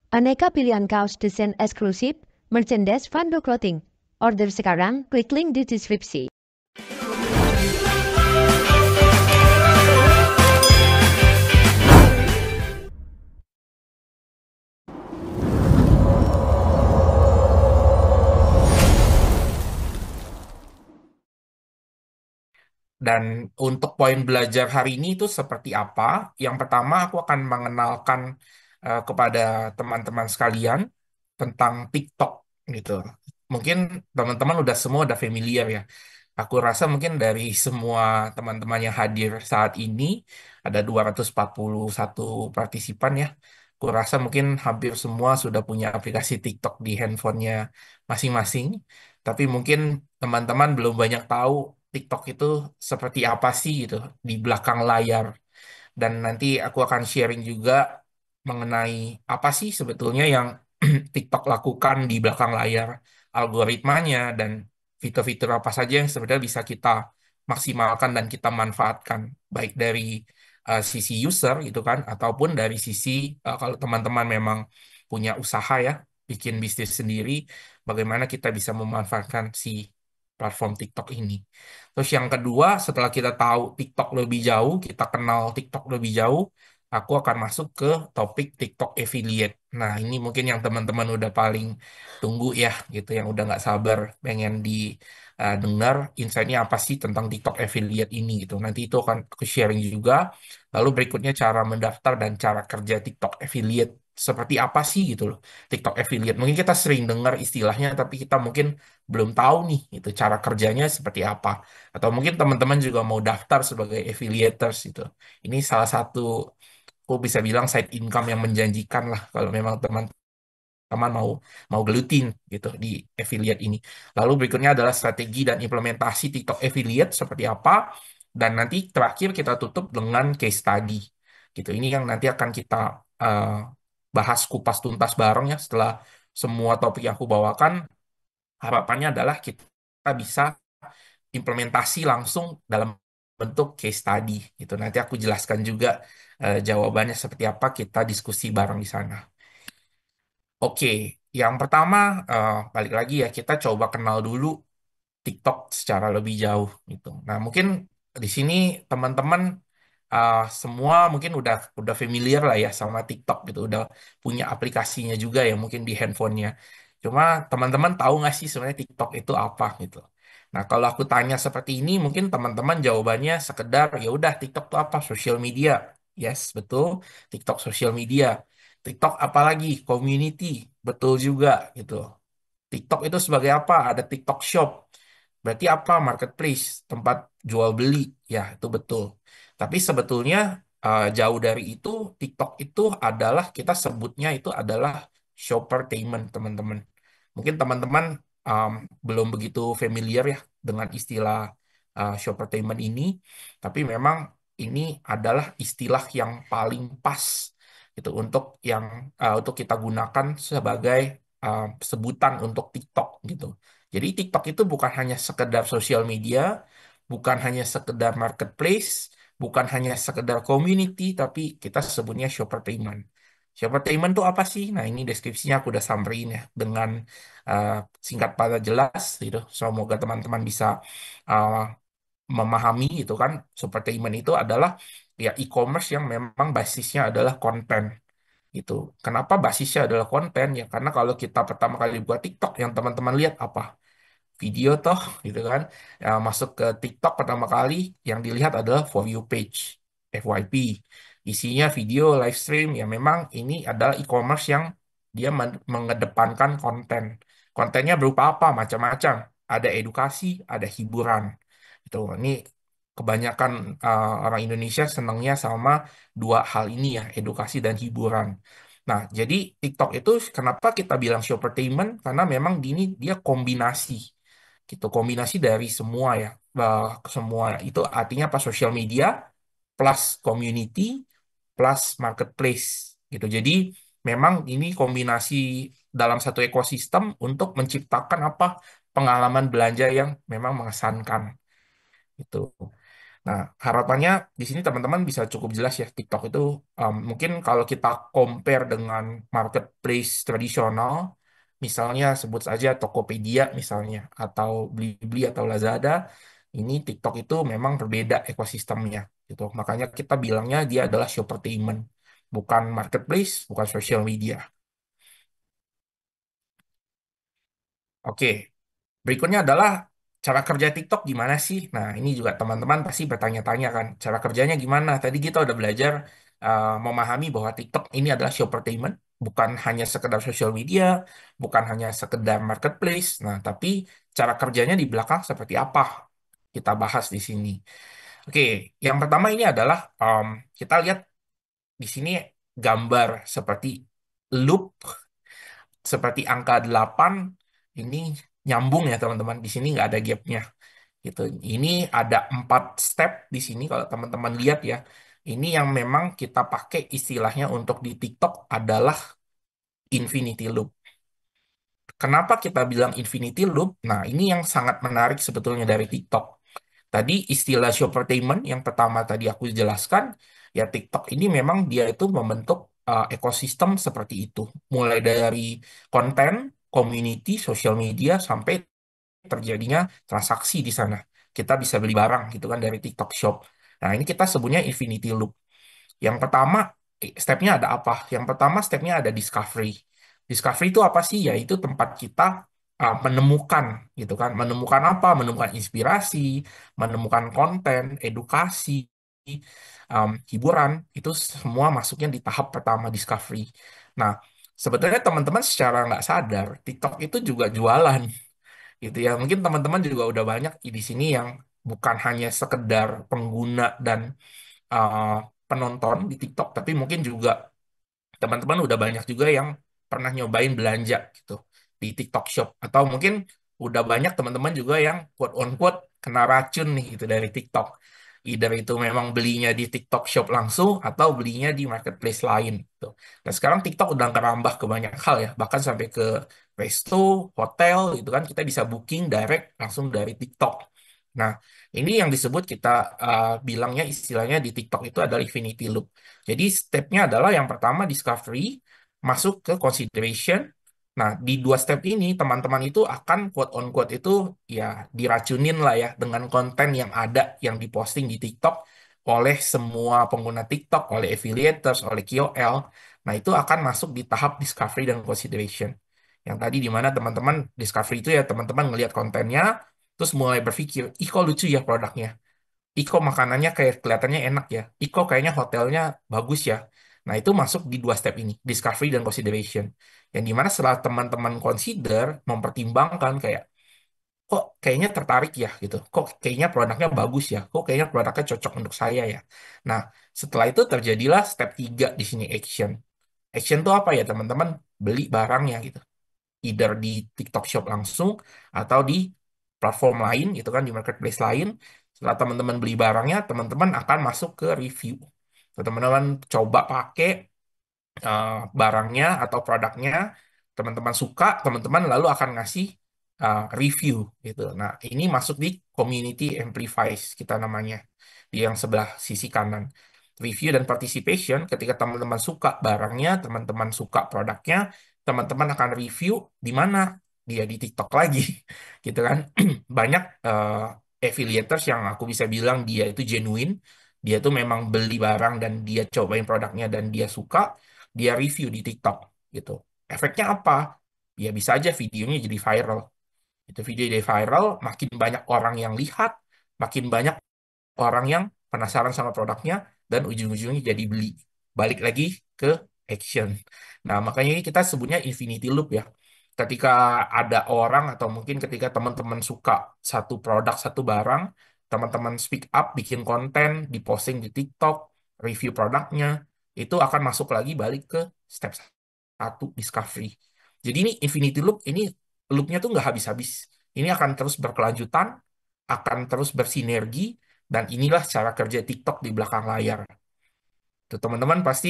Aneka pilihan kaos desain eksklusif, merchandise Fando Clothing. Order sekarang, klik link di deskripsi. Dan untuk poin belajar hari ini itu seperti apa? Yang pertama, aku akan mengenalkan kepada teman-teman sekalian tentang TikTok gitu. Mungkin teman-teman udah familiar ya. Aku rasa mungkin dari semua teman-teman yang hadir saat ini ada 241 partisipan ya. Aku rasa mungkin hampir semua sudah punya aplikasi TikTok di handphonenya masing-masing. Tapi mungkin teman-teman belum banyak tahu TikTok itu seperti apa sih gitu di belakang layar. Dan nanti aku akan sharing juga mengenai apa sih sebetulnya yang TikTok lakukan di belakang layar, algoritmanya, dan fitur-fitur apa saja yang sebenarnya bisa kita maksimalkan dan kita manfaatkan, baik dari sisi user gitu kan, ataupun dari sisi kalau teman-teman memang punya usaha ya, bikin bisnis sendiri, bagaimana kita bisa memanfaatkan si platform TikTok ini. Terus yang kedua, setelah kita tahu TikTok lebih jauh, kita kenal TikTok lebih jauh, aku akan masuk ke topik TikTok affiliate. Nah, ini mungkin yang teman-teman udah paling tunggu ya, gitu, yang udah nggak sabar pengen dengar insight-nya apa sih tentang TikTok affiliate ini gitu. Nanti itu akan aku sharing juga. Lalu berikutnya cara mendaftar dan cara kerja TikTok affiliate. Seperti apa sih gitu loh, TikTok affiliate. Mungkin kita sering dengar istilahnya, tapi kita mungkin belum tahu nih itu cara kerjanya seperti apa. Atau mungkin teman-teman juga mau daftar sebagai affiliators gitu. Ini salah satu, aku bisa bilang side income yang menjanjikan lah kalau memang teman-teman mau mau gelutin gitu di affiliate ini. Lalu berikutnya adalah strategi dan implementasi TikTok affiliate seperti apa, dan nanti terakhir kita tutup dengan case study gitu. Ini yang nanti akan kita eh, bahas kupas tuntas bareng ya setelah semua topik yang aku bawakan. Harapannya adalah kita bisa implementasi langsung dalam bentuk case study gitu. Nanti aku jelaskan juga jawabannya seperti apa, kita diskusi bareng di sana. Oke, yang pertama balik lagi ya, kita coba kenal dulu TikTok secara lebih jauh gitu. Nah, mungkin di sini teman-teman semua mungkin udah familiar lah ya sama TikTok gitu, udah punya aplikasinya juga ya mungkin di handphonenya. Cuma teman-teman tahu nggak sih sebenarnya TikTok itu apa gitu? Nah, kalau aku tanya seperti ini, mungkin teman-teman jawabannya sekedar ya udah TikTok itu apa? Sosial media. Yes, betul. TikTok sosial media. TikTok apalagi? Community. Betul juga gitu. TikTok itu sebagai apa? Ada TikTok Shop. Berarti apa? Marketplace, tempat jual beli. Ya, itu betul. Tapi sebetulnya jauh dari itu, TikTok itu adalah, kita sebutnya itu adalah shoppertainment, teman-teman. Mungkin teman-teman um, belum begitu familiar ya dengan istilah shoppertainment ini, tapi memang ini adalah istilah yang paling pas gitu untuk kita gunakan sebagai sebutan untuk TikTok gitu. Jadi TikTok itu bukan hanya sekedar sosial media, bukan hanya sekedar marketplace, bukan hanya sekedar community, tapi kita sebutnya shoppertainment. Shoppertainment itu apa sih? Nah, ini deskripsinya aku udah samperin ya dengan uh, singkat pada jelas gitu. Semoga teman-teman bisa uh, memahami itu kan. Shoppertainment itu adalah ya e-commerce yang memang basisnya adalah konten gitu. Kenapa basisnya adalah konten ya? Karena kalau kita pertama kali buat TikTok, yang teman-teman lihat apa? Video toh, gitu kan? Ya, masuk ke TikTok pertama kali yang dilihat adalah For You page, FYP. Isinya video, live stream. Ya memang ini adalah e-commerce yang dia mengedepankan konten. Kontennya berupa apa? Macam-macam. Ada edukasi, ada hiburan. Itu. Ini kebanyakan orang Indonesia senangnya sama dua hal ini ya, edukasi dan hiburan. Nah, jadi TikTok itu kenapa kita bilang shoppertainment? Karena memang ini dia kombinasi gitu, kombinasi dari semua ya. Semua itu artinya apa? Sosial media plus community plus marketplace gitu. Jadi memang ini kombinasi dalam satu ekosistem untuk menciptakan apa? Pengalaman belanja yang memang mengesankan gitu. Nah, harapannya di sini teman-teman bisa cukup jelas ya, TikTok itu mungkin kalau kita compare dengan marketplace tradisional, misalnya sebut saja Tokopedia misalnya, atau Blibli atau Lazada, ini TikTok itu memang berbeda ekosistemnya gitu. Makanya kita bilangnya dia adalah shoppertainment, bukan marketplace, bukan social media. Oke, berikutnya adalah cara kerja TikTok gimana sih? Nah, ini juga teman-teman pasti bertanya-tanya kan, cara kerjanya gimana? Tadi kita udah belajar memahami bahwa TikTok ini adalah showpertainment, bukan hanya sekedar social media, bukan hanya sekedar marketplace. Nah, tapi cara kerjanya di belakang seperti apa? Kita bahas di sini. Oke, yang pertama ini adalah kita lihat di sini gambar seperti loop, seperti angka 8 ini nyambung ya teman-teman. Di sini nggak ada gapnya gitu. Ini ada 4 step di sini kalau teman-teman lihat ya. Ini yang memang kita pakai istilahnya untuk di TikTok adalah infinity loop. Kenapa kita bilang infinity loop? Nah, ini yang sangat menarik sebetulnya dari TikTok. Tadi istilah showpertainment yang pertama tadi aku jelaskan, ya TikTok ini memang dia itu membentuk ekosistem seperti itu. Mulai dari konten, community, social media, sampai terjadinya transaksi di sana. Kita bisa beli barang gitu kan dari TikTok Shop. Nah, ini kita sebutnya infinity loop. Yang pertama, stepnya ada apa? Yang pertama, stepnya ada discovery. Discovery itu apa sih? Yaitu tempat kita menemukan, gitu kan. Menemukan apa? Menemukan inspirasi, menemukan konten, edukasi, hiburan. Itu semua masuknya di tahap pertama, discovery. Nah, sebetulnya teman-teman secara nggak sadar, TikTok itu juga jualan gitu ya. Mungkin teman-teman juga udah banyak di sini yang bukan hanya sekedar pengguna dan uh, penonton di TikTok, tapi mungkin juga teman-teman udah banyak juga yang pernah nyobain belanja gitu di TikTok Shop, atau mungkin udah banyak teman-teman juga yang quote on quote kena racun nih gitu dari TikTok. Either itu memang belinya di TikTok Shop langsung atau belinya di marketplace lain gitu. Dan sekarang TikTok udah ngerambah ke banyak hal ya, bahkan sampai ke resto, hotel gitu kan kita bisa booking direct langsung dari TikTok. Nah, ini yang disebut kita bilangnya istilahnya di TikTok itu adalah infinity loop. Jadi stepnya adalah yang pertama discovery, masuk ke consideration. Nah, di dua step ini teman-teman itu akan quote on quote itu ya diracunin lah ya dengan konten yang ada yang diposting di TikTok oleh semua pengguna TikTok, oleh affiliators, oleh KOL. Nah, itu akan masuk di tahap discovery dan consideration. Yang tadi di mana teman-teman discovery itu ya teman-teman ngelihat kontennya, terus mulai berpikir, ih kok lucu ya produknya. Iko makanannya kayak kelihatannya enak ya. Iko kayaknya hotelnya bagus ya. Nah, itu masuk di dua step ini, discovery dan consideration. Yang dimana setelah teman-teman consider, mempertimbangkan kayak, kok kayaknya tertarik ya gitu. Kok kayaknya produknya bagus ya. Kok kayaknya produknya cocok untuk saya ya. Nah, setelah itu terjadilah step 3 di sini action. Action itu apa ya teman-teman? Beli barangnya gitu either di TikTok Shop langsung atau di platform lain gitu kan di marketplace lain. Setelah teman-teman beli barangnya, teman-teman akan masuk ke review. Teman-teman coba pakai barangnya atau produknya, teman-teman suka, teman-teman lalu akan ngasih review gitu. Nah, ini masuk di community amplifies kita namanya di yang sebelah sisi kanan. Review dan participation ketika teman-teman suka barangnya, teman-teman suka produknya, teman-teman akan review di mana dia di TikTok lagi gitu kan. Banyak affiliators yang aku bisa bilang dia itu genuine, dia tuh memang beli barang dan dia cobain produknya dan dia suka, dia review di TikTok gitu. Efeknya apa? Ya bisa aja videonya jadi viral. Itu video jadi viral, makin banyak orang yang lihat, makin banyak orang yang penasaran sama produknya, dan ujung-ujungnya jadi beli. Balik lagi ke action. Nah, makanya ini kita sebutnya infinity loop ya. Ketika ada orang atau mungkin ketika teman-teman suka satu produk, satu barang, teman-teman speak up, bikin konten, diposting di TikTok, review produknya, itu akan masuk lagi balik ke step satu, discovery. Jadi ini infinity loop, ini loopnya tuh nggak habis-habis. Ini akan terus berkelanjutan, akan terus bersinergi, dan inilah cara kerja TikTok di belakang layar. Tuh, teman-teman pasti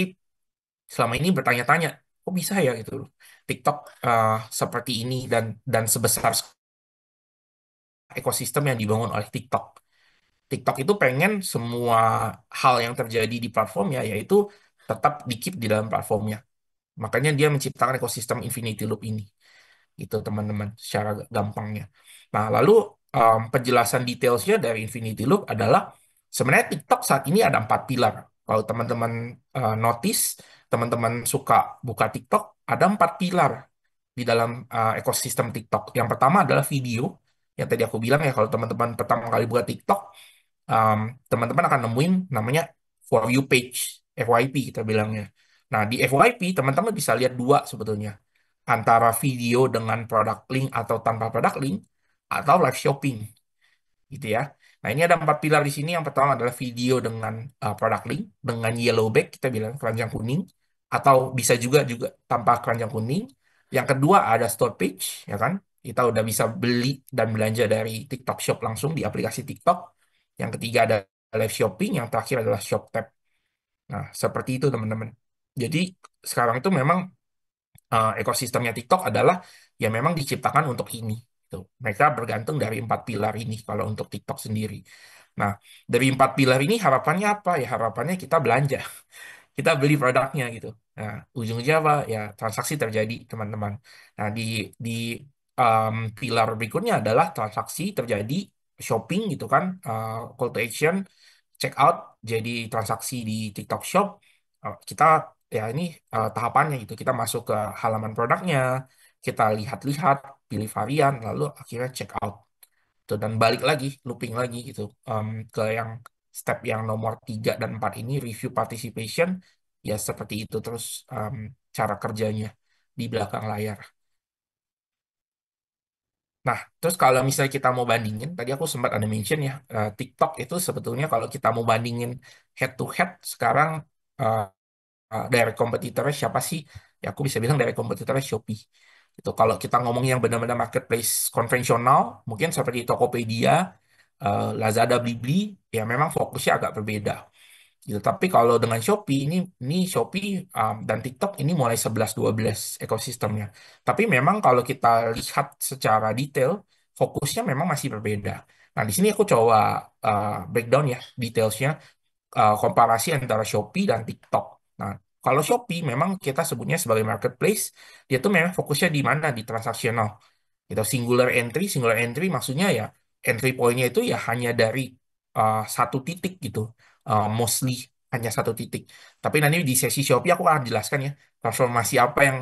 selama ini bertanya-tanya, kok bisa ya gitu loh. TikTok seperti ini dan sebesar ekosistem yang dibangun oleh TikTok. TikTok itu pengen semua hal yang terjadi di platformnya, yaitu tetap di-keep di dalam platformnya. Makanya dia menciptakan ekosistem Infinity Loop ini gitu teman-teman secara gampangnya. Nah, lalu penjelasan detailsnya dari Infinity Loop adalah sebenarnya TikTok saat ini ada 4 pilar. Kalau teman-teman notice, teman-teman suka buka TikTok, ada 4 pilar di dalam ekosistem TikTok. Yang pertama adalah video, yang tadi aku bilang ya kalau teman-teman pertama kali buka TikTok, um, teman-teman akan nemuin namanya For You page, FYP kita bilangnya. Nah, di FYP teman-teman bisa lihat dua sebetulnya, antara video dengan product link atau tanpa product link, atau live shopping, gitu ya. Nah, ini ada 4 pilar di sini. Yang pertama adalah video dengan product link, dengan yellow bag, kita bilang keranjang kuning, atau bisa juga juga tanpa keranjang kuning. Yang kedua ada store page, ya kan? Kita udah bisa beli dan belanja dari TikTok Shop langsung di aplikasi TikTok. Yang ketiga ada live shopping, yang terakhir adalah shop tab. Nah, seperti itu teman-teman. Jadi sekarang itu memang ekosistemnya TikTok adalah ya memang diciptakan untuk ini. Tuh. Mereka bergantung dari 4 pilar ini kalau untuk TikTok sendiri. Nah, dari 4 pilar ini harapannya apa? Ya harapannya kita belanja, kita beli produknya gitu. Nah, ujungnya apa? Ya transaksi terjadi, teman-teman. Nah, di pilar berikutnya adalah transaksi terjadi, shopping gitu kan, call to action, check out, jadi transaksi di TikTok Shop. Kita ya ini tahapannya gitu. Kita masuk ke halaman produknya, kita lihat-lihat, pilih varian, lalu akhirnya check out. Tuh, dan balik lagi, looping lagi gitu ke yang step yang nomor 3 dan 4 ini, review participation, ya seperti itu terus cara kerjanya di belakang layar. Nah, terus kalau misalnya kita mau bandingin, tadi aku sempat ada mention ya, TikTok itu sebetulnya kalau kita mau bandingin head to head sekarang, eh, direct kompetitornya siapa sih? Ya aku bisa bilang direct kompetitornya Shopee. Itu kalau kita ngomong yang benar-benar marketplace konvensional, mungkin seperti Tokopedia, Lazada, Blibli, ya memang fokusnya agak berbeda gitu. Tapi kalau dengan Shopee ini Shopee dan TikTok ini mulai 11-12 ekosistemnya. Tapi memang kalau kita lihat secara detail, fokusnya memang masih berbeda. Nah, di sini aku coba breakdown ya detailsnya, komparasi antara Shopee dan TikTok. Nah, kalau Shopee memang kita sebutnya sebagai marketplace, dia tuh memang fokusnya di mana? Di transaksional. Itu singular entry maksudnya ya entry point-nya itu ya hanya dari satu titik gitu. Mostly hanya satu titik. Tapi nanti di sesi Shopee aku akan jelaskan ya transformasi apa yang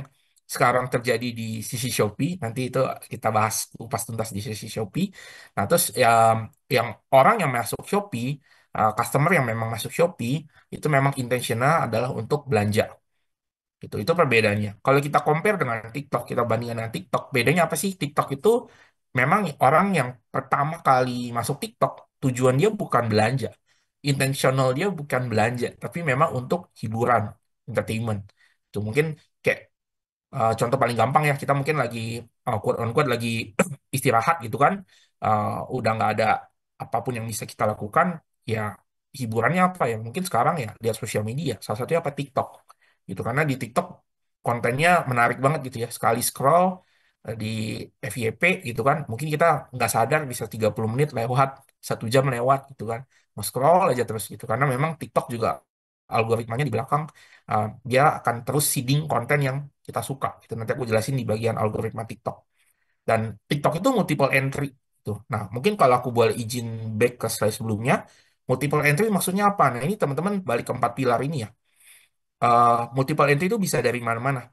sekarang terjadi di sisi Shopee. Nanti itu kita bahas kupas tuntas di sesi Shopee. Nah, terus yang orang yang masuk Shopee, customer yang memang masuk Shopee itu memang intentional adalah untuk belanja. Gitu. Itu perbedaannya. Kalau kita compare dengan TikTok, kita bandingkan dengan TikTok, bedanya apa sih? TikTok itu memang orang yang pertama kali masuk TikTok, tujuan dia bukan belanja. Intentional dia bukan belanja, tapi memang untuk hiburan, entertainment. Itu mungkin kayak contoh paling gampang ya, kita mungkin lagi quote on quote lagi istirahat gitu kan, udah nggak ada apapun yang bisa kita lakukan, ya hiburannya apa ya? Mungkin sekarang ya lihat sosial media, salah satunya apa TikTok, gitu karena di TikTok kontennya menarik banget gitu ya. Sekali scroll di FYP gitu kan, mungkin kita nggak sadar bisa 30 menit lewat, 1 jam lewat gitu kan, mau scroll aja terus gitu karena memang TikTok juga algoritmanya di belakang, dia akan terus seeding konten yang kita suka. Itu nanti aku jelasin di bagian algoritma TikTok. Dan TikTok itu multiple entry. Tuh. Nah, mungkin kalau aku boleh izin back ke slide sebelumnya, multiple entry maksudnya apa? Nah, ini teman-teman balik ke 4 pilar ini ya. Multiple entry itu bisa dari mana-mana.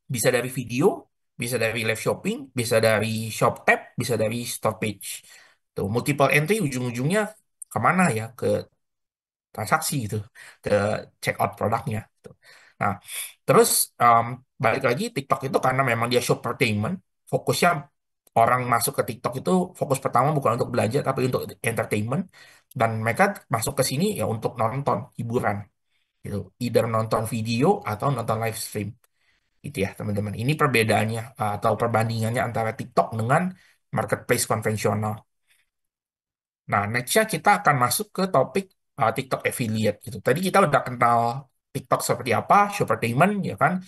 Bisa dari video, bisa dari live shopping, bisa dari shop tab, bisa dari store page. Tuh, multiple entry ujung-ujungnya kemana ya? Ke transaksi gitu, ke check out produknya gitu. Nah, terus um, balik lagi TikTok itu karena memang dia shoppertainment, fokusnya orang masuk ke TikTok itu fokus pertama bukan untuk belanja tapi untuk entertainment, dan mereka masuk ke sini ya untuk nonton hiburan gitu, either nonton video atau nonton live stream gitu ya teman-teman. Ini perbedaannya atau perbandingannya antara TikTok dengan marketplace konvensional. Nah, nextnya kita akan masuk ke topik TikTok affiliate gitu. Tadi kita udah kenal TikTok seperti apa, shoppertainment, ya kan?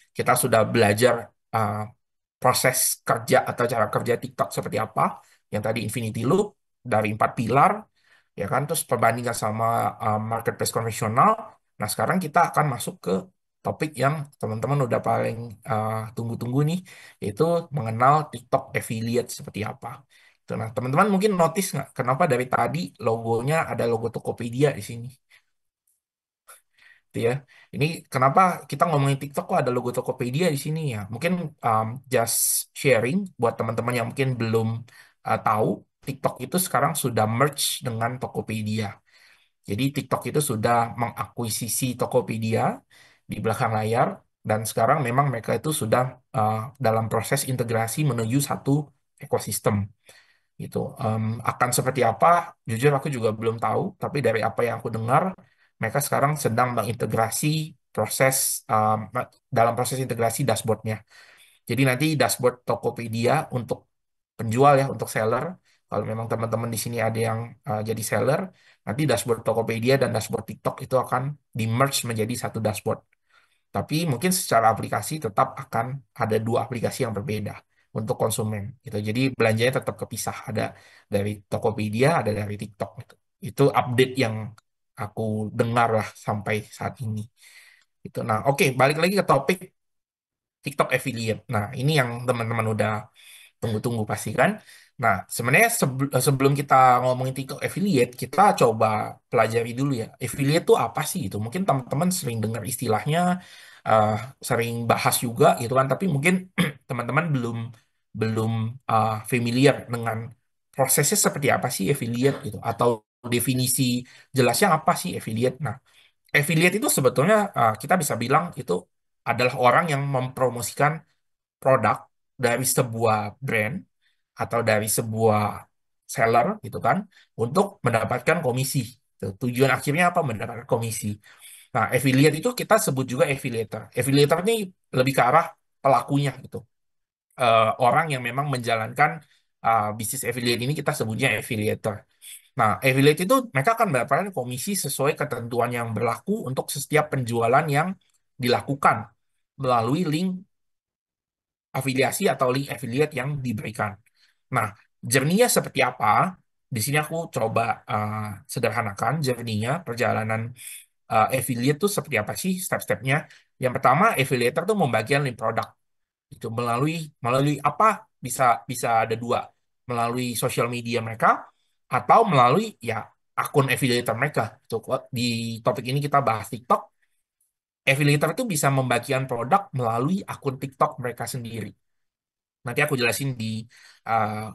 Kita sudah belajar uh, proses kerja atau cara kerja TikTok seperti apa, yang tadi Infinity Loop dari 4 pilar. ya kan? Terus perbandingan sama marketplace konvensional. Nah, sekarang kita akan masuk ke topik yang teman-teman udah paling tunggu-tunggu nih, yaitu mengenal TikTok affiliate seperti apa. Itu. Nah, teman-teman mungkin notice nggak kenapa dari tadi logonya ada logo Tokopedia di sini? Gitu ya. Ini kenapa kita ngomongin TikTok kok ada logo Tokopedia di sini ya? Mungkin just sharing buat teman-teman yang mungkin belum tahu, TikTok itu sekarang sudah merge dengan Tokopedia. Jadi TikTok itu sudah mengakuisisi Tokopedia di belakang layar dan sekarang memang mereka itu sudah dalam proses integrasi menuju satu ekosistem gitu. Akan seperti apa? Jujur aku juga belum tahu, tapi dari apa yang aku dengar, mereka sekarang sedang mengintegrasi proses dalam proses integrasi dashboardnya. Jadi nanti dashboard Tokopedia untuk penjual ya, untuk seller. Kalau memang teman-teman di sini ada yang jadi seller, nanti dashboard Tokopedia dan dashboard TikTok itu akan di merge menjadi satu dashboard. Tapi mungkin secara aplikasi tetap akan ada dua aplikasi yang berbeda untuk konsumen gitu. Jadi belanjanya tetap kepisah, ada dari Tokopedia, ada dari TikTok gitu. Itu update yang aku dengar lah sampai saat ini. Itu. Nah, oke, balik lagi ke topik TikTok affiliate. Nah, ini yang teman-teman udah tunggu-tunggu pasti kan. Nah, sebenarnya sebelum kita ngomongin TikTok affiliate, kita coba pelajari dulu ya. Affiliate itu apa sih gitu? Mungkin teman-teman sering dengar istilahnya, eh, sering bahas juga gitu kan. Tapi mungkin teman-teman belum belum familiar dengan prosesnya seperti apa sih affiliate gitu, atau definisi jelasnya apa sih affiliate. Nah, affiliate itu sebetulnya kita bisa bilang itu adalah orang yang mempromosikan produk dari sebuah brand atau dari sebuah seller gitu kan untuk mendapatkan komisi. Tujuan akhirnya apa? Mendapatkan komisi. Nah, affiliate itu kita sebut juga affiliator. Affiliator ini lebih ke arah pelakunya gitu. Orang yang memang menjalankan bisnis affiliate ini kita sebutnya affiliator. Nah, affiliate itu mereka akan mendapatkan komisi sesuai ketentuan yang berlaku untuk setiap penjualan yang dilakukan melalui link afiliasi atau link affiliate yang diberikan. Nah, journey-nya seperti apa? Di sini aku coba sederhanakan journey-nya, perjalanan affiliate itu seperti apa sih step-stepnya. Yang pertama, affiliator tuh membagikan link produk. Itu melalui melalui apa? Bisa bisa ada dua. Melalui sosial media mereka atau melalui ya akun affiliator mereka. Itu di topik ini kita bahas TikTok. Affiliator itu bisa membagikan produk melalui akun TikTok mereka sendiri. Nanti aku jelasin di uh,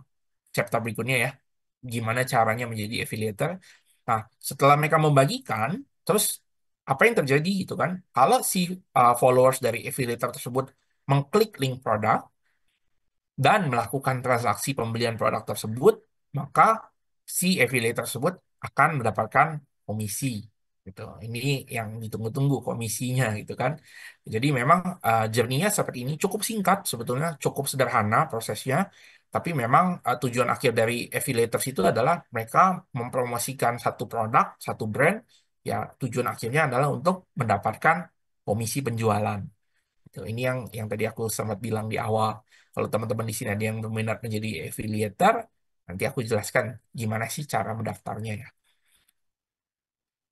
chapter berikutnya ya, gimana caranya menjadi affiliator. Nah, setelah mereka membagikan, terus apa yang terjadi gitu kan? Kalau si followers dari affiliator tersebut mengklik link produk dan melakukan transaksi pembelian produk tersebut, maka si affiliate tersebut akan mendapatkan komisi gitu. Ini yang ditunggu-tunggu komisinya gitu kan. Jadi memang journey-nya seperti ini cukup singkat sebetulnya, cukup sederhana prosesnya. Tapi memang tujuan akhir dari affiliators itu adalah mereka mempromosikan satu produk, satu brand. Ya tujuan akhirnya adalah untuk mendapatkan komisi penjualan. Gitu. Ini yang tadi aku sempat bilang di awal. Kalau teman-teman di sini ada yang berminat menjadi affiliator, nanti aku jelaskan gimana sih cara mendaftarnya ya.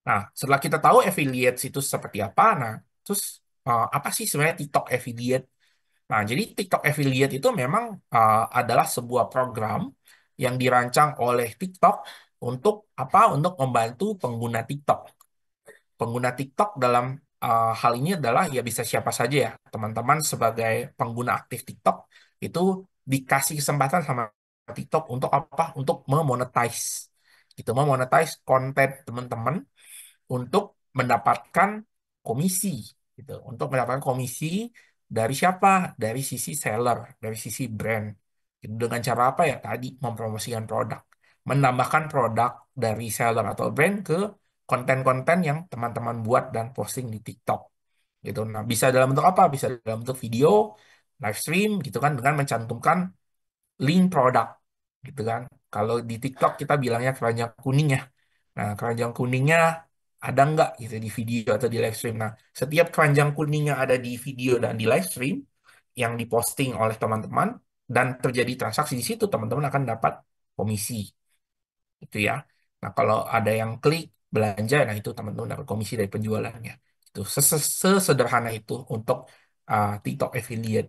Nah, setelah kita tahu affiliates itu seperti apa, nah, terus apa sih sebenarnya TikTok affiliate? Nah, jadi TikTok affiliate itu memang adalah sebuah program yang dirancang oleh TikTok untuk apa? Untuk membantu pengguna TikTok. Pengguna TikTok dalam hal ini adalah ya bisa siapa saja ya, teman-teman sebagai pengguna aktif TikTok itu dikasih kesempatan sama TikTok untuk apa? Untuk memonetize. Gitu, memonetize konten teman-teman untuk mendapatkan komisi gitu. Untuk mendapatkan komisi dari siapa? Dari sisi seller, dari sisi brand. Gitu. Dengan cara apa ya? Tadi mempromosikan produk, menambahkan produk dari seller atau brand ke konten-konten yang teman-teman buat dan posting di TikTok. Gitu. Nah, bisa dalam bentuk apa? Bisa dalam bentuk video, live stream gitu kan dengan mencantumkan link produk gitu kan. Kalau di TikTok kita bilangnya keranjang kuning ya. Nah, keranjang kuningnya ada nggak gitu di video atau di live stream. Nah, setiap keranjang kuningnya ada di video dan di live stream yang diposting oleh teman-teman dan terjadi transaksi di situ, teman-teman akan dapat komisi. Itu ya. Nah, kalau ada yang klik belanja, nah itu teman-teman dapat komisi dari penjualannya. Itu sesederhana itu untuk TikTok affiliate.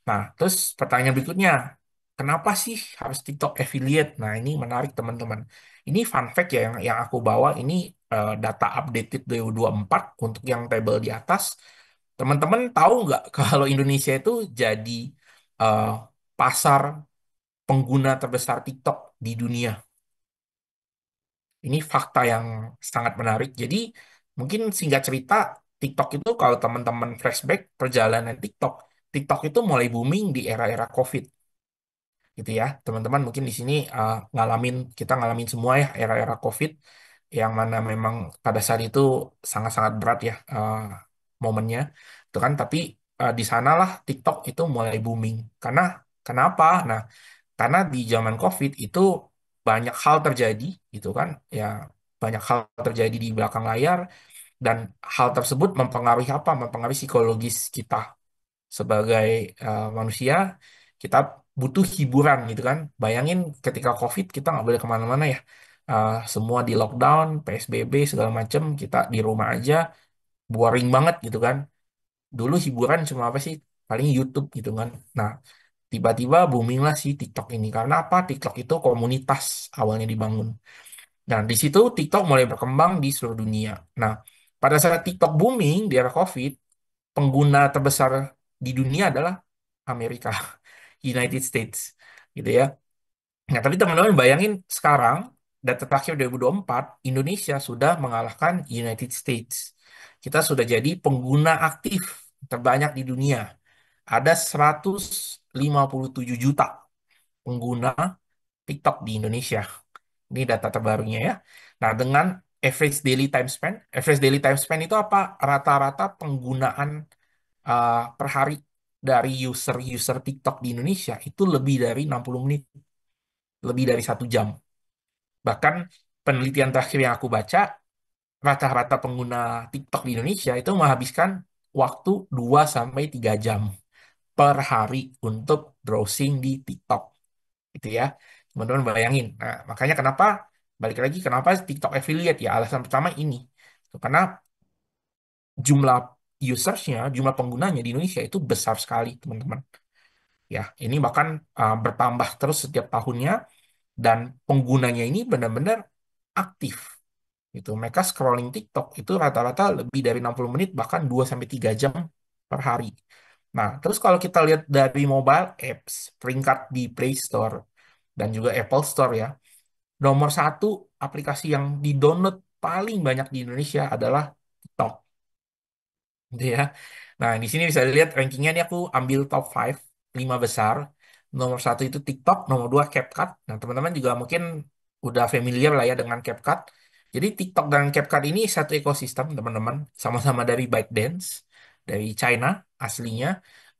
Nah, terus pertanyaan berikutnya, kenapa sih harus TikTok affiliate? Nah, ini menarik teman-teman. Ini fun fact ya yang aku bawa ini data updated 2024 untuk yang tabel di atas. Teman-teman tahu nggak kalau Indonesia itu jadi eh, pasar pengguna terbesar TikTok di dunia? Ini fakta yang sangat menarik. Jadi, mungkin singkat cerita, TikTok itu kalau teman-teman flashback perjalanan TikTok, TikTok itu mulai booming di era-era COVID, gitu ya. Teman-teman mungkin di sini kita ngalamin semua ya era-era COVID, yang mana memang pada saat itu sangat-sangat berat ya momennya, itu kan. Tapi di sanalah TikTok itu mulai booming. Karena kenapa? Nah, karena di zaman COVID itu banyak hal terjadi, gitu kan. Ya, banyak hal terjadi di belakang layar, dan hal tersebut mempengaruhi apa? Mempengaruhi psikologis kita sebagai manusia. Kita butuh hiburan, gitu kan. Bayangin ketika COVID kita nggak boleh kemana-mana ya. Semua di lockdown, PSBB segala macam, kita di rumah aja, boring banget gitu kan. Dulu hiburan cuma apa sih? Paling YouTube gitu kan. Nah, tiba-tiba booming lah si TikTok ini. Karena apa? TikTok itu komunitas awalnya dibangun. Nah, di situ TikTok mulai berkembang di seluruh dunia. Nah, pada saat TikTok booming di era COVID, pengguna terbesar di dunia adalah Amerika, United States, gitu ya. Nah, tapi teman-teman bayangin sekarang, data terakhir 2024, Indonesia sudah mengalahkan United States. Kita sudah jadi pengguna aktif terbanyak di dunia. Ada 157 juta pengguna TikTok di Indonesia. Ini data terbarunya ya. Nah, dengan average daily time spend itu apa? Rata-rata penggunaan per hari dari user-user TikTok di Indonesia itu lebih dari 60 menit, lebih dari 1 jam. Bahkan penelitian terakhir yang aku baca, rata-rata pengguna TikTok di Indonesia itu menghabiskan waktu 2 sampai 3 jam per hari untuk browsing di TikTok. Gitu ya. Teman-teman bayangin. Nah, makanya kenapa, balik lagi, kenapa TikTok affiliate ya? Alasan pertama ini. Karena jumlah usersnya, jumlah penggunanya di Indonesia itu besar sekali, teman-teman. Ya, ini bahkan bertambah terus setiap tahunnya, dan penggunanya ini benar-benar aktif. Gitu. Mereka scrolling TikTok itu rata-rata lebih dari 60 menit, bahkan 2 sampai 3 jam per hari. Nah, terus kalau kita lihat dari mobile apps, peringkat di Play Store dan juga Apple Store ya, nomor satu aplikasi yang di-download paling banyak di Indonesia adalah TikTok. Gitu ya. Nah, di sini bisa dilihat rankingnya, ini aku ambil top 5, 5 besar. Nomor satu itu TikTok, nomor dua CapCut. Nah, teman-teman juga mungkin udah familiar lah ya dengan CapCut. Jadi TikTok dan CapCut ini satu ekosistem, teman-teman. Sama-sama dari ByteDance, dari China aslinya.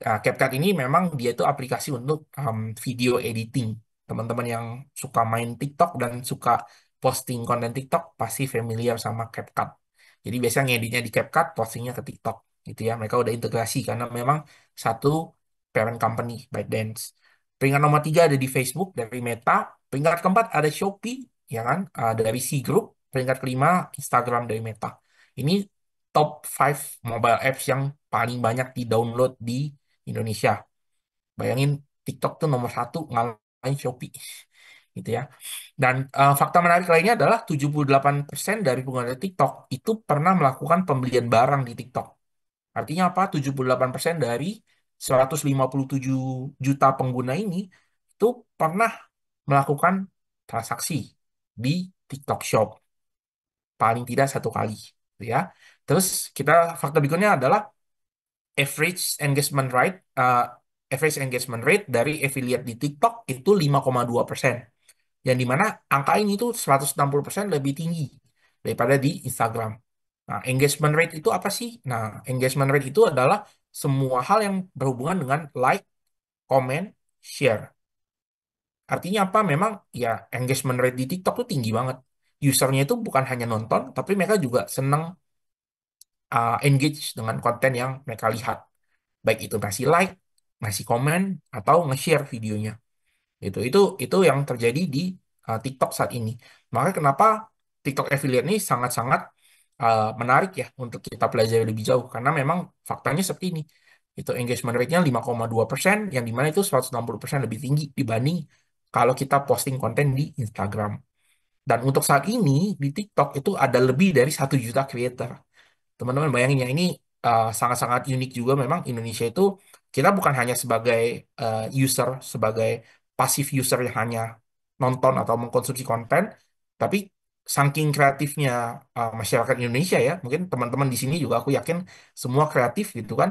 Nah, CapCut ini memang dia itu aplikasi untuk video editing. Teman-teman yang suka main TikTok dan suka posting konten TikTok pasti familiar sama CapCut. Jadi biasanya ngeditnya di CapCut, postingnya ke TikTok gitu ya. Mereka udah integrasi karena memang satu parent company, ByteDance. Peringkat nomor tiga ada di Facebook dari Meta. Peringkat keempat ada Shopee, ya kan, dari C Group. Peringkat kelima Instagram dari Meta. Ini top 5 mobile apps yang paling banyak di-download di Indonesia. Bayangin TikTok tuh nomor satu ngalahin Shopee, gitu ya. Dan fakta menarik lainnya adalah 78% dari pengguna TikTok itu pernah melakukan pembelian barang di TikTok. Artinya apa? 78% dari 157 juta pengguna ini itu pernah melakukan transaksi di TikTok Shop. Paling tidak satu kali. Gitu ya. Terus fakta berikutnya adalah average engagement rate, dari affiliate di TikTok itu 5,2%. Yang dimana angka ini tuh 160% lebih tinggi daripada di Instagram. Nah, engagement rate itu apa sih? Nah, engagement rate itu adalah semua hal yang berhubungan dengan like, comment, share. Artinya apa? Memang ya engagement rate di TikTok tuh tinggi banget. Usernya itu bukan hanya nonton, tapi mereka juga senang engage dengan konten yang mereka lihat. Baik itu ngasih like, ngasih komen, atau nge-share videonya. Itu yang terjadi di TikTok saat ini. Makanya kenapa TikTok affiliate ini sangat-sangat menarik ya untuk kita pelajari lebih jauh. Karena memang faktanya seperti ini. Itu engagement rate-nya 5,2%, yang dimana itu 160% lebih tinggi dibanding kalau kita posting konten di Instagram. Dan untuk saat ini di TikTok itu ada lebih dari 1 juta creator. Teman-teman bayangin ya, ini sangat-sangat unik juga. Memang Indonesia itu kita bukan hanya sebagai user, sebagai pasif user yang hanya nonton atau mengkonsumsi konten, tapi saking kreatifnya masyarakat Indonesia ya, mungkin teman-teman di sini juga aku yakin semua kreatif gitu kan,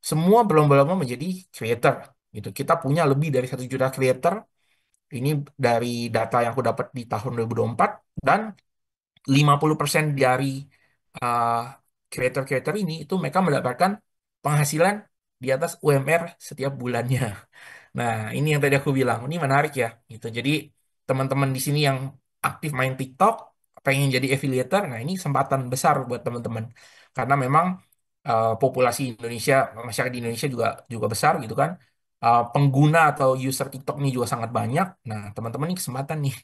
semua berlomba-lomba menjadi creator gitu. Kita punya lebih dari 1 juta creator. Ini dari data yang aku dapat di tahun 2024, dan 50% dari uh, creator-creator ini itu mereka mendapatkan penghasilan di atas UMR setiap bulannya. Nah, ini yang tadi aku bilang, ini menarik ya, gitu. Jadi, teman-teman di sini yang aktif main TikTok, pengen jadi affiliator, nah ini kesempatan besar buat teman-teman. Karena memang populasi Indonesia, masyarakat di Indonesia juga juga besar gitu kan. Pengguna atau user TikTok ini juga sangat banyak. Nah, teman-teman ini kesempatan nih,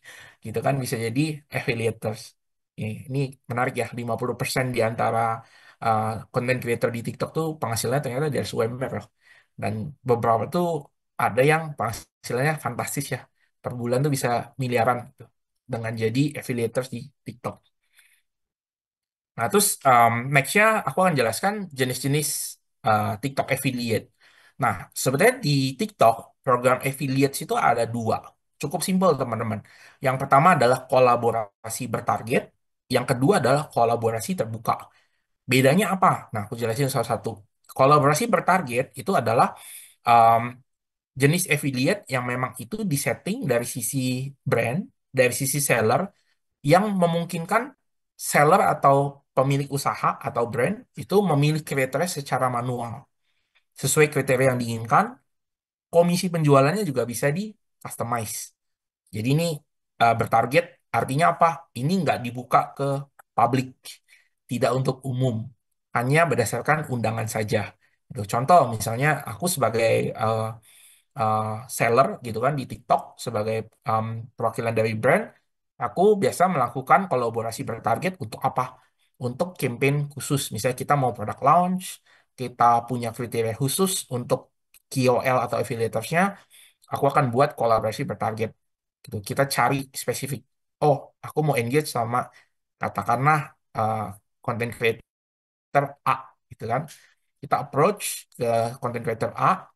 gitu kan, bisa jadi affiliators. Ini menarik ya, 50% di antara content creator di TikTok tuh penghasilannya ternyata dari UMR loh. Dan beberapa tuh ada yang penghasilannya fantastis ya. Per bulan tuh bisa miliaran gitu, dengan jadi affiliators di TikTok. Nah, terus next-nya aku akan jelaskan jenis-jenis TikTok affiliate. Nah, sebenarnya di TikTok, program affiliates itu ada dua. Cukup simpel, teman-teman. Yang pertama adalah kolaborasi bertarget. Yang kedua adalah kolaborasi terbuka. Bedanya apa? Nah, aku jelasin salah satu. Kolaborasi bertarget itu adalah um, jenis affiliate yang memang itu disetting dari sisi brand, dari sisi seller, yang memungkinkan seller atau pemilik usaha atau brand itu memilih kriteria secara manual. Sesuai kriteria yang diinginkan, komisi penjualannya juga bisa di customize. Jadi ini bertarget, artinya apa? Ini nggak dibuka ke publik, tidak untuk umum, hanya berdasarkan undangan saja. Gitu. Contoh, misalnya aku sebagai uh, uh, seller gitu kan di TikTok, sebagai perwakilan dari brand, aku biasa melakukan kolaborasi bertarget untuk apa? Untuk campaign khusus. Misalnya kita mau product launch, kita punya kriteria khusus untuk KOL atau affiliators-nya, aku akan buat kolaborasi bertarget. Gitu. Kita cari spesifik. Oh, aku mau engage sama katakanlah uh, content creator A, gitu kan. Kita approach ke content creator A,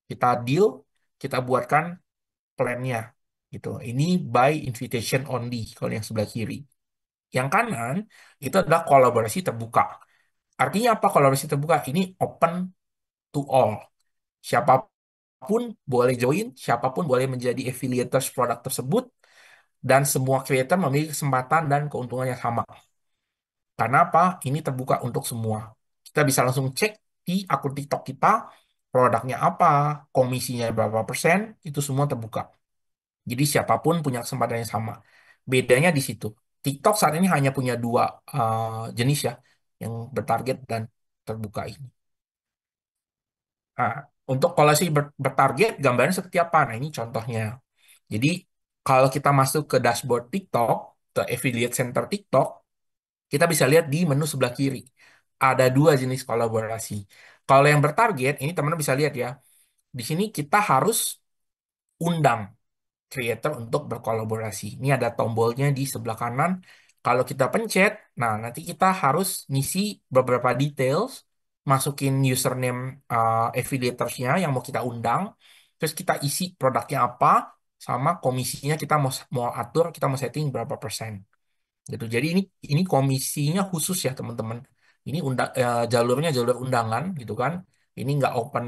kita deal, kita buatkan plan-nya gitu. Ini by invitation only kalau yang sebelah kiri. Yang kanan itu adalah kolaborasi terbuka. Artinya apa kolaborasi terbuka? Ini open to all. Siapapun boleh join, siapapun boleh menjadi affiliators produk tersebut, dan semua creator memiliki kesempatan dan keuntungan yang sama. Karena apa? Ini terbuka untuk semua. Kita bisa langsung cek di akun TikTok kita, produknya apa, komisinya berapa persen, itu semua terbuka. Jadi siapapun punya kesempatan yang sama. Bedanya di situ. TikTok saat ini hanya punya dua jenis ya, yang bertarget dan terbuka ini. Nah, untuk kolaborasi bertarget, gambarnya seperti apa? Nah, ini contohnya. Jadi, kalau kita masuk ke dashboard TikTok, ke affiliate center TikTok, kita bisa lihat di menu sebelah kiri. Ada dua jenis kolaborasi. Kalau yang bertarget, ini teman-teman bisa lihat ya. Di sini kita harus undang creator untuk berkolaborasi. Ini ada tombolnya di sebelah kanan. Kalau kita pencet, nah nanti kita harus ngisi beberapa details, masukin username affiliators-nya yang mau kita undang, terus kita isi produknya apa, sama komisinya kita mau mau atur, kita mau setting berapa persen. Gitu. Jadi ini komisinya khusus ya teman-teman. Ini jalurnya jalur undangan gitu kan. Ini nggak open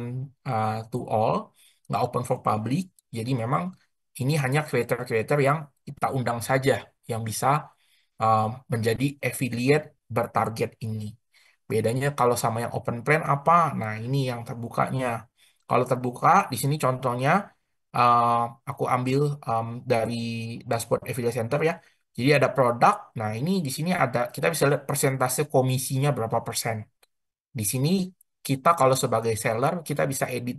to all, nggak open for public. Jadi memang ini hanya creator-creator yang kita undang saja yang bisa menjadi affiliate bertarget ini. Bedanya kalau sama yang open plan apa? Nah, ini yang terbukanya. Kalau terbuka, di sini contohnya uh, aku ambil dari dashboard affiliate center ya. Jadi ada produk. Nah, ini di sini ada kita bisa lihat persentase komisinya berapa persen. Di sini kita kalau sebagai seller kita bisa edit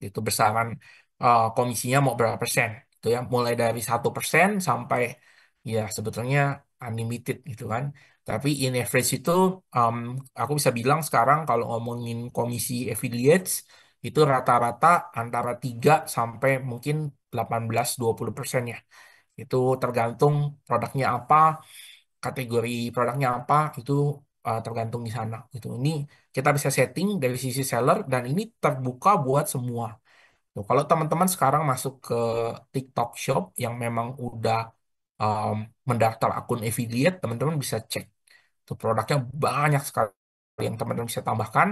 itu besaran komisinya mau berapa persen. Itu ya, mulai dari 1% sampai ya sebetulnya unlimited gitu kan. Tapi in average itu um, aku bisa bilang sekarang kalau ngomongin komisi affiliates itu rata-rata antara 3 sampai mungkin 18-20% ya. Itu tergantung produknya apa, kategori produknya apa, itu tergantung di sana. Gitu. Ini kita bisa setting dari sisi seller dan ini terbuka buat semua. Tuh, kalau teman-teman sekarang masuk ke TikTok Shop yang memang udah um, mendaftar akun affiliate, teman-teman bisa cek. Tuh produknya banyak sekali yang teman-teman bisa tambahkan.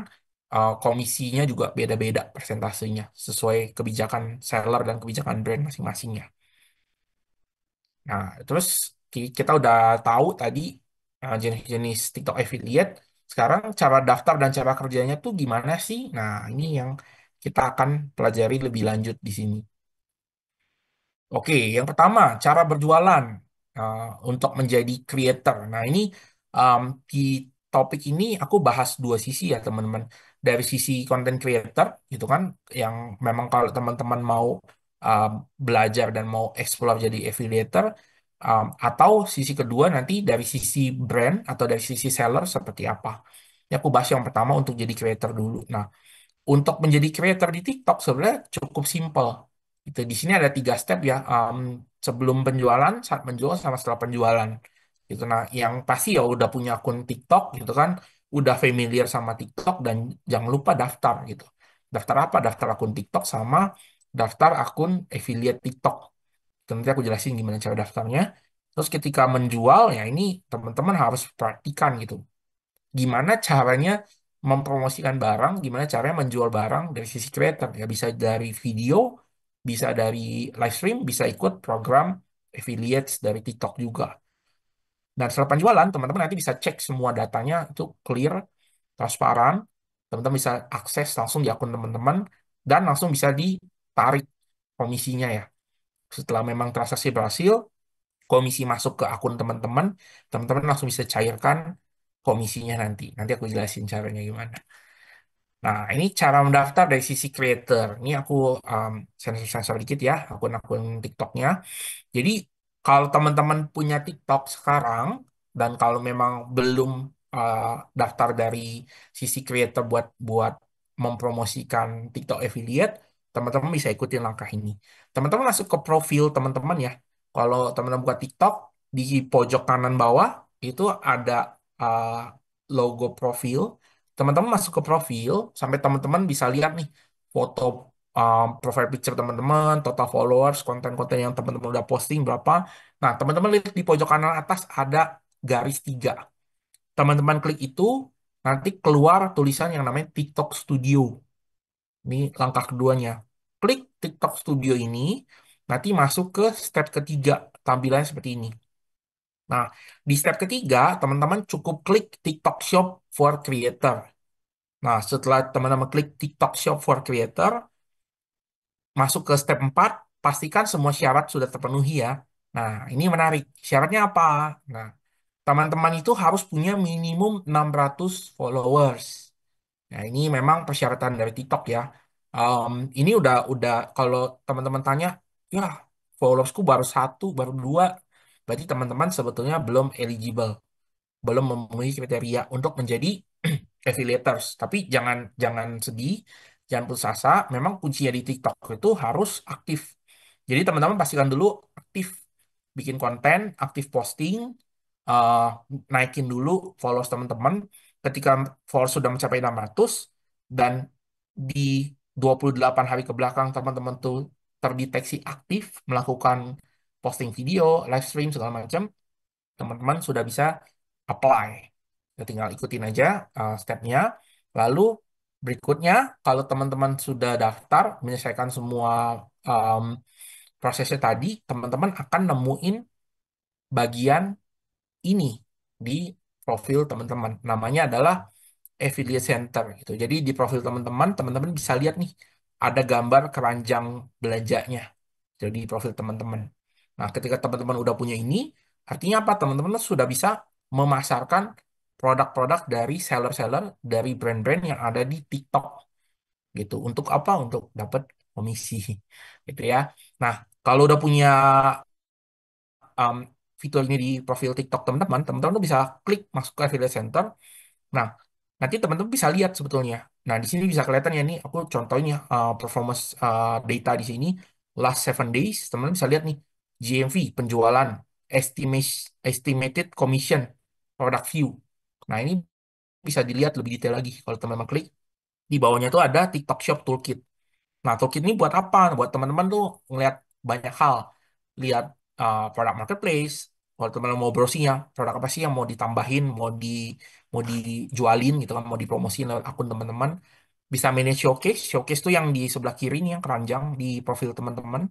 Komisinya juga beda-beda persentasenya sesuai kebijakan seller dan kebijakan brand masing-masingnya. Nah, terus kita udah tahu tadi jenis-jenis TikTok affiliate. Sekarang cara daftar dan cara kerjanya tuh gimana sih? Nah, ini yang kita akan pelajari lebih lanjut di sini. Oke, yang pertama, cara berjualan uh, untuk menjadi creator. Nah, ini um, di topik ini aku bahas dua sisi ya, teman-teman. Dari sisi content creator, gitu kan, yang memang kalau teman-teman mau um, belajar dan mau explore jadi affiliator, atau sisi kedua nanti dari sisi brand atau dari sisi seller seperti apa. Ya, aku bahas yang pertama untuk jadi creator dulu. Nah, untuk menjadi creator di TikTok sebenarnya cukup simple. Itu di sini ada 3 step ya. Sebelum penjualan, saat menjual, sama setelah penjualan. Gitu. Nah, yang pasti ya udah punya akun TikTok gitu kan, udah familiar sama TikTok dan jangan lupa daftar gitu. Daftar apa? Daftar akun TikTok sama daftar akun affiliate TikTok. Itu nanti aku jelasin gimana cara daftarnya. Terus ketika menjual ya ini teman-teman harus perhatikan gitu gimana caranya mempromosikan barang, gimana caranya menjual barang dari sisi creator. Ya bisa dari video, bisa dari live stream, bisa ikut program affiliates dari TikTok juga. Dan setelah penjualan, teman-teman nanti bisa cek semua datanya itu clear, transparan. Teman-teman bisa akses langsung di akun teman-teman dan langsung bisa ditarik komisinya ya. Setelah memang transaksi berhasil, komisi masuk ke akun teman-teman, teman-teman langsung bisa cairkan komisinya nanti. Nanti aku jelasin caranya gimana. Nah, ini cara mendaftar dari sisi creator. Ini aku sensor-sensor dikit ya, akun-akun TikToknya. Jadi, kalau teman-teman punya TikTok sekarang, dan kalau memang belum uh, daftar dari sisi creator buat buat mempromosikan TikTok affiliate, teman-teman bisa ikutin langkah ini. Teman-teman masuk ke profil teman-teman ya. Kalau teman-teman buat TikTok, di pojok kanan bawah, itu ada uh, logo profil. Teman-teman masuk ke profil, sampai teman-teman bisa lihat nih, foto profile picture teman-teman, total followers, konten-konten yang teman-teman udah posting berapa. Nah, teman-teman lihat di pojok kanan atas ada garis 3. Teman-teman klik itu, nanti keluar tulisan yang namanya TikTok Studio. Ini langkah keduanya. Klik TikTok Studio ini, nanti masuk ke step ketiga, tampilannya seperti ini. Nah, di step ketiga, teman-teman cukup klik TikTok Shop for Creator. Nah, setelah teman-teman klik TikTok Shop for Creator, masuk ke step 4, pastikan semua syarat sudah terpenuhi ya. Nah, ini menarik. Syaratnya apa? Nah, teman-teman itu harus punya minimum 600 followers. Nah, ini memang persyaratan dari TikTok ya. Ini udah kalau teman-teman tanya, ya followersku baru 1, baru 2, berarti teman-teman sebetulnya belum eligible, belum memenuhi kriteria untuk menjadi affiliators. Tapi jangan jangan sedih, jangan putus asa. Memang kuncinya di TikTok itu harus aktif. Jadi teman-teman pastikan dulu aktif bikin konten, aktif posting, eh, naikin dulu followers teman-teman. Ketika followers sudah mencapai 600 dan di 28 hari ke belakang teman-teman tuh terdeteksi aktif melakukan posting video, live stream segala macam, teman-teman sudah bisa apply. Ya, tinggal ikutin aja stepnya. Lalu berikutnya, kalau teman-teman sudah daftar, menyelesaikan semua um, prosesnya tadi, teman-teman akan nemuin bagian ini di profil teman-teman. Namanya adalah Affiliate Center gitu. Jadi di profil teman-teman, teman-teman bisa lihat nih, ada gambar keranjang belanjanya. Jadi di profil teman-teman. Nah, ketika teman-teman udah punya ini, artinya apa? Teman-teman sudah bisa memasarkan produk-produk dari seller-seller dari brand-brand yang ada di TikTok gitu. Untuk apa? Untuk dapat komisi gitu ya. Nah, kalau udah punya fitur ini di profil TikTok teman-teman, teman-teman tuh bisa klik masuk ke affiliate center. Nah, nanti teman-teman bisa lihat sebetulnya. Nah, di sini bisa kelihatan ya nih, aku contohnya performance data di sini last 7 days, teman-teman bisa lihat nih GMV, penjualan, estimated commission, product view. Nah, ini bisa dilihat lebih detail lagi kalau teman-teman klik. Di bawahnya tuh ada TikTok Shop Toolkit. Nah, toolkit ini buat apa? Buat teman-teman tuh ngelihat banyak hal. Lihat produk marketplace, kalau teman-teman mau browsing ya, produk apa sih yang mau ditambahin, mau dijualin gitu kan, mau dipromosiin lewat akun teman-teman. Bisa manage showcase. Showcase tuh yang di sebelah kiri nih yang keranjang di profil teman-teman.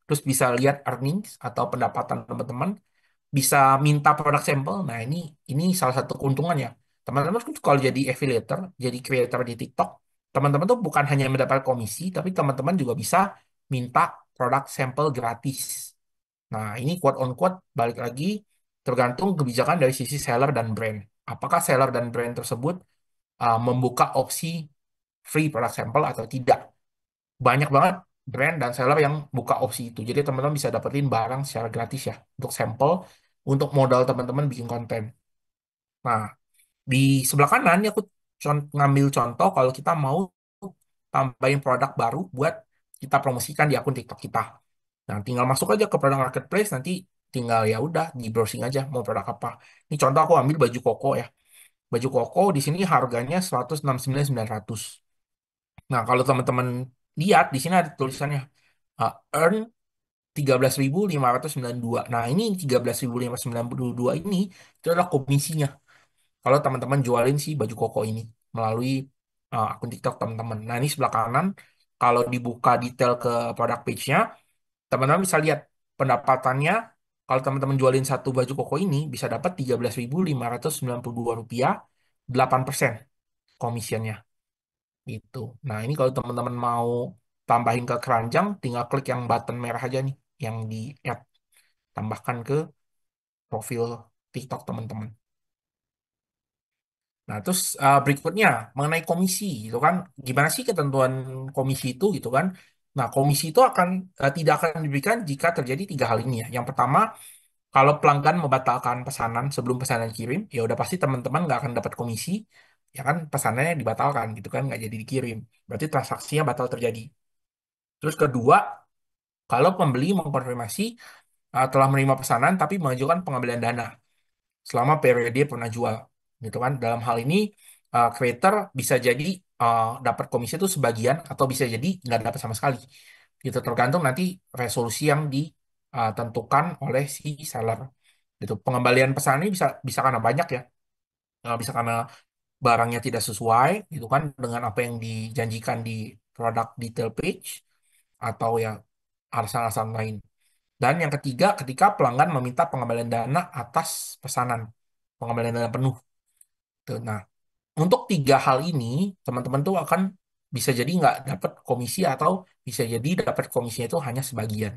Terus bisa lihat earnings atau pendapatan teman-teman, bisa minta produk sampel. Nah, ini salah satu keuntungannya. Teman-teman tuh kalau jadi affiliator, jadi creator di TikTok, teman-teman tuh bukan hanya mendapat komisi, tapi teman-teman juga bisa minta produk sampel gratis. Nah, ini quote on quote balik lagi tergantung kebijakan dari sisi seller dan brand. Apakah seller dan brand tersebut membuka opsi free produk sampel atau tidak? Banyak banget brand dan seller yang buka opsi itu. Jadi teman-teman bisa dapetin barang secara gratis ya untuk sampel, untuk modal teman-teman bikin konten. Nah, di sebelah kanan ini aku ngambil contoh kalau kita mau tambahin produk baru buat kita promosikan di akun TikTok kita. Nah, tinggal masuk aja ke produk marketplace, nanti tinggal ya udah di browsing aja mau produk apa. Ini contoh aku ambil baju koko ya. Baju koko di sini harganya 169.900. Nah, kalau teman-teman lihat di sini ada tulisannya earn 13.592. Nah, ini 13.592 ini itu adalah komisinya. Kalau teman-teman jualin si baju koko ini melalui akun TikTok teman-teman. Nah, ini sebelah kanan kalau dibuka detail ke produk page-nya, teman-teman bisa lihat pendapatannya. Kalau teman-teman jualin satu baju koko ini bisa dapat 13.592 rupiah, 8% komisionnya gitu. Nah, ini kalau teman-teman mau tambahin ke keranjang, tinggal klik yang button merah aja nih, yang di add, tambahkan ke profil TikTok teman-teman. Nah, terus berikutnya mengenai komisi gitu kan, gimana sih ketentuan komisi itu gitu kan? Nah, komisi itu tidak akan diberikan jika terjadi tiga hal ini ya. Yang pertama, kalau pelanggan membatalkan pesanan sebelum pesanan kirim, ya udah pasti teman-teman nggak akan dapat komisi, ya kan pesanannya dibatalkan gitu kan, nggak jadi dikirim. Berarti transaksinya batal terjadi. Terus kedua, kalau pembeli mengkonfirmasi telah menerima pesanan tapi mengajukan pengambilan dana selama periode pernah jual gitu kan. Dalam hal ini creator bisa jadi dapat komisi itu sebagian atau bisa jadi nggak dapat sama sekali. Gitu tergantung nanti resolusi yang ditentukan oleh si seller. Gitu. Pengembalian pesanan ini bisa bisa karena banyak ya. Bisa karena barangnya tidak sesuai gitu kan dengan apa yang dijanjikan di produk detail page atau ya alasan-alasan lain. Dan yang ketiga, ketika pelanggan meminta pengembalian dana atas pesanan, pengembalian dana penuh. Tuh. Nah, untuk tiga hal ini, teman-teman tuh akan bisa jadi nggak dapat komisi atau bisa jadi dapat komisinya itu hanya sebagian.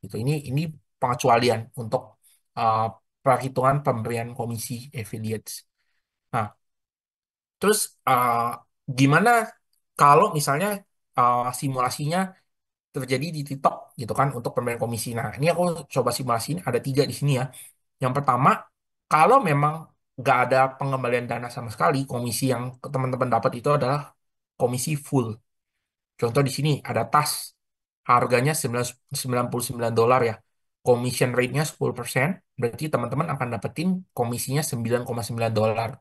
Gitu. Ini pengecualian untuk uh, perhitungan pemberian komisi affiliates. Nah, terus gimana kalau misalnya simulasinya terjadi di TikTok gitu kan untuk pemberian komisi. Nah, ini aku coba simulasiin ada tiga di sini ya. Yang pertama, kalau memang nggak ada pengembalian dana sama sekali, komisi yang teman-teman dapat itu adalah komisi full. Contoh di sini ada tas, harganya 99 dolar ya. Commission rate-nya 10%, berarti teman-teman akan dapetin komisinya 9,9 dolar.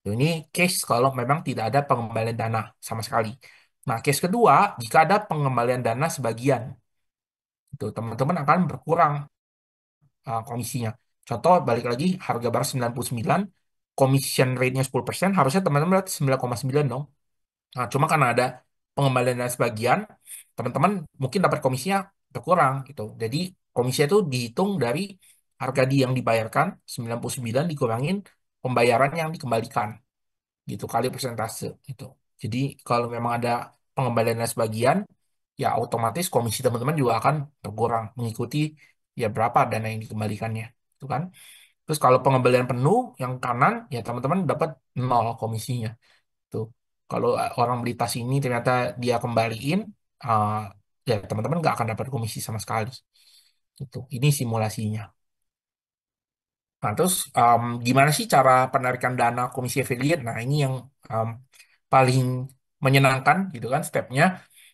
Ini case kalau memang tidak ada pengembalian dana sama sekali. Nah, case kedua, jika ada pengembalian dana sebagian, itu teman-teman akan berkurang komisinya. Contoh, balik lagi, harga barang 99, commission rate-nya 10%, harusnya teman-teman berarti 9,9 dong. Nah, cuma karena ada pengembalian dan sebagian, teman-teman mungkin dapat komisinya berkurang gitu. Jadi, komisinya itu dihitung dari harga yang dibayarkan, 99 dikurangin pembayaran yang dikembalikan gitu kali persentase gitu. Jadi kalau memang ada pengembalian dan sebagian, ya otomatis komisi teman-teman juga akan berkurang mengikuti ya berapa dana yang dikembalikannya, itu kan. Terus kalau pengembalian penuh yang kanan, ya teman-teman dapat nol komisinya. Tuh. Kalau orang beli tas ini ternyata dia kembaliin, uh, ya teman-teman nggak akan dapat komisi sama sekali. Itu. Ini simulasinya. Nah, terus gimana sih cara penarikan dana komisi affiliate? Nah, ini yang em, paling menyenangkan gitu kan stepnya.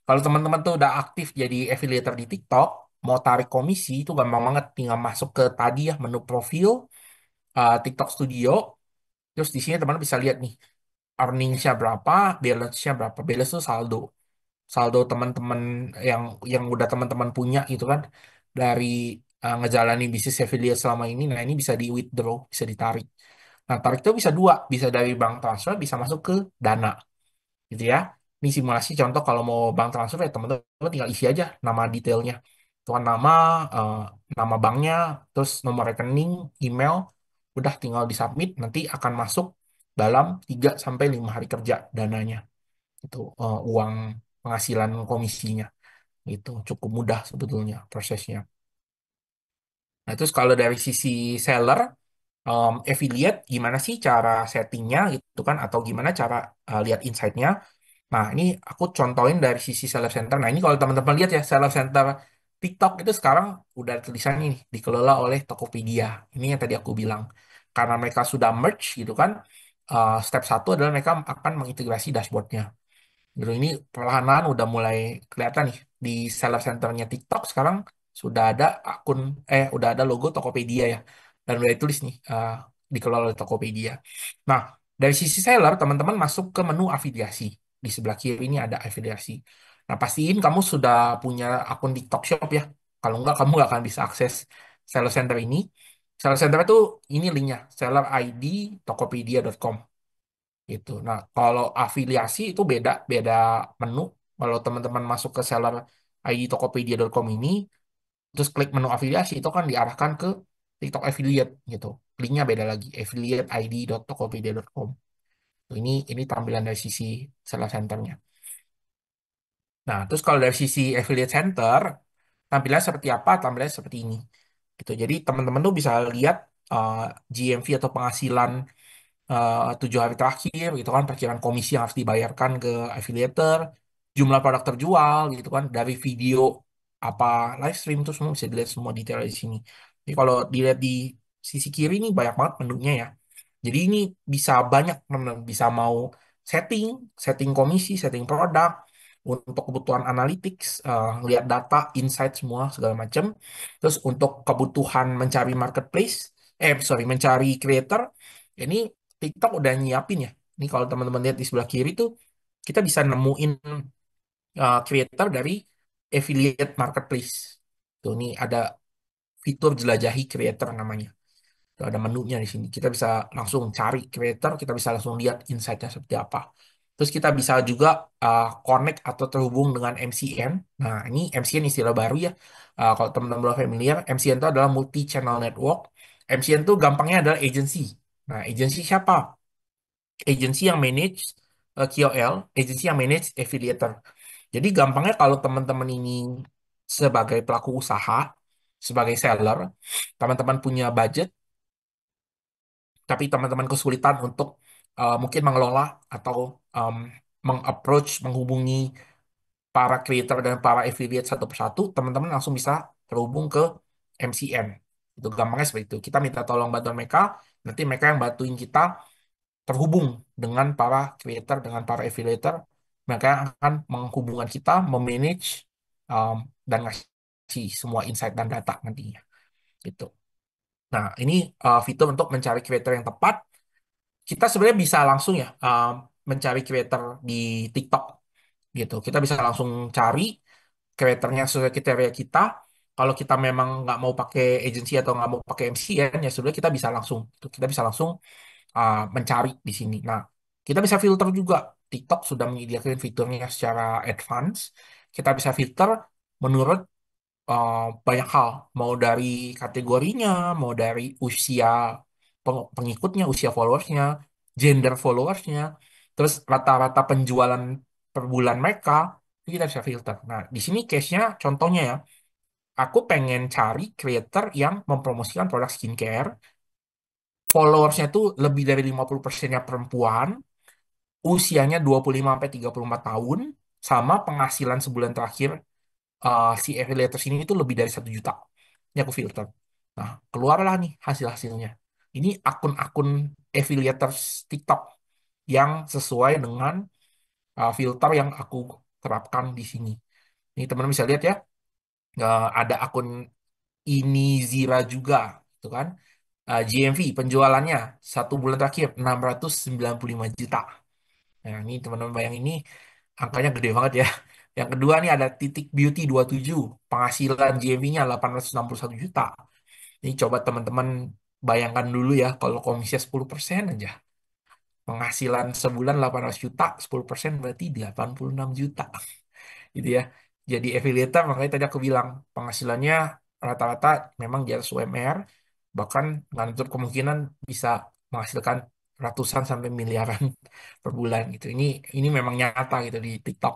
Kalau teman-teman tuh udah aktif jadi affiliator di TikTok, mau tarik komisi itu gampang banget. Tinggal masuk ke tadi ya menu profil TikTok Studio. Terus di sini teman-teman bisa lihat nih earningsnya berapa, balance-nya berapa. Balance itu saldo. Saldo teman-teman yang udah teman-teman punya gitu kan dari ngejalanin bisnis affiliate selama ini. Nah, ini bisa di withdraw, bisa ditarik. Nah, tarik itu bisa dua, bisa dari bank transfer, bisa masuk ke Dana, gitu ya. Ini simulasi contoh kalau mau bank transfer ya teman-teman tinggal isi aja nama detailnya. Tuan nama, eh, nama banknya, terus nomor rekening, email, udah tinggal disubmit, nanti akan masuk dalam 3 sampai 5 hari kerja dananya. Itu uang penghasilan komisinya. Itu cukup mudah sebetulnya prosesnya. Nah, terus kalau dari sisi seller, affiliate, gimana sih cara settingnya gitu kan? Atau gimana cara lihat insight-nya? Nah, ini aku contohin dari sisi seller center. Nah, ini kalau teman-teman lihat ya, seller center TikTok itu sekarang udah ada tulisannya nih, dikelola oleh Tokopedia. Ini yang tadi aku bilang. Karena mereka sudah merge gitu kan, step satu adalah mereka akan mengintegrasi dashboardnya. Gitu ini perlahan udah mulai kelihatan nih di seller centernya TikTok sekarang sudah ada akun udah ada logo Tokopedia ya dan udah ditulis nih dikelola oleh Tokopedia. Nah, dari sisi seller teman-teman masuk ke menu afiliasi. Di sebelah kiri ini ada afiliasi. Nah, pastiin kamu sudah punya akun TikTok Shop ya. Kalau enggak kamu nggak akan bisa akses seller center ini. Seller center itu ini linknya seller ID tokopedia.com gitu. Nah, kalau afiliasi itu beda, beda menu. Kalau teman-teman masuk ke seller ID Tokopedia.com ini, terus klik menu afiliasi itu kan diarahkan ke TikTok affiliate gitu. Linknya beda lagi, affiliate id.tokopedia.com. Ini tampilan dari sisi seller centernya. Nah, terus kalau dari sisi affiliate center, tampilannya seperti apa? Tampilannya seperti ini. Gitu. Jadi teman-teman tuh bisa lihat uh, GMV atau penghasilan 7 hari terakhir gitu kan perkiraan komisi yang harus dibayarkan ke affiliator, jumlah produk terjual gitu kan dari video apa live stream itu semua bisa dilihat semua detail di sini. Jadi kalau dilihat di sisi kiri ini banyak banget menunya ya. Jadi ini bisa banyak teman-teman bisa mau setting, setting komisi, setting produk untuk kebutuhan analytics, lihat data, insight semua segala macam. Terus untuk kebutuhan mencari marketplace, mencari creator, ini TikTok udah nyiapin ya. Ini kalau teman-teman lihat di sebelah kiri tuh, kita bisa nemuin creator dari affiliate marketplace. Tuh, ini ada fitur jelajahi creator namanya. Tuh, ada menunya di sini. Kita bisa langsung cari creator, kita bisa langsung lihat insight-nya seperti apa. Terus kita bisa juga connect atau terhubung dengan MCN. Nah, ini MCN istilah baru ya. Kalau teman-teman belum familiar, MCN itu adalah multi channel network. MCN itu gampangnya adalah agency. Nah, agency siapa? Agency yang manage KOL, agency yang manage affiliator. Jadi gampangnya kalau teman-teman ini sebagai pelaku usaha, sebagai seller, teman-teman punya budget, tapi teman-teman kesulitan untuk mungkin mengelola atau um, meng-approach, menghubungi para creator dan para affiliate satu persatu, teman-teman langsung bisa terhubung ke MCN. Itu gampangnya seperti itu. Kita minta tolong bantuan mereka, nanti mereka yang bantuin kita terhubung dengan para creator, dengan para affiliator, mereka akan menghubungkan kita, memanage, um, dan ngasih semua insight dan data nantinya. Gitu. Nah, ini fitur untuk mencari creator yang tepat. Kita sebenarnya bisa langsung ya mencari creator di TikTok gitu. Kita bisa langsung cari creatornya sesuai kriteria kita. Kalau kita memang nggak mau pakai agency atau nggak mau pakai MCN, ya sebenarnya kita bisa langsung. Kita bisa langsung mencari di sini. Nah, kita bisa filter juga. TikTok sudah menyediakan fiturnya secara advance. Kita bisa filter menurut uh, banyak hal, mau dari kategorinya, mau dari usia pengikutnya, usia followersnya, gender followersnya, terus rata-rata penjualan per bulan mereka, itu kita bisa filter. Nah, di sini case-nya contohnya ya, aku pengen cari creator yang mempromosikan produk skincare, followersnya tuh lebih dari 50%-nya perempuan, usianya 25 sampai 34 tahun, sama penghasilan sebulan terakhir si affiliator ini itu lebih dari 1 juta. Ini aku filter. Nah, keluarlah nih hasil-hasilnya. Ini akun-akun affiliators TikTok yang sesuai dengan filter yang aku terapkan di sini. Ini teman-teman bisa lihat ya, ada akun ini Zira juga, gitu kan. GMV penjualannya 1 bulan terakhir 695 juta. Nah, ini teman-teman bayang ini angkanya gede banget ya. Yang kedua nih ada Titik Beauty 27, penghasilan GMV-nya 861 juta. Ini coba teman-teman bayangkan dulu ya, kalau komisinya 10% aja. Penghasilan sebulan 800 juta, 10% berarti 86 juta. Gitu ya. Jadi affiliator, makanya tadi aku bilang, penghasilannya rata-rata memang di atas UMR, bahkan nggak nutup kemungkinan bisa menghasilkan ratusan sampai miliaran per bulan gitu. Ini memang nyata gitu di TikTok.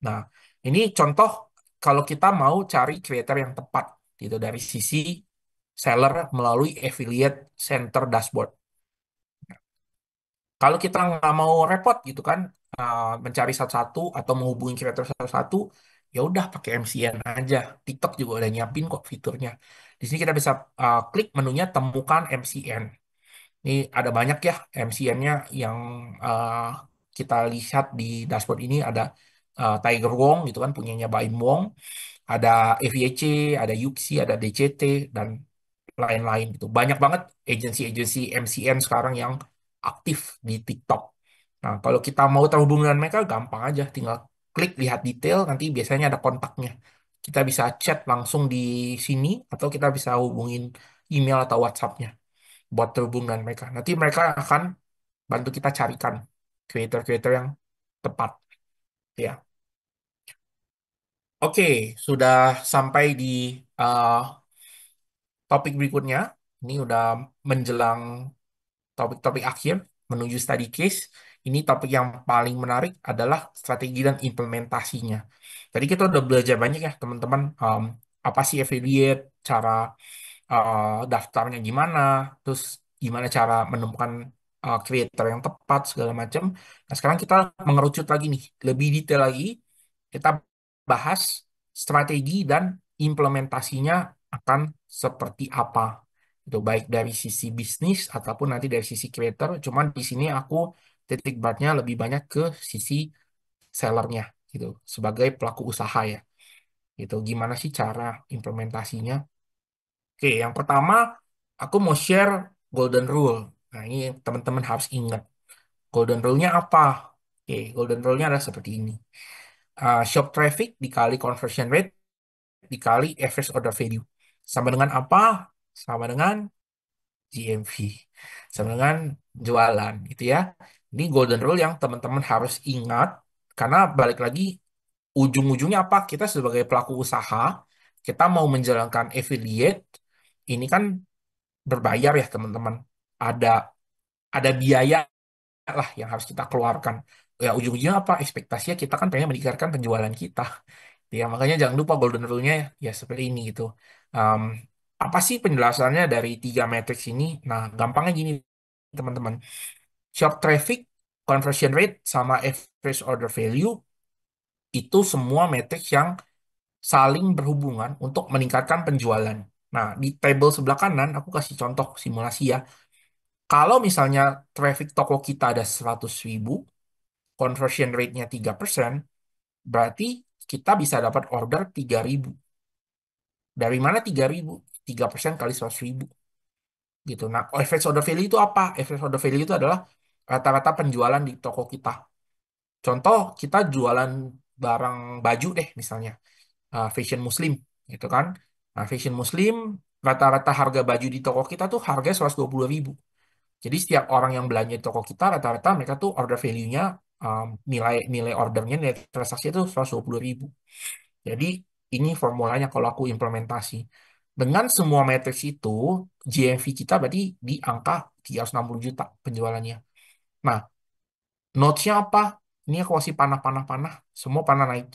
Nah, ini contoh kalau kita mau cari creator yang tepat gitu dari sisi seller melalui affiliate center dashboard. Kalau kita nggak mau repot gitu kan, mencari satu-satu atau menghubungi creator satu-satu, ya udah pakai MCN aja. TikTok juga udah nyiapin kok fiturnya. Di sini kita bisa klik menunya temukan MCN. Ini ada banyak ya MCN-nya yang uh, kita lihat di dashboard ini ada Tiger Wong gitu kan punyanya Baim Wong, ada FYC, ada Yuxi, ada DCT dan lain-lain gitu. Banyak banget agensi-agensi MCN sekarang yang aktif di TikTok. Nah, kalau kita mau terhubung dengan mereka gampang aja, tinggal klik lihat detail, nanti biasanya ada kontaknya. Kita bisa chat langsung di sini atau kita bisa hubungin email atau WhatsApp-nya buat terhubung dengan mereka. Nanti mereka akan bantu kita carikan creator-creator yang tepat. Ya, oke, sudah sampai di uh, topik berikutnya. Ini udah menjelang topik-topik akhir menuju study case. Ini topik yang paling menarik adalah strategi dan implementasinya. Tadi kita udah belajar banyak ya teman-teman. Apa sih affiliate, cara daftarnya gimana, terus gimana cara menemukan creator yang tepat segala macam. Nah, sekarang kita mengerucut lagi nih, lebih detail lagi. Kita bahas strategi dan implementasinya akan seperti apa. Itu baik dari sisi bisnis ataupun nanti dari sisi creator. Cuman di sini aku titik beratnya lebih banyak ke sisi sellernya gitu, sebagai pelaku usaha ya. Gitu. Gimana sih cara implementasinya? Oke, yang pertama aku mau share golden rule. Nah, ini teman-teman harus ingat. Golden rule-nya apa? Oke, golden rule-nya adalah seperti ini. Shop traffic dikali conversion rate dikali average order value. Sama dengan apa? Sama dengan GMV. Sama dengan jualan, gitu ya. Ini golden rule yang teman-teman harus ingat. Karena balik lagi, ujung-ujungnya apa? Kita sebagai pelaku usaha, kita mau menjalankan affiliate, ini kan berbayar ya teman-teman. Ada ada biaya lah yang harus kita keluarkan. Ya ujung-ujungnya apa? Ekspektasinya kita kan pengen meningkatkan penjualan kita. Ya makanya jangan lupa golden rule-nya ya seperti ini gitu. Um, apa sih penjelasannya dari 3 matriks ini? Nah, gampangnya gini teman-teman. Shop traffic, conversion rate, sama average order value itu semua matriks yang saling berhubungan untuk meningkatkan penjualan. Nah, di table sebelah kanan aku kasih contoh simulasi ya. Kalau misalnya traffic toko kita ada 100 ribu, conversion rate-nya 3%, berarti kita bisa dapat order 3.000. Dari mana 3.000? 3% kali 100 ribu. Gitu. Nah, average order value itu apa? Average order value itu adalah rata-rata penjualan di toko kita. Contoh, kita jualan barang baju deh misalnya. Fashion muslim, gitu kan. Nah, fashion muslim, rata-rata harga baju di toko kita tuh harga 120 ribu. Jadi setiap orang yang belanja di toko kita rata-rata mereka tuh order value-nya nilai nilai ordernya nilai transaksi itu 120 ribu. Jadi ini formulanya kalau aku implementasi. Dengan semua matriks itu, GMV kita berarti di angka 360 juta penjualannya. Nah, notes-nya apa? Ini aku kasih panah-panah-panah, semua panah naik.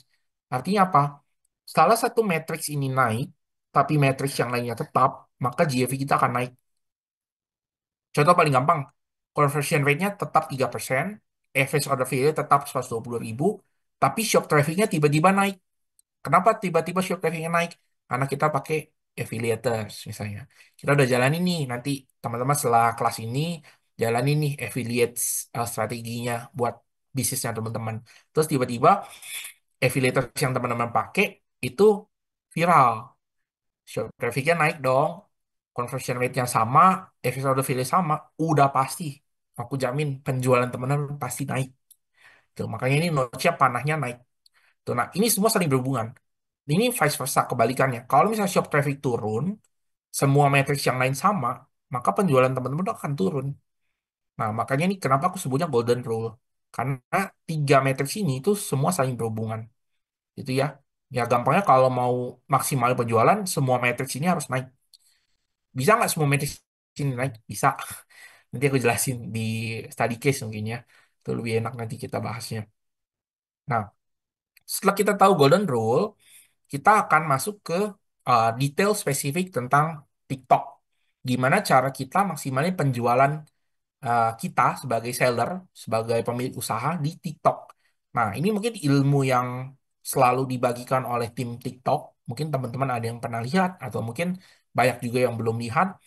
Artinya apa? Salah satu matriks ini naik, tapi matriks yang lainnya tetap, maka GMV kita akan naik. Contoh paling gampang, conversion rate-nya tetap 3%, average order value tetap 120 ribu, tapi shop traffic-nya tiba-tiba naik. Kenapa tiba-tiba shop traffic-nya naik? Karena kita pakai affiliators misalnya. Kita udah jalanin nih, nanti teman-teman setelah kelas ini jalanin nih affiliates strateginya buat bisnisnya teman-teman. Terus tiba-tiba affiliators yang teman-teman pakai itu viral. Show trafficnya naik dong, conversion rate-nya sama, episode view sama, udah pasti. Aku jamin penjualan teman-teman pasti naik. Tuh, makanya ini notch-nya panahnya naik. Tuh, nah, ini semua saling berhubungan. Ini vice versa, kebalikannya. Kalau misalnya shop traffic turun, semua matrix yang lain sama, maka penjualan teman-teman akan turun. Nah, makanya ini kenapa aku sebutnya golden rule. Karena tiga matrix ini itu semua saling berhubungan. Gitu ya. Ya gampangnya kalau mau maksimal penjualan, semua matrix ini harus naik. Bisa nggak semua matrix ini naik? Bisa. Nanti aku jelasin di study case mungkin ya. Itu lebih enak nanti kita bahasnya. Nah, setelah kita tahu golden rule, kita akan masuk ke detail spesifik tentang TikTok. Gimana cara kita maksimalin penjualan kita sebagai seller, sebagai pemilik usaha di TikTok. Nah, ini mungkin ilmu yang selalu dibagikan oleh tim TikTok. Mungkin teman-teman ada yang pernah lihat, atau mungkin banyak juga yang belum lihat.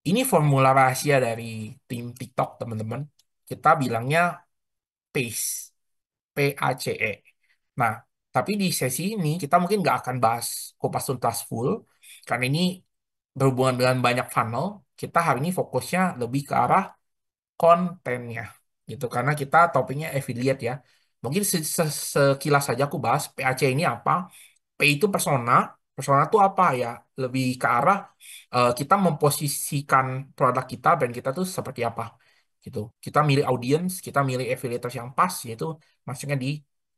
Ini formula rahasia dari tim TikTok, teman-teman. Kita bilangnya PACE. PACE. Nah, tapi di sesi ini kita mungkin nggak akan bahas kupas tuntas full, karena ini berhubungan dengan banyak funnel. Kita hari ini fokusnya lebih ke arah kontennya, gitu. Karena kita topiknya affiliate ya. Mungkin sekilas saja aku bahas PAC ini apa. P itu persona. Persona itu apa ya? Lebih ke arah kita memposisikan produk kita, brand kita tuh seperti apa, gitu. Kita milih audience, kita milih affiliators yang pas, yaitu maksudnya di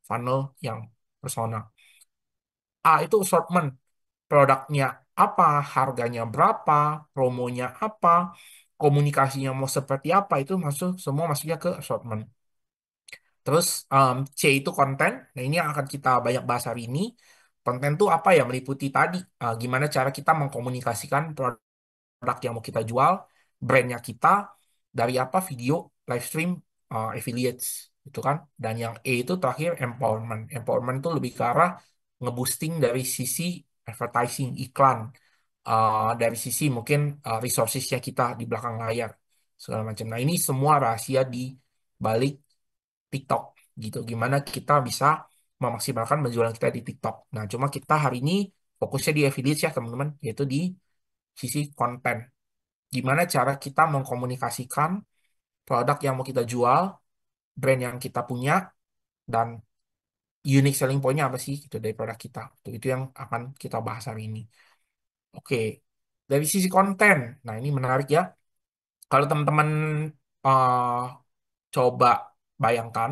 funnel yang persona. A itu assortment, produknya apa, harganya berapa, promonya apa, komunikasinya mau seperti apa, itu masuk semua masuknya ke assortment. Terus C itu konten. Nah, ini yang akan kita banyak bahas hari ini. Konten itu apa ya? Meliputi tadi gimana cara kita mengkomunikasikan produk yang mau kita jual, brandnya kita, dari apa video, live stream, affiliates, itu kan. Dan yang E itu terakhir empowerment. Empowerment itu lebih ke arah ngeboosting dari sisi advertising, iklan, dari sisi mungkin resourcesnya kita di belakang layar, segala macam. Nah, ini semua rahasia di balik TikTok, gitu. Gimana kita bisa memaksimalkan penjualan kita di TikTok. Nah, cuma kita hari ini fokusnya di affiliates ya, teman-teman, yaitu di sisi konten. Gimana cara kita mengkomunikasikan produk yang mau kita jual, brand yang kita punya, dan unique selling point-nya apa sih itu dari produk kita. Itu yang akan kita bahas hari ini. Oke, dari sisi konten. Nah, ini menarik ya. Kalau teman-teman eh, coba bayangkan,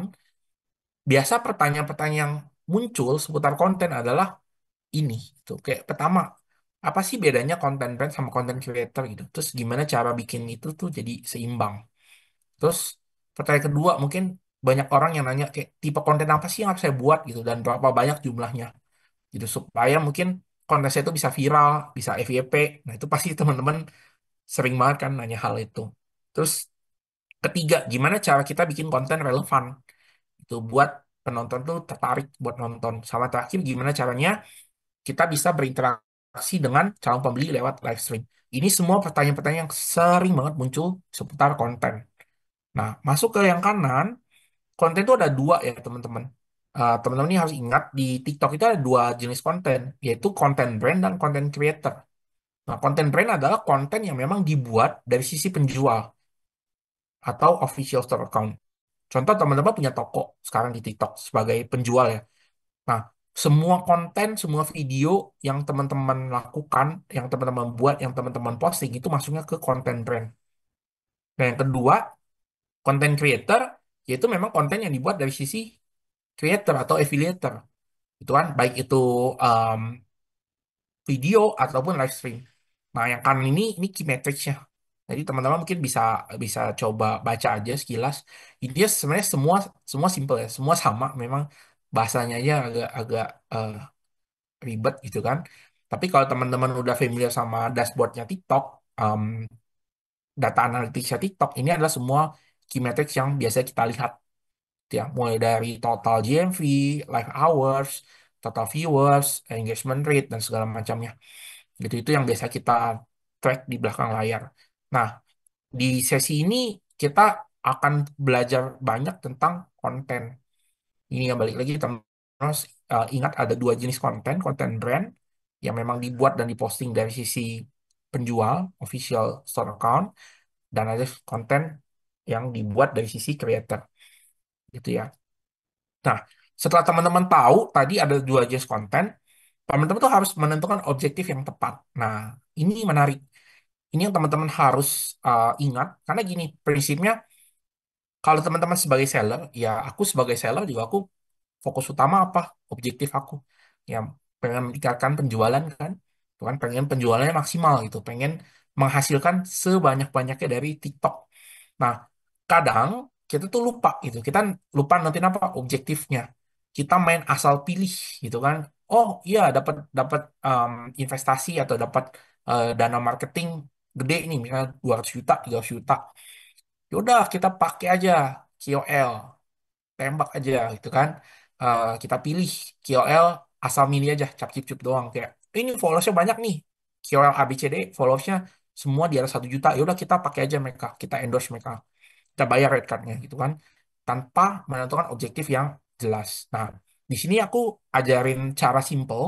biasa pertanyaan-pertanyaan yang muncul seputar konten adalah ini. Tuh, kayak pertama, apa sih bedanya konten brand sama konten creator gitu? Terus gimana cara bikin itu tuh jadi seimbang? Terus pertanyaan kedua, mungkin banyak orang yang nanya kayak tipe konten apa sih yang harus saya buat gitu dan berapa banyak jumlahnya gitu supaya mungkin konten saya itu bisa viral, bisa FYP. Nah, itu pasti teman-teman sering banget kan nanya hal itu. Terus ketiga, gimana cara kita bikin konten relevan itu buat penonton tuh tertarik buat nonton. Sama terakhir, gimana caranya kita bisa berinteraksi dengan calon pembeli lewat live stream. Ini semua pertanyaan-pertanyaan yang sering banget muncul seputar konten. Nah, masuk ke yang kanan, konten itu ada dua ya teman-teman. Teman-teman ini harus ingat di TikTok itu ada dua jenis konten, yaitu konten brand dan konten creator. Nah, konten brand adalah konten yang memang dibuat dari sisi penjual atau official store account. Contoh teman-teman punya toko sekarang di TikTok sebagai penjual ya. Nah, semua konten, semua video yang teman-teman lakukan, yang teman-teman buat, yang teman-teman posting itu masuknya ke konten brand. Nah, yang kedua, konten creator yaitu memang konten yang dibuat dari sisi creator atau affiliator. Itu kan baik itu um, video ataupun live stream. Nah, yang kanan ini key metrics-nya. Jadi teman-teman mungkin bisa bisa coba baca aja sekilas. Intinya sebenarnya semua semua simple ya, semua sama. Memang bahasanya aja agak agak ribet gitu kan. Tapi kalau teman-teman udah familiar sama dashboardnya TikTok, um, data analitiknya TikTok, ini adalah semua key metrics yang biasa kita lihat ya, mulai dari total GMV, live hours, total viewers, engagement rate, dan segala macamnya. Gitu itu yang biasa kita track di belakang layar. Nah, di sesi ini kita akan belajar banyak tentang konten. Ini yang balik lagi teman harus ingat ada dua jenis konten, konten brand yang memang dibuat dan diposting dari sisi penjual, official store account, dan ada konten yang dibuat dari sisi creator, gitu ya. Nah, setelah teman-teman tahu tadi ada dua jenis konten, teman-teman tuh harus menentukan objektif yang tepat. Nah, ini menarik. Ini yang teman-teman harus ingat, karena gini, prinsipnya kalau teman-teman sebagai seller, ya aku sebagai seller juga aku fokus utama apa? Objektif aku. Ya pengen meningkatkan penjualan kan. Tuh kan pengen penjualannya maksimal gitu. Pengen menghasilkan sebanyak-banyaknya dari TikTok. Nah, kadang kita tuh lupa gitu. Kita lupa nentuin apa objektifnya. Kita main asal pilih gitu kan. Oh iya dapat dapat investasi atau dapat dana marketing gede nih misalnya 200 juta, 300 juta. Yaudah kita pakai aja KOL, tembak aja gitu kan. Kita pilih KOL asal milih aja cap cip cup doang kayak ini followersnya banyak nih KOL ABCD followersnya semua di atas 1 juta ya udah kita pakai aja mereka kita endorse mereka kita bayar red cardnya gitu kan tanpa menentukan objektif yang jelas. Nah di sini aku ajarin cara simple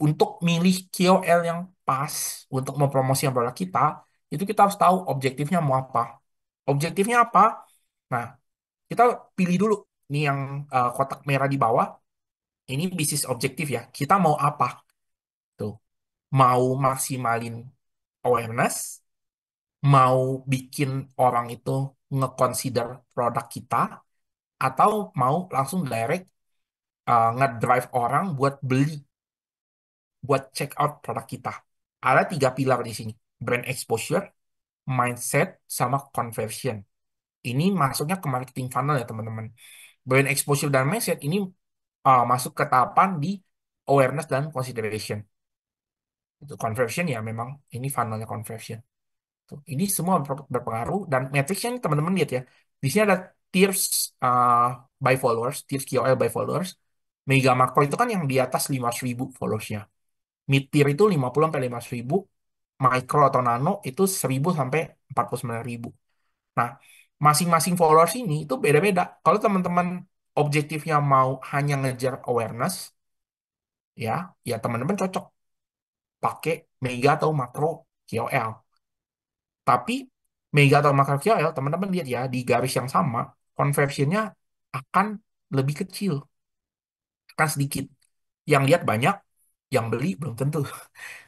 untuk milih KOL yang pas untuk mempromosikan produk kita itu kita harus tahu objektifnya mau apa. Objektifnya apa? Nah, kita pilih dulu nih yang kotak merah di bawah. Ini bisnis objektif ya. Kita mau apa? Tuh, mau maksimalin awareness, mau bikin orang itu nge-consider produk kita, atau mau langsung direct nge-drive orang buat beli, buat check out produk kita. Ada tiga pilar di sini. Brand exposure, mindset, sama conversion. Ini masuknya ke marketing funnel ya teman-teman. Brand exposure dan mindset ini masuk ke tahapan di awareness dan consideration. Itu conversion ya memang ini funnelnya conversion. Tuh, ini semua berpengaruh dan matrixnya ini teman-teman lihat ya. Di sini ada tiers uh, by followers, tiers KOL by followers. Mega makro itu kan yang di atas 500.000 followersnya. Mid tier itu 50 sampai 500.000. Micro atau nano itu 1.000 sampai 49.000. Nah, masing-masing followers ini itu beda-beda. Kalau teman-teman objektifnya mau hanya ngejar awareness, ya, ya teman-teman cocok pakai mega atau makro KOL. Tapi mega atau makro KOL, teman-teman lihat ya, di garis yang sama, conversionnya akan lebih kecil, akan sedikit. Yang lihat banyak, yang beli belum tentu.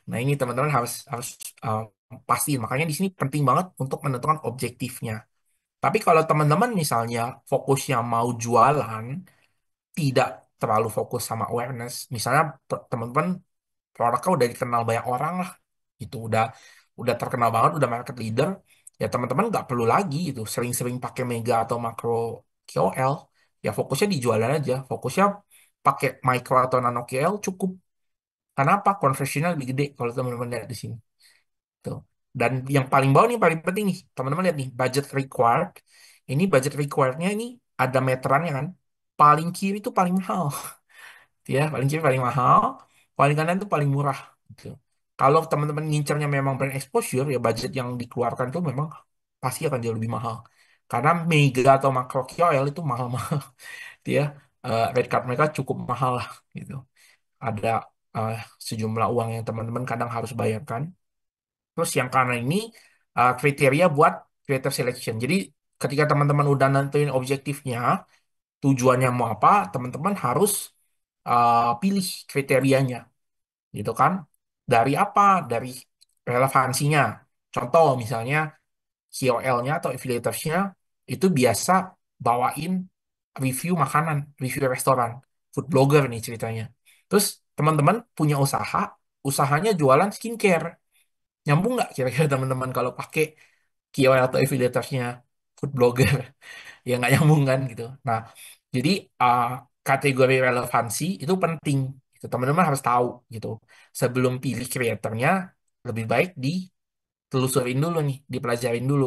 Nah, ini teman-teman harus harus uh, pastiin. Makanya di sini penting banget untuk menentukan objektifnya. Tapi kalau teman-teman misalnya fokusnya mau jualan, tidak terlalu fokus sama awareness, misalnya teman-teman produknya udah dikenal banyak orang lah itu udah terkenal banget udah market leader ya teman-teman nggak perlu lagi itu sering-sering pakai mega atau makro KOL ya fokusnya di jualan aja fokusnya pakai micro atau nano KOL cukup karena apa konversinya lebih gede kalau teman-teman lihat di sini tuh dan yang paling bawah nih paling penting nih teman-teman lihat nih budget required ini budget requirednya ini ada meterannya kan paling kiri itu paling mahal ya paling kiri paling mahal paling kanan itu paling murah gitu. Kalau teman-teman ngincernya memang brand exposure ya budget yang dikeluarkan tuh memang pasti akan jauh lebih mahal karena mega atau makro KOL itu mahal-mahal dia red card mereka cukup mahal lah gitu ada eh, sejumlah uang yang teman-teman kadang harus bayarkan terus yang karena ini kriteria buat creator selection jadi ketika teman-teman udah nentuin objektifnya tujuannya mau apa teman-teman harus pilih kriterianya gitu kan dari apa dari relevansinya contoh misalnya KOL-nya atau affiliators-nya itu biasa bawain review makanan review restoran food blogger nih ceritanya terus teman-teman punya usaha usahanya jualan skincare nyambung nggak kira-kira teman-teman kalau pakai KOL atau affiliators-nya food blogger ya nggak nyambung kan gitu. Nah, jadi uh, kategori relevansi itu penting. Gitu. Teman-teman harus tahu gitu. Sebelum pilih kreatornya, lebih baik ditelusurin dulu nih, dipelajarin dulu.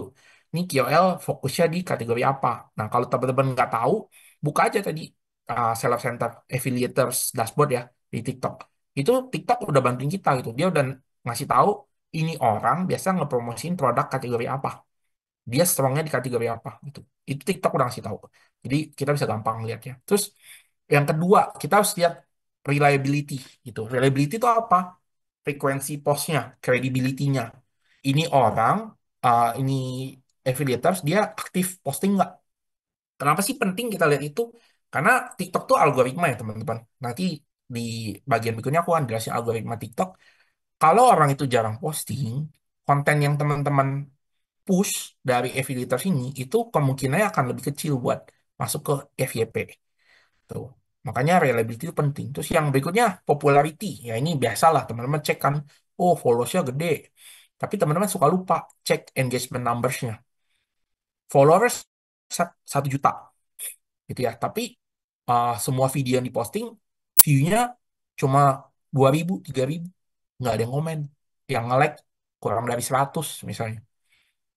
Ini KOL fokusnya di kategori apa. Nah, kalau teman-teman nggak tahu, buka aja tadi Seller Center Affiliators Dashboard ya di TikTok. Itu TikTok udah bantuin kita gitu. Dia udah ngasih tahu ini orang biasa ngepromosiin produk kategori apa, dia strongnya di kategori apa gitu. Itu TikTok udah ngasih tahu. Jadi kita bisa gampang lihatnya. Terus yang kedua, kita harus lihat reliability gitu. Reliability itu apa? Frekuensi postnya, credibility-nya. Ini orang, ini affiliators, dia aktif posting nggak? Kenapa sih penting kita lihat itu? Karena TikTok tuh algoritma ya teman-teman. Nanti di bagian berikutnya aku akan jelasin algoritma TikTok. Kalau orang itu jarang posting, konten yang teman-teman push dari affiliators ini, itu kemungkinannya akan lebih kecil buat masuk ke FYP. Tuh. Makanya reliability itu penting. Terus yang berikutnya popularity. Ya ini biasalah teman-teman cek kan, oh followersnya gede. Tapi teman-teman suka lupa cek engagement numbersnya. Followers 1 juta gitu ya. Tapi semua video yang diposting view-nya cuma 2.000, 3.000. Nggak ada yang komen. Yang nge-like kurang dari 100 misalnya.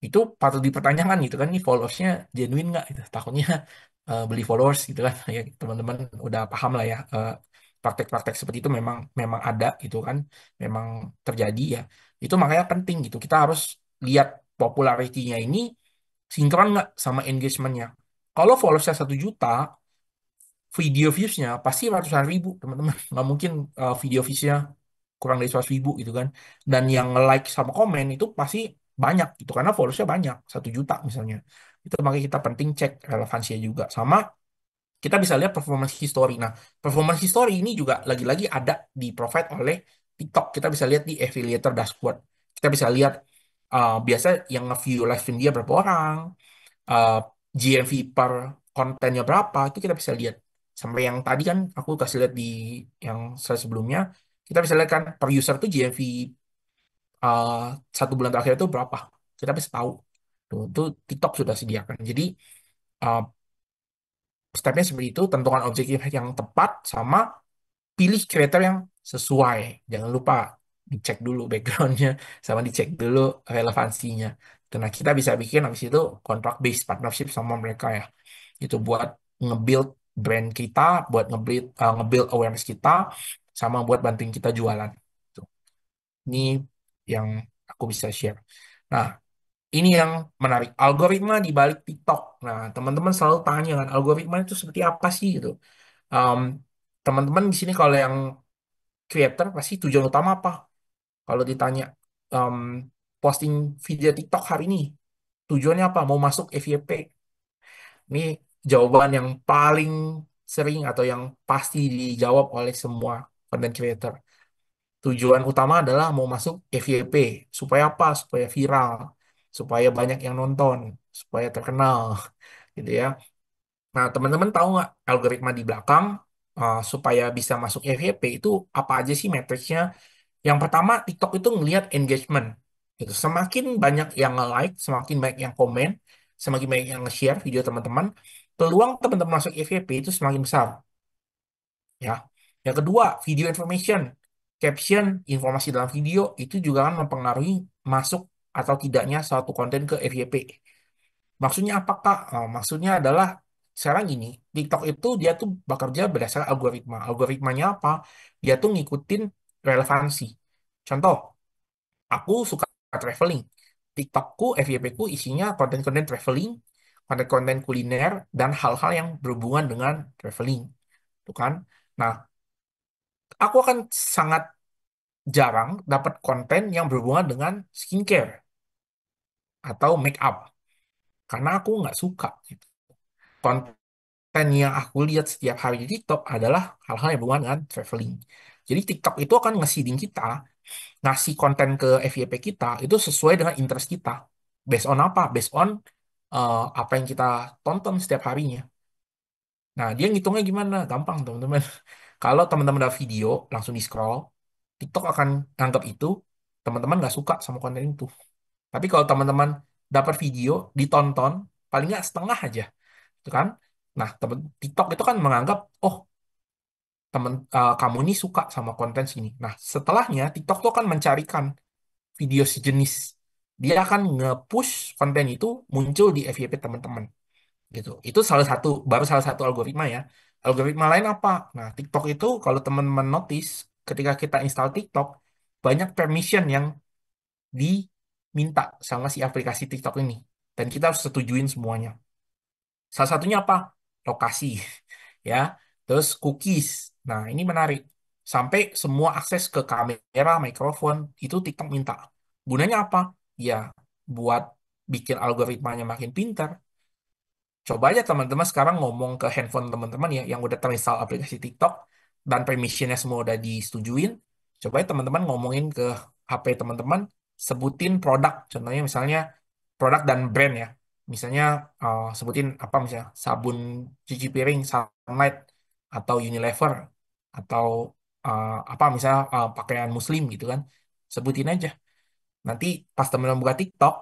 Itu patut dipertanyakan gitu kan, nih followersnya genuine nggak gitu. Takutnya beli followers gitu kan. Ya teman-teman udah paham lah ya, praktek-praktek seperti itu memang memang ada gitu kan, memang terjadi ya. Itu makanya penting gitu, kita harus lihat popularity-nya ini sinkron nggak sama engagement-nya. Kalau followersnya 1 juta, video views-nya pasti ratusan ribu teman-teman. Nggak mungkin video views-nya kurang dari 100 ribu gitu kan. Dan yang like sama komen itu pasti banyak gitu karena followersnya banyak, 1 juta misalnya. Itu makanya kita penting cek relevansinya juga. Sama kita bisa lihat performance history. Nah, performance history ini juga lagi-lagi ada di provide oleh TikTok. Kita bisa lihat di affiliator dashboard. Kita bisa lihat biasa yang nge-view live stream dia berapa orang, uh, GMV per kontennya berapa, itu kita bisa lihat. Sampai yang tadi kan aku kasih lihat di yang slide sebelumnya, kita bisa lihat kan per user tuh GMV uh, 1 bulan terakhir itu berapa. Kita bisa tahu. Tuh, itu TikTok sudah sediakan. Jadi uh, stepnya seperti itu, tentukan objektif yang tepat sama pilih creator yang sesuai. Jangan lupa dicek dulu backgroundnya, sama dicek dulu relevansinya. Karena kita bisa bikin habis itu kontrak based partnership sama mereka ya. Itu buat nge-build brand kita, buat nge-build awareness kita, sama buat bantuin kita jualan. Tuh. Ini yang aku bisa share. Nah, ini yang menarik. Algoritma di balik TikTok. Nah, teman-teman selalu tanya kan, algoritma itu seperti apa sih gitu. Um, Teman-teman di sini kalau yang creator pasti tujuan utama apa? Kalau ditanya um, posting video TikTok hari ini, tujuannya apa? Mau masuk FYP? Ini jawaban yang paling sering atau yang pasti dijawab oleh semua content creator. Tujuan utama adalah mau masuk FYP. Supaya apa? Supaya viral. Supaya banyak yang nonton. Supaya terkenal. Gitu ya. Nah, teman-teman tahu nggak algoritma di belakang supaya bisa masuk FYP itu apa aja sih matriksnya? Yang pertama, TikTok itu ngelihat engagement. Gitu. Semakin banyak yang nge-like, semakin banyak yang komen, semakin banyak yang nge-share video teman-teman, peluang teman-teman masuk FYP itu semakin besar. Ya. Yang kedua, video information. Caption, informasi dalam video itu juga akan mempengaruhi masuk atau tidaknya suatu konten ke FYP. Maksudnya apakah? Maksudnya adalah sekarang ini TikTok itu dia tuh bekerja berdasarkan algoritma. Algoritmanya apa? Dia tuh ngikutin relevansi. Contoh, aku suka traveling. TikTokku, FYP ku isinya konten-konten traveling, konten-konten kuliner, dan hal-hal yang berhubungan dengan traveling. Tuh kan? Nah, aku akan sangat jarang dapat konten yang berhubungan dengan skincare atau make up. Karena aku nggak suka. Gitu. Konten yang aku lihat setiap hari di TikTok adalah hal-hal yang berhubungan dengan traveling. Jadi TikTok itu akan nge-seeding kita, ngasih konten ke FYP kita itu sesuai dengan interest kita. Based on apa? Based on apa yang kita tonton setiap harinya. Nah, dia ngitungnya gimana? Gampang, teman-teman. Kalau teman-teman ada video, langsung di-scroll, TikTok akan nganggap itu, teman-teman nggak suka sama konten itu. Tapi kalau teman-teman dapat video, ditonton, paling nggak setengah aja. Itu kan? Nah, TikTok itu kan menganggap, oh, kamu ini suka sama konten sini. Nah, setelahnya, TikTok tuh akan mencarikan video sejenis. Dia akan nge-push konten itu muncul di FYP teman-teman gitu. Itu baru salah satu algoritma ya. Algoritma lain apa? Nah, TikTok itu kalau teman-teman notice ketika kita install TikTok, banyak permission yang diminta sama si aplikasi TikTok ini. Dan kita harus setujuin semuanya. Salah satunya apa? Lokasi, ya. Terus cookies. Nah, ini menarik. Sampai semua akses ke kamera, mikrofon, itu TikTok minta. Gunanya apa? Ya, buat bikin algoritmanya makin pintar. Coba aja teman-teman sekarang ngomong ke handphone teman-teman ya yang udah terinstall aplikasi TikTok dan permissionnya semua udah disetujuin. Coba ya teman-teman ngomongin ke HP teman-teman, sebutin produk. Contohnya misalnya produk dan brand ya. Misalnya sebutin apa misalnya sabun cuci piring Sunlight atau Unilever atau apa misalnya pakaian Muslim gitu kan. Sebutin aja. Nanti pas teman-teman buka TikTok,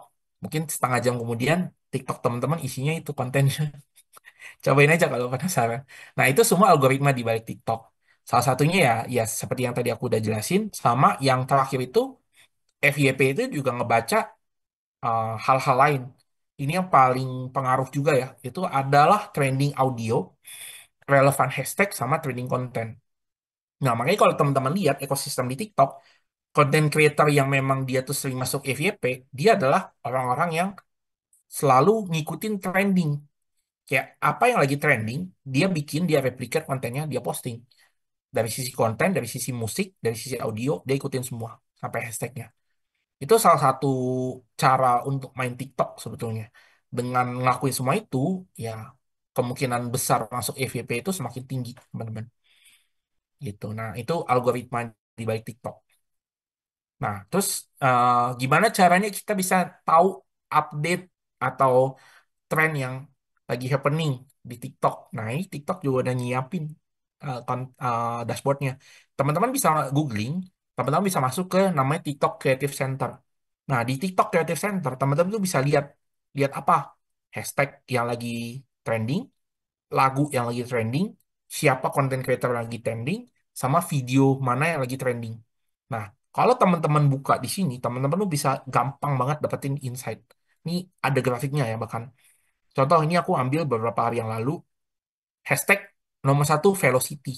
mungkin setengah jam kemudian TikTok teman-teman isinya itu kontennya. Cobain aja kalau penasaran. Nah, itu semua algoritma di balik TikTok. Salah satunya ya seperti yang tadi aku udah jelasin, sama yang terakhir itu FYP itu juga ngebaca hal-hal lain. Ini yang paling pengaruh juga ya, itu adalah trending audio, relevan hashtag, sama trending konten. Nah, makanya kalau teman-teman lihat ekosistem di TikTok, konten creator yang memang dia tuh sering masuk FYP, dia adalah orang-orang yang selalu ngikutin trending. Kayak apa yang lagi trending, dia bikin, dia replicate kontennya, dia posting. Dari sisi konten, dari sisi musik, dari sisi audio, dia ikutin semua sampai hashtagnya. Itu salah satu cara untuk main TikTok sebetulnya. Dengan ngelakuin semua itu, ya kemungkinan besar masuk FYP itu semakin tinggi, teman-teman. Gitu. Nah, itu algoritma di balik TikTok. Nah, terus gimana caranya kita bisa tahu update atau tren yang lagi happening di TikTok. Nah, ini TikTok juga udah nyiapin dashboardnya. Teman-teman bisa googling, teman-teman bisa masuk ke namanya TikTok Creative Center. Nah, di TikTok Creative Center, teman-teman tuh bisa lihat lihat apa? Hashtag yang lagi trending, lagu yang lagi trending, siapa konten creator yang lagi trending, sama video mana yang lagi trending. Nah, kalau teman-teman buka di sini, teman-teman tuh bisa gampang banget dapetin insight. Ini ada grafiknya ya bahkan. Contoh ini aku ambil beberapa hari yang lalu, hashtag nomor satu velocity.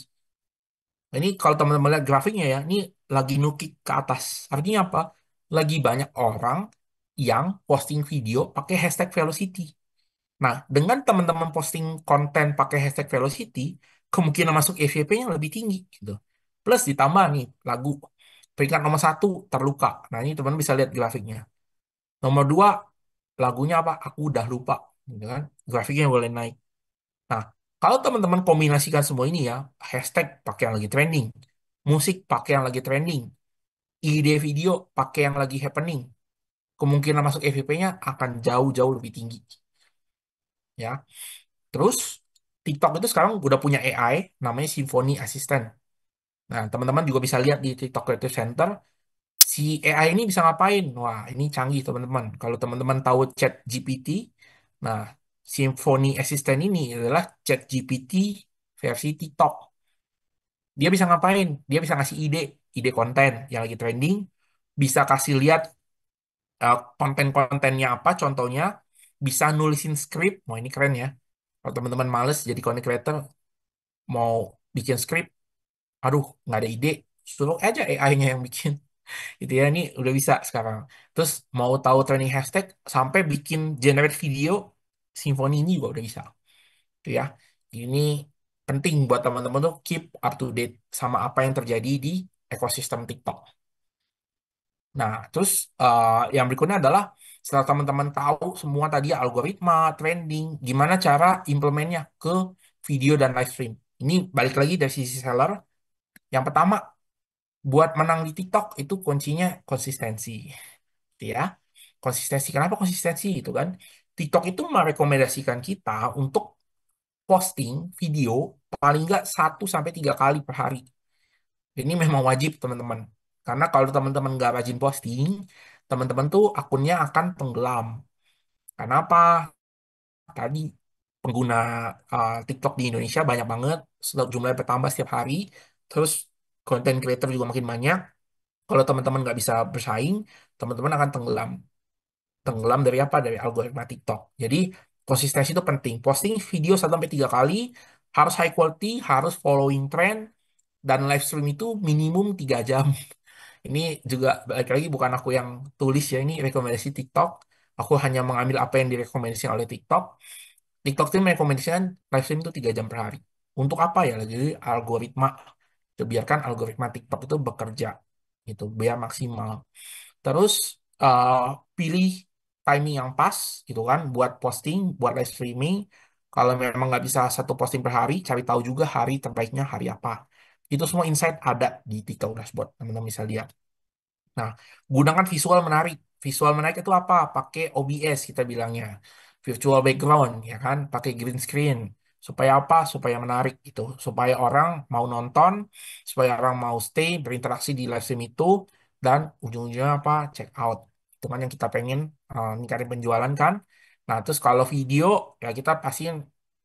Nah, ini kalau teman-teman lihat grafiknya ya, ini lagi nukik ke atas. Artinya apa? Lagi banyak orang yang posting video pakai hashtag velocity. Nah, dengan teman-teman posting konten pakai hashtag velocity, kemungkinan masuk FYP-nya lebih tinggi gitu. Plus ditambah nih lagu peringkat nomor satu terluka. Nah, ini teman bisa lihat grafiknya. Nomor dua lagunya apa? Aku udah lupa, gitu kan? Grafiknya boleh naik. Nah, kalau teman-teman kombinasikan semua ini ya, hashtag pakai yang lagi trending, musik pakai yang lagi trending, ide video pakai yang lagi happening, kemungkinan masuk FYP-nya akan jauh-jauh lebih tinggi. Ya, terus TikTok itu sekarang udah punya AI, namanya Symphony Assistant. Nah, teman-teman juga bisa lihat di TikTok Creative Center, si AI ini bisa ngapain? Wah, ini canggih teman-teman. Kalau teman-teman tahu Chat GPT, nah Symphony Assistant ini adalah Chat GPT versi TikTok. Dia bisa ngapain? Dia bisa ngasih ide, ide konten yang lagi trending, bisa kasih lihat konten-kontennya apa, contohnya bisa nulisin skrip. Wah, ini keren ya. Kalau teman-teman males jadi content creator, mau bikin skrip, aduh, nggak ada ide, suruh aja AI-nya yang bikin. Gitu ya, ini udah bisa sekarang. Terus mau tahu trending hashtag, sampai bikin generate video, Symfony ini juga udah bisa. Itu ya. Ini penting buat teman-teman tuh keep up to date sama apa yang terjadi di ekosistem TikTok. Nah, terus yang berikutnya adalah setelah teman-teman tahu semua tadi algoritma, trending, gimana cara implementnya ke video dan live stream. Ini balik lagi dari sisi seller. Yang pertama, buat menang di TikTok itu kuncinya konsistensi, gitu ya. Konsistensi. Kenapa konsistensi itu kan? TikTok itu merekomendasikan kita untuk posting video paling nggak 1 sampai 3 kali per hari. Ini memang wajib teman-teman. Karena kalau teman-teman nggak rajin posting, teman-teman tuh akunnya akan tenggelam. Karena apa? Tadi pengguna TikTok di Indonesia banyak banget, jumlahnya bertambah setiap hari. Terus konten creator juga makin banyak. Kalau teman-teman nggak bisa bersaing, teman-teman akan tenggelam. Tenggelam dari apa? Dari algoritma TikTok. Jadi konsistensi itu penting. Posting video 1 sampai 3 kali, harus high quality, harus following trend, dan live stream itu minimum 3 jam. Ini juga balik lagi bukan aku yang tulis ya, ini rekomendasi TikTok. Aku hanya mengambil apa yang direkomendasikan oleh TikTok. TikTok itu merekomendasikan live stream itu 3 jam per hari. Untuk apa ya? Jadi algoritma. Itu biarkan algoritma TikTok itu bekerja. Gitu, biar maksimal. Terus eh, pilih timing yang pas gitu kan buat posting, buat live streaming. Kalau memang nggak bisa satu posting per hari, cari tahu juga hari terbaiknya hari apa. Itu semua insight ada di TikTok Dashboard, teman-teman bisa lihat. Nah, gunakan visual menarik. Visual menarik itu apa? Pakai OBS kita bilangnya. Virtual background, ya kan? Pakai green screen. Supaya apa? Supaya menarik gitu. Supaya orang mau nonton, supaya orang mau stay, berinteraksi di live stream itu, dan ujung-ujungnya apa? Check out. Itu kan yang kita pengen ningkatin penjualan kan. Nah, terus kalau video, ya kita pastiin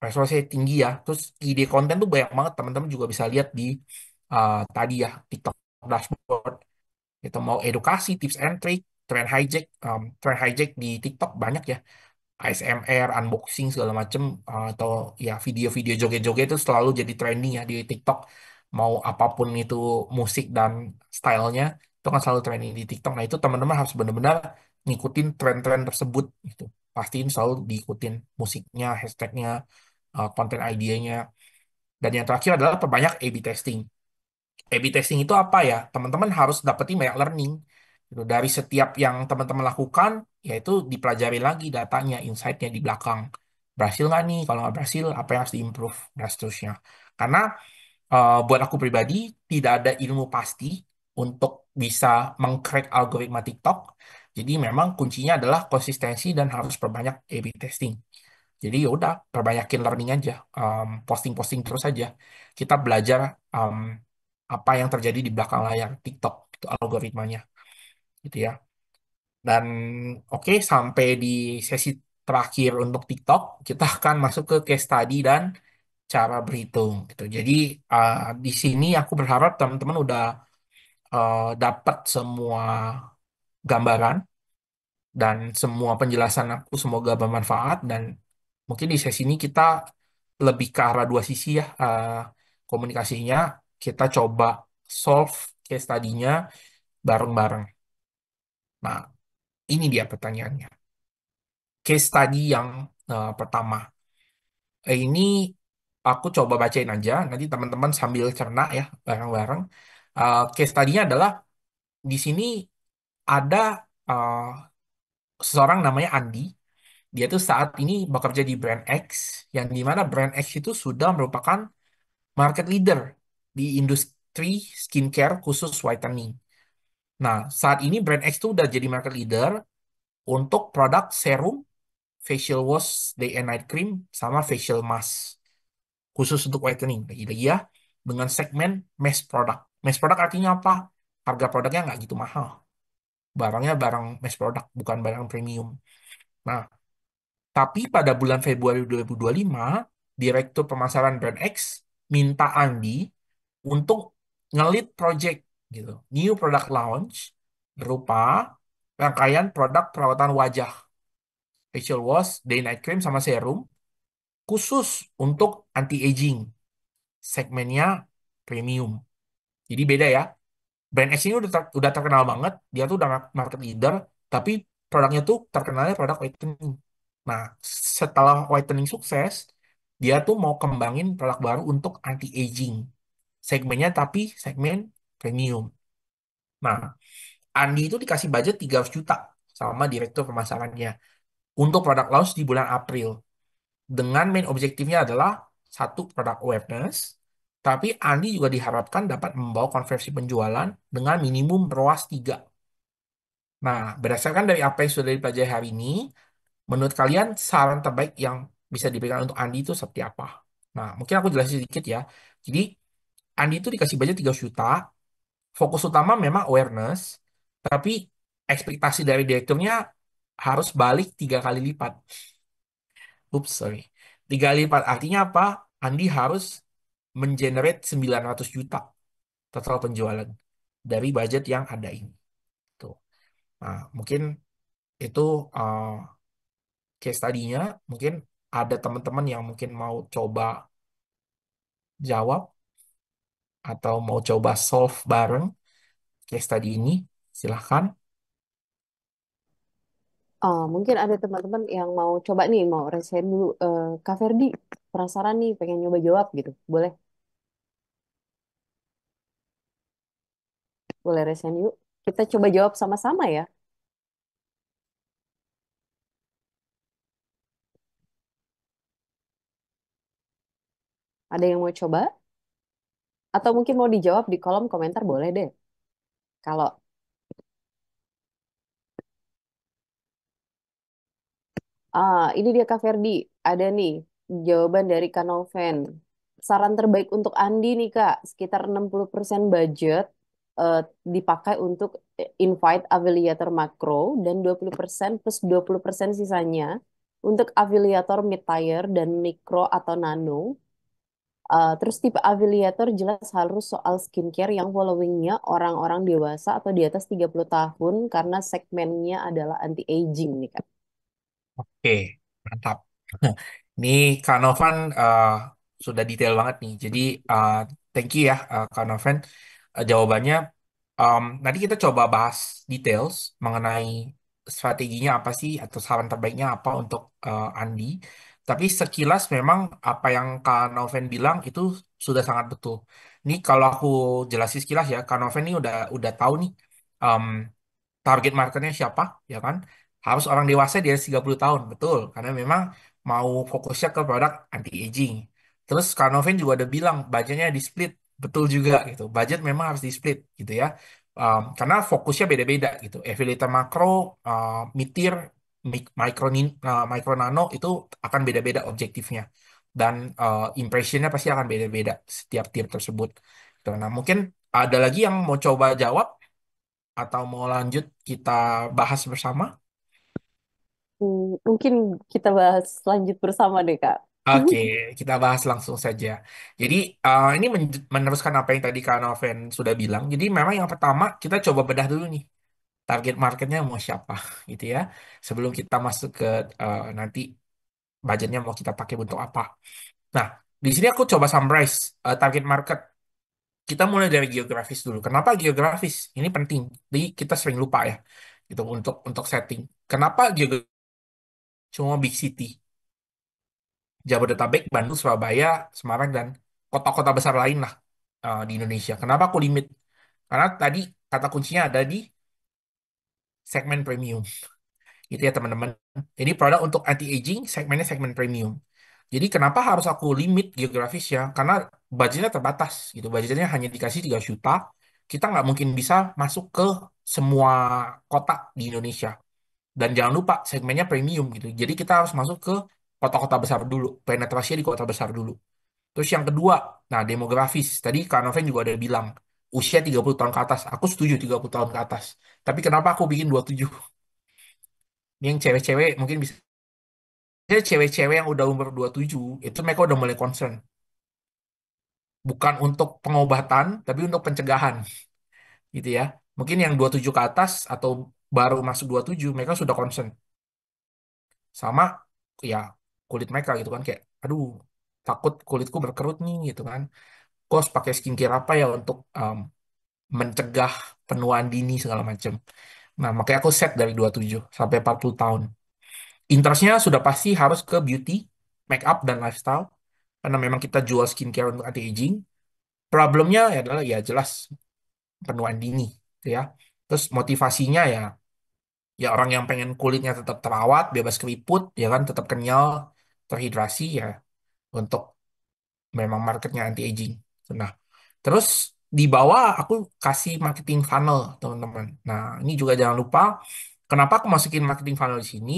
resolusi tinggi ya. Terus ide konten tuh banyak banget. Teman-teman juga bisa lihat di tadi ya, TikTok dashboard. Itu mau edukasi, tips and trick, trend hijack di TikTok banyak ya. ASMR, unboxing segala macem, atau ya video-video joget-joget itu selalu jadi trending ya di TikTok. Mau apapun itu musik dan stylenya, itu kan selalu trending di TikTok. Nah itu teman-teman harus benar-benar ngikutin tren-tren tersebut gitu. Pastiin selalu diikutin musiknya, hashtagnya, konten idenya. Dan yang terakhir adalah perbanyak A/B testing. A/B testing itu apa ya? Teman-teman harus dapetin banyak learning. Gitu. Dari setiap yang teman-teman lakukan, yaitu dipelajari lagi datanya, insight-nya di belakang. Berhasil nggak nih? Kalau nggak berhasil, apa yang harus diimprove? Dan seterusnya. Karena buat aku pribadi, tidak ada ilmu pasti untuk bisa mengcrack algoritma TikTok. Jadi memang kuncinya adalah konsistensi dan harus perbanyak A/B testing. Jadi ya udah, perbanyakin learning aja, posting-posting terus aja. Kita belajar um, apa yang terjadi di belakang layar TikTok, itu algoritmanya, gitu ya. Dan oke, sampai di sesi terakhir untuk TikTok, kita akan masuk ke case study dan cara berhitung, gitu. Jadi di sini aku berharap teman-teman udah dapat semua gambaran dan semua penjelasan aku semoga bermanfaat dan mungkin di sesi ini kita lebih ke arah dua sisi ya komunikasinya. Kita coba solve case tadinya bareng-bareng. Nah, ini dia pertanyaannya. Case study yang pertama. Ini aku coba bacain aja, nanti teman-teman sambil cerna ya bareng-bareng. Case study-nya adalah di sini ada uh, seseorang namanya Andi. Dia tuh saat ini bekerja di brand X, yang dimana brand X itu sudah merupakan market leader di industri skincare khusus whitening. Nah, saat ini brand X itu udah jadi market leader untuk produk serum, facial wash, day and night cream, sama facial mask khusus untuk whitening. Lagi-lagi ya, dengan segmen mass product. Mass product artinya apa? Harga produknya nggak gitu mahal. Barangnya barang mass product, bukan barang premium. Nah, tapi pada bulan Februari 2025, Direktur Pemasaran Brand X minta Andi untuk ngelit project gitu. New product launch berupa rangkaian produk perawatan wajah, facial wash, day night cream sama serum khusus untuk anti-aging. Segmennya premium. Jadi beda ya. Brand X ini udah terkenal banget, dia tuh udah market leader, tapi produknya tuh terkenalnya produk whitening. Nah, setelah whitening sukses, dia tuh mau kembangin produk baru untuk anti-aging. Segmennya tapi segmen premium. Nah, Andi itu dikasih budget 300 juta sama direktur pemasarannya untuk produk launch di bulan April. Dengan main objektifnya adalah satu produk awareness, tapi Andi juga diharapkan dapat membawa konversi penjualan dengan minimum ROAS 3. Nah, berdasarkan dari apa yang sudah dipelajari hari ini, menurut kalian saran terbaik yang bisa diberikan untuk Andi itu seperti apa? Nah, mungkin aku jelasin sedikit ya. Jadi, Andi itu dikasih budget 3 juta, fokus utama memang awareness, tapi ekspektasi dari direkturnya harus balik 3 kali lipat. Oops, sorry. 3 kali lipat artinya apa? Andi harus mengenerate 900 juta total penjualan dari budget yang ada ini. Tuh. Nah, mungkin itu uh, case tadinya. Mungkin ada teman-teman yang mungkin mau coba jawab atau mau coba solve bareng. case study ini. Silahkan. Mungkin ada teman-teman yang mau coba nih, mau resign dulu. Kak Ferdi, penasaran nih, pengen nyoba jawab gitu. Boleh, boleh resign yuk. Kita coba jawab sama-sama ya. Ada yang mau coba? Atau mungkin mau dijawab di kolom komentar, boleh deh. Kalau ini dia Kak Ferdi, ada nih jawaban dari Kak Noven. Saran terbaik untuk Andi nih Kak, sekitar 60% budget eh, dipakai untuk invite afiliator makro dan 20% plus 20% sisanya untuk afiliator mid tier dan mikro atau nano. Terus tipe afiliator jelas harus soal skincare yang followingnya orang-orang dewasa atau di atas 30 tahun karena segmennya adalah anti-aging nih Kak. Oke, mantap. Ini Kak Novan sudah detail banget nih. Jadi thank you ya Kak Novan. Jawabannya nanti kita coba bahas details mengenai strateginya apa sih atau saran terbaiknya apa untuk Andi. Tapi sekilas memang apa yang Kak Noven bilang itu sudah sangat betul. Ini kalau aku jelasin sekilas ya, Kak Noven ini udah tahu nih em, target marketnya siapa, ya kan? Harus orang dewasa di atas 30 tahun, betul. Karena memang mau fokusnya ke produk anti-aging. Terus Kak Novin juga udah bilang, budgetnya di split, betul juga gitu. Budget memang harus di split gitu ya. Karena fokusnya beda-beda gitu. Affiliate makro, mid tier, micro nano itu akan beda-beda objektifnya. Dan impressionnya pasti akan beda-beda setiap tier tersebut. Gitu. Nah, mungkin ada lagi yang mau coba jawab atau mau lanjut kita bahas bersama? Mungkin kita bahas lanjut bersama deh, Kak. Oke, kita bahas langsung saja. Jadi ini meneruskan apa yang tadi Kak Noven sudah bilang. Jadi memang yang pertama kita coba bedah dulu nih target marketnya mau siapa gitu ya. Sebelum kita masuk ke nanti budgetnya mau kita pakai untuk apa. Nah, di sini aku coba summarize target market. Kita mulai dari geografis dulu. Kenapa geografis? Ini penting. Jadi kita sering lupa ya gitu untuk setting. Kenapa geografis cuma big city? Jabodetabek, Bandung, Surabaya, Semarang, dan kota-kota besar lain lah di Indonesia. Kenapa aku limit? Karena tadi kata kuncinya ada di segmen premium. Gitu ya teman-teman. Jadi produk untuk anti-aging segmennya segmen premium. Jadi kenapa harus aku limit geografis ya? Karena budgetnya terbatas gitu. Budgetnya hanya dikasih 3 juta. Kita nggak mungkin bisa masuk ke semua kota di Indonesia. Dan jangan lupa segmennya premium gitu. Jadi kita harus masuk ke kota-kota besar dulu. Penetrasinya di kota besar dulu. Terus yang kedua, nah demografis. Tadi Kak Noven juga ada bilang, usia 30 tahun ke atas. Aku setuju 30 tahun ke atas. Tapi kenapa aku bikin 27? Ini yang cewek-cewek mungkin bisa. Jadi cewek-cewek yang udah umur 27, itu mereka udah mulai concern. Bukan untuk pengobatan, tapi untuk pencegahan. Gitu ya. Mungkin yang 27 ke atas atau baru masuk 27, mereka sudah concern. Sama ya kulit mereka gitu kan. Kayak, aduh, takut kulitku berkerut nih gitu kan. Kok harus pakai skincare apa ya untuk mencegah penuaan dini segala macam. Nah, makanya aku set dari 27 sampai 40 tahun. Interestnya sudah pasti harus ke beauty, make up, dan lifestyle. Karena memang kita jual skincare untuk anti-aging. Problemnya ya adalah ya jelas penuaan dini. Gitu ya. Terus motivasinya ya orang yang pengen kulitnya tetap terawat, bebas keriput, ya kan, tetap kenyal, terhidrasi ya untuk memang marketnya anti-aging. Nah, terus di bawah aku kasih marketing funnel, teman-teman. Nah, ini juga jangan lupa kenapa aku masukin marketing funnel di sini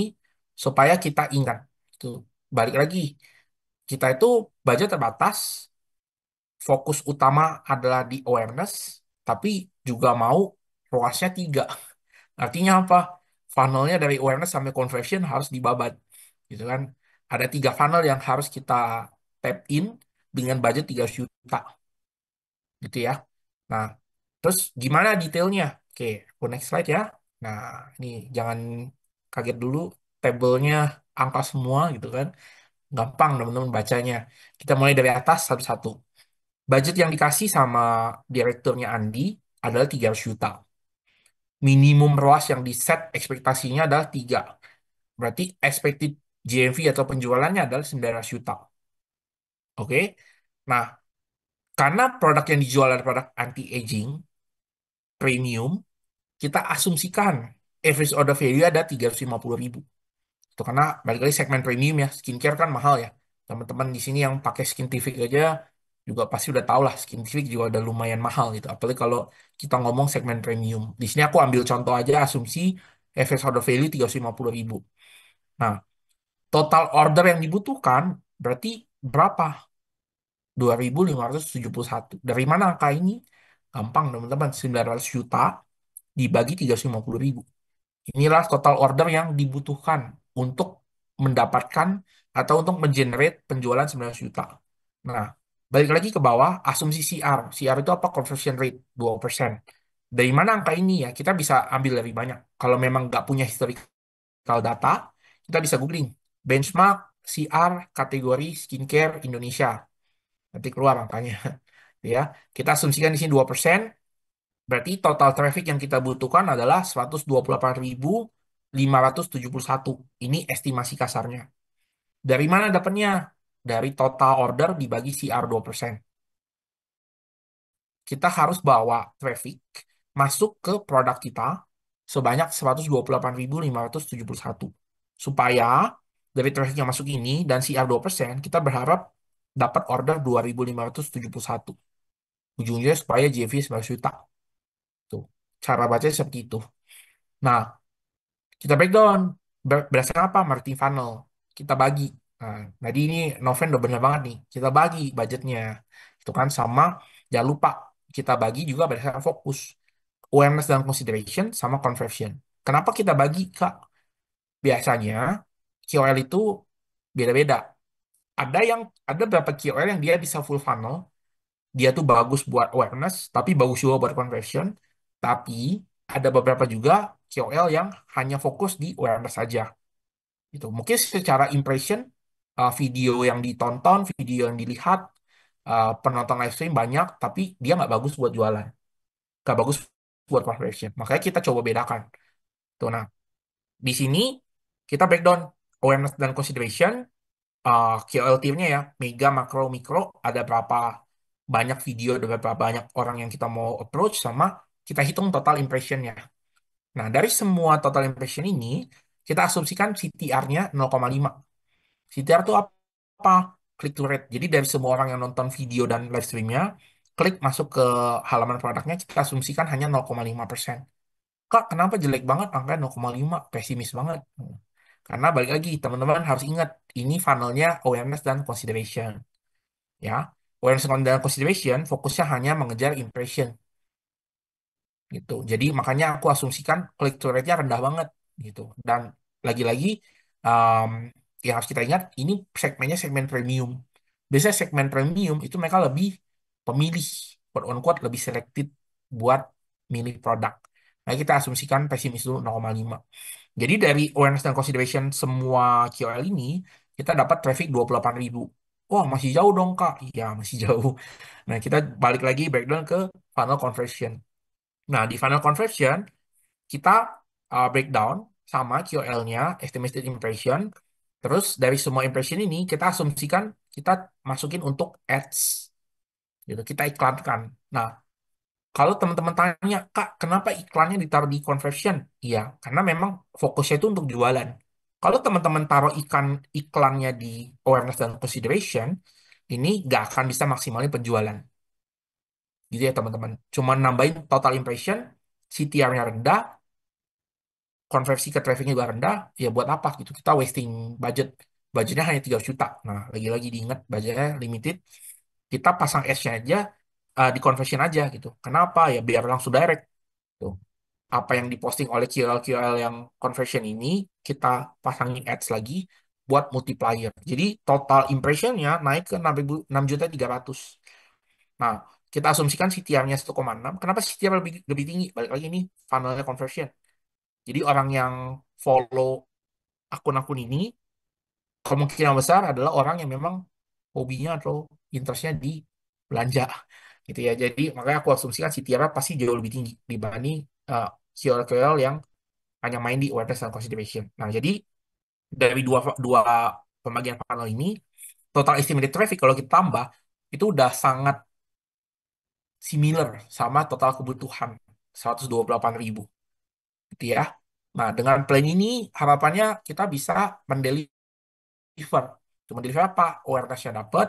supaya kita ingat. Itu balik lagi, kita itu budget terbatas, fokus utama adalah di awareness, tapi juga mau ruasnya 3. Artinya apa? Funnelnya dari awareness sampai conversion harus dibabat, gitu kan? Ada 3 funnel yang harus kita tap in dengan budget 3 juta, gitu ya. Nah, terus gimana detailnya? Oke, aku next slide ya. Nah, ini jangan kaget dulu, tabelnya angka semua gitu kan. Gampang teman-teman bacanya. Kita mulai dari atas satu-satu. Budget yang dikasih sama direkturnya Andi adalah 300 juta. Minimum ROAS yang di set ekspektasinya adalah 3. Berarti expected GMV atau penjualannya adalah 900 juta. Oke. Nah, karena produk yang dijual adalah produk anti-aging, premium, kita asumsikan average order value ada 350.000. Itu karena balik lagi segmen premium ya, skincare kan mahal ya. Teman-teman di sini yang pakai Skintific aja juga pasti udah tahu lah Skintific juga udah lumayan mahal gitu. Apalagi kalau kita ngomong segmen premium. Di sini aku ambil contoh aja asumsi average order value 350.000. Nah, total order yang dibutuhkan berarti berapa? 2.571. Dari mana angka ini? Gampang teman-teman, 900 juta dibagi 350.000. Inilah total order yang dibutuhkan untuk mendapatkan atau untuk mengenerate penjualan 19 juta. Nah, balik lagi ke bawah, asumsi CR. CR itu apa? Conversion rate 2%. Dari mana angka ini ya? Kita bisa ambil dari banyak. Kalau memang nggak punya historical data, kita bisa googling. Benchmark CR kategori skincare Indonesia. Nanti keluar angkanya. Ya, kita asumsikan di sini 2%. Berarti total traffic yang kita butuhkan adalah 128.571. Ini estimasi kasarnya. Dari mana dapatnya? Dari total order dibagi CR 2%. Kita harus bawa traffic masuk ke produk kita sebanyak 128.571. Supaya dari traffic yang masuk ini dan CR 2%, kita berharap dapat order 2.571. Ujungnya supaya JV 19 juta. Tuh. Cara baca seperti itu. Nah, kita breakdown. Berdasarkan apa? Marketing funnel. Kita bagi. Nah, tadi ini Noven udah bener banget nih. Kita bagi budgetnya. Itu kan sama, jangan lupa kita bagi juga berdasarkan fokus. Awareness dan consideration sama conversion. Kenapa kita bagi, Kak? Biasanya KOL itu beda-beda. Ada beberapa KOL yang dia bisa full funnel, dia tuh bagus buat awareness, tapi bagus juga buat conversion. Tapi ada beberapa juga KOL yang hanya fokus di awareness saja. Gitu. Mungkin secara impression, video yang ditonton, video yang dilihat, penonton live stream banyak, tapi dia nggak bagus buat jualan, nggak bagus buat conversion. Makanya kita coba bedakan. Tuh, nah, di sini kita breakdown awareness dan consideration, KOL tier-nya ya, mega, makro, mikro, ada berapa banyak video, ada berapa banyak orang yang kita mau approach, sama kita hitung total impression-nya. Nah, dari semua total impression ini, kita asumsikan CTR-nya 0,5. CTR itu apa? Click to rate. Jadi dari semua orang yang nonton video dan live streamnya, klik masuk ke halaman produknya, kita asumsikan hanya 0,5%. Kak, kenapa jelek banget angka 0,5? Pesimis banget. Karena balik lagi, teman-teman harus ingat, ini funnelnya awareness dan consideration. Ya, awareness dan consideration fokusnya hanya mengejar impression. Gitu. Jadi makanya aku asumsikan click through rate-nya rendah banget gitu. Dan lagi-lagi um, yang harus kita ingat ini segmennya segmen premium. Biasanya segmen premium itu mereka lebih pemilih, quote on quote lebih selected buat milih produk. Nah, kita asumsikan pesimis dulu 0,5. Jadi dari awareness dan consideration semua KOL ini kita dapat traffic 28.000. Wah, masih jauh dong, Kak. Iya, masih jauh. Nah, kita balik lagi breakdown ke funnel conversion. Nah, di funnel conversion, kita breakdown sama QL-nya, estimated impression. Terus dari semua impression ini, kita asumsikan kita masukin untuk ads. Gitu, kita iklankan. Nah, kalau teman-teman tanya, Kak, kenapa iklannya ditaruh di conversion? Iya, karena memang fokusnya itu untuk jualan. Kalau teman-teman taruh iklannya di awareness dan consideration, ini nggak akan bisa maksimalin penjualan. Gitu ya, teman-teman. Cuma nambahin total impression, CTR-nya rendah, konversi ke trafficnya juga rendah, ya buat apa gitu. Kita wasting budgetnya hanya 3 juta. Nah, lagi-lagi diingat budgetnya limited. Kita pasang ads-nya aja, di conversion aja gitu. Kenapa? Ya biar langsung direct. Tuh. Apa yang diposting oleh QL-QL yang conversion ini, kita pasangin ads lagi buat multiplier. Jadi total impressionnya naik ke 6.300.000. Nah, kita asumsikan CTR-nya 1,6. Kenapa CTR lebih tinggi? Balik lagi nih, funnelnya conversion. Jadi orang yang follow akun-akun ini kemungkinan besar adalah orang yang memang hobinya atau interestnya di belanja. gitu ya. Jadi makanya aku asumsikan si Tiara pasti jauh lebih tinggi dibanding KOL yang hanya main di awareness dan consideration. Nah, jadi dari dua dua pembagian panel ini, total estimated traffic kalau kita tambah itu udah sangat similar sama total kebutuhan 128.000 gitu ya. Nah, dengan plan ini harapannya kita bisa mendeliver. Cuma deliver apa? Awareness-nya dapat,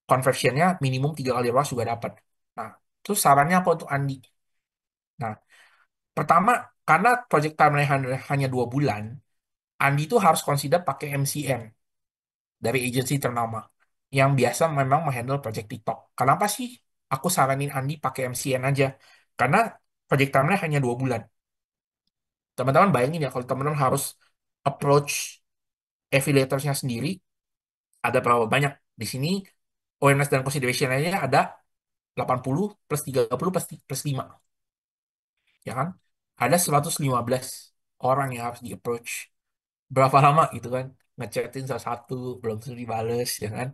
conversion-nya minimum 3 kali ROAS juga dapat. Nah, terus sarannya apa untuk Andi? Nah, pertama, karena project timeline hanya 2 bulan, Andi itu harus consider pakai MCN dari agency ternama yang biasa memang menghandle project TikTok. Kenapa sih aku saranin Andi pakai MCN aja? Karena project timeline hanya 2 bulan. Teman-teman bayangin ya kalau teman-teman harus approach affiliators-nya sendiri, ada berapa banyak? Di sini awareness dan consideration-nya ada 80 plus 30 plus 5, ya kan? Ada 115 orang yang harus di-approach. Berapa lama gitu kan? Ngechatin satu-satu, belum tentu dibales, ya kan?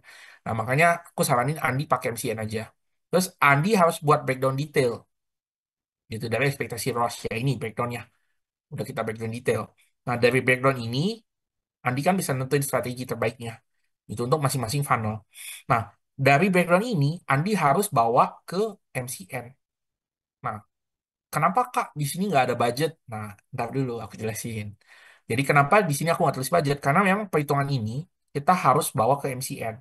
Nah, makanya aku saranin Andi pakai MCN aja. Terus Andi harus buat breakdown detail, gitu, dari ekspektasi ROAS ya ini breakdownnya. Udah kita breakdown detail. Nah, dari breakdown ini, Andi kan bisa nentuin strategi terbaiknya. Itu untuk masing-masing funnel. Nah, dari background ini, Andi harus bawa ke MCN. Nah, kenapa Kak di sini nggak ada budget? Nah, ntar dulu aku jelasin. Jadi kenapa di sini aku nggak tulis budget? Karena memang perhitungan ini kita harus bawa ke MCN.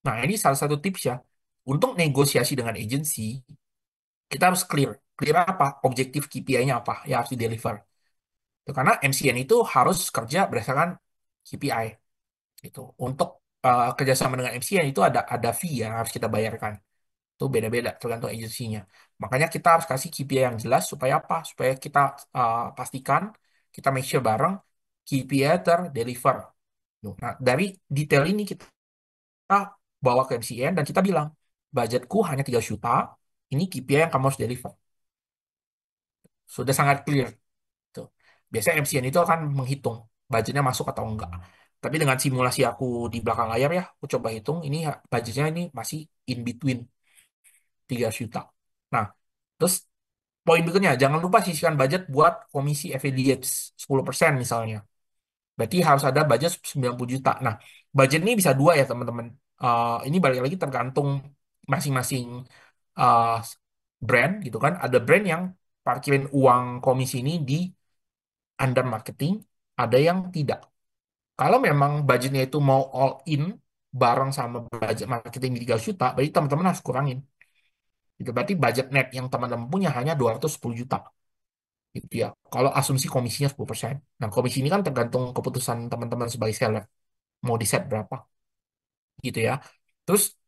Nah, ini salah satu tips ya. Untuk negosiasi dengan agensi, kita harus clear. Clear apa? Objektif KPI-nya apa yang harus di-deliver. Itu karena MCN itu harus kerja berdasarkan KPI. Gitu. Untuk kerjasama dengan MCN itu ada fee yang harus kita bayarkan. Itu beda-beda tergantung agensinya. Makanya kita harus kasih KPI yang jelas supaya apa? Supaya kita pastikan, kita make sure bareng KPI terdeliver. Nah, dari detail ini kita bawa ke MCN dan kita bilang, budgetku hanya 3 juta, ini KPI yang kamu harus deliver. Sudah sangat clear. Tuh. Biasanya MCN itu akan menghitung budgetnya masuk atau enggak. Tapi dengan simulasi aku di belakang layar ya, aku coba hitung, ini budgetnya ini masih in between 3 juta. Nah, terus poin berikutnya, jangan lupa sisihkan budget buat komisi affiliates 10% misalnya. Berarti harus ada budget 90 juta. Nah, budget ini bisa dua ya teman-teman. Ini balik lagi tergantung masing-masing uh, brand gitu kan. Ada brand yang parkirin uang komisi ini di under marketing, ada yang tidak. Kalau memang budgetnya itu mau all in bareng sama budget marketing di 3 juta, berarti teman-teman harus kurangin. Itu berarti budget net yang teman-teman punya hanya 210 juta. Gitu ya. Kalau asumsi komisinya 10%. Nah, komisi ini kan tergantung keputusan teman-teman sebagai seller. Mau di set berapa. Gitu ya. Terus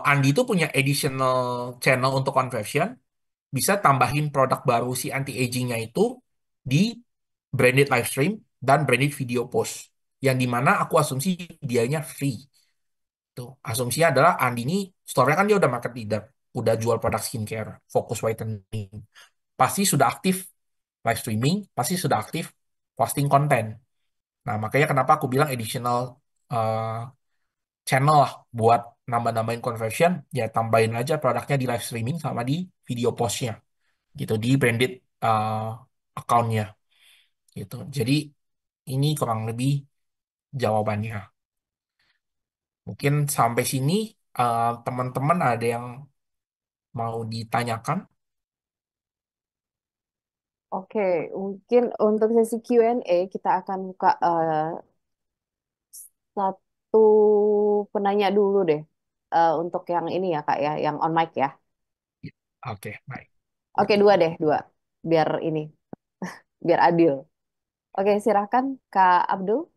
Andi itu punya additional channel untuk conversion. Bisa tambahin produk baru si anti-agingnya itu di branded live stream dan branded video post. Yang dimana aku asumsi biayanya free. Tuh, asumsinya adalah Andi ini store-nya kan dia udah market leader, udah jual produk skincare, fokus whitening. Pasti sudah aktif live streaming, pasti sudah aktif posting konten. Nah, makanya kenapa aku bilang additional uh, channel lah buat nambah-nambahin conversion, ya tambahin aja produknya di live streaming sama di video postnya, gitu, di branded uh, account-nya, gitu. Jadi ini kurang lebih jawabannya. Mungkin sampai sini teman-teman ada yang mau ditanyakan? Oke, mungkin untuk sesi Q&A kita akan buka satu penanya dulu deh. Untuk yang ini ya Kak ya, yang on mic ya. Oke, baik. Oke, dua deh, dua. Biar ini, biar adil. Oke, silahkan Kak Abdul.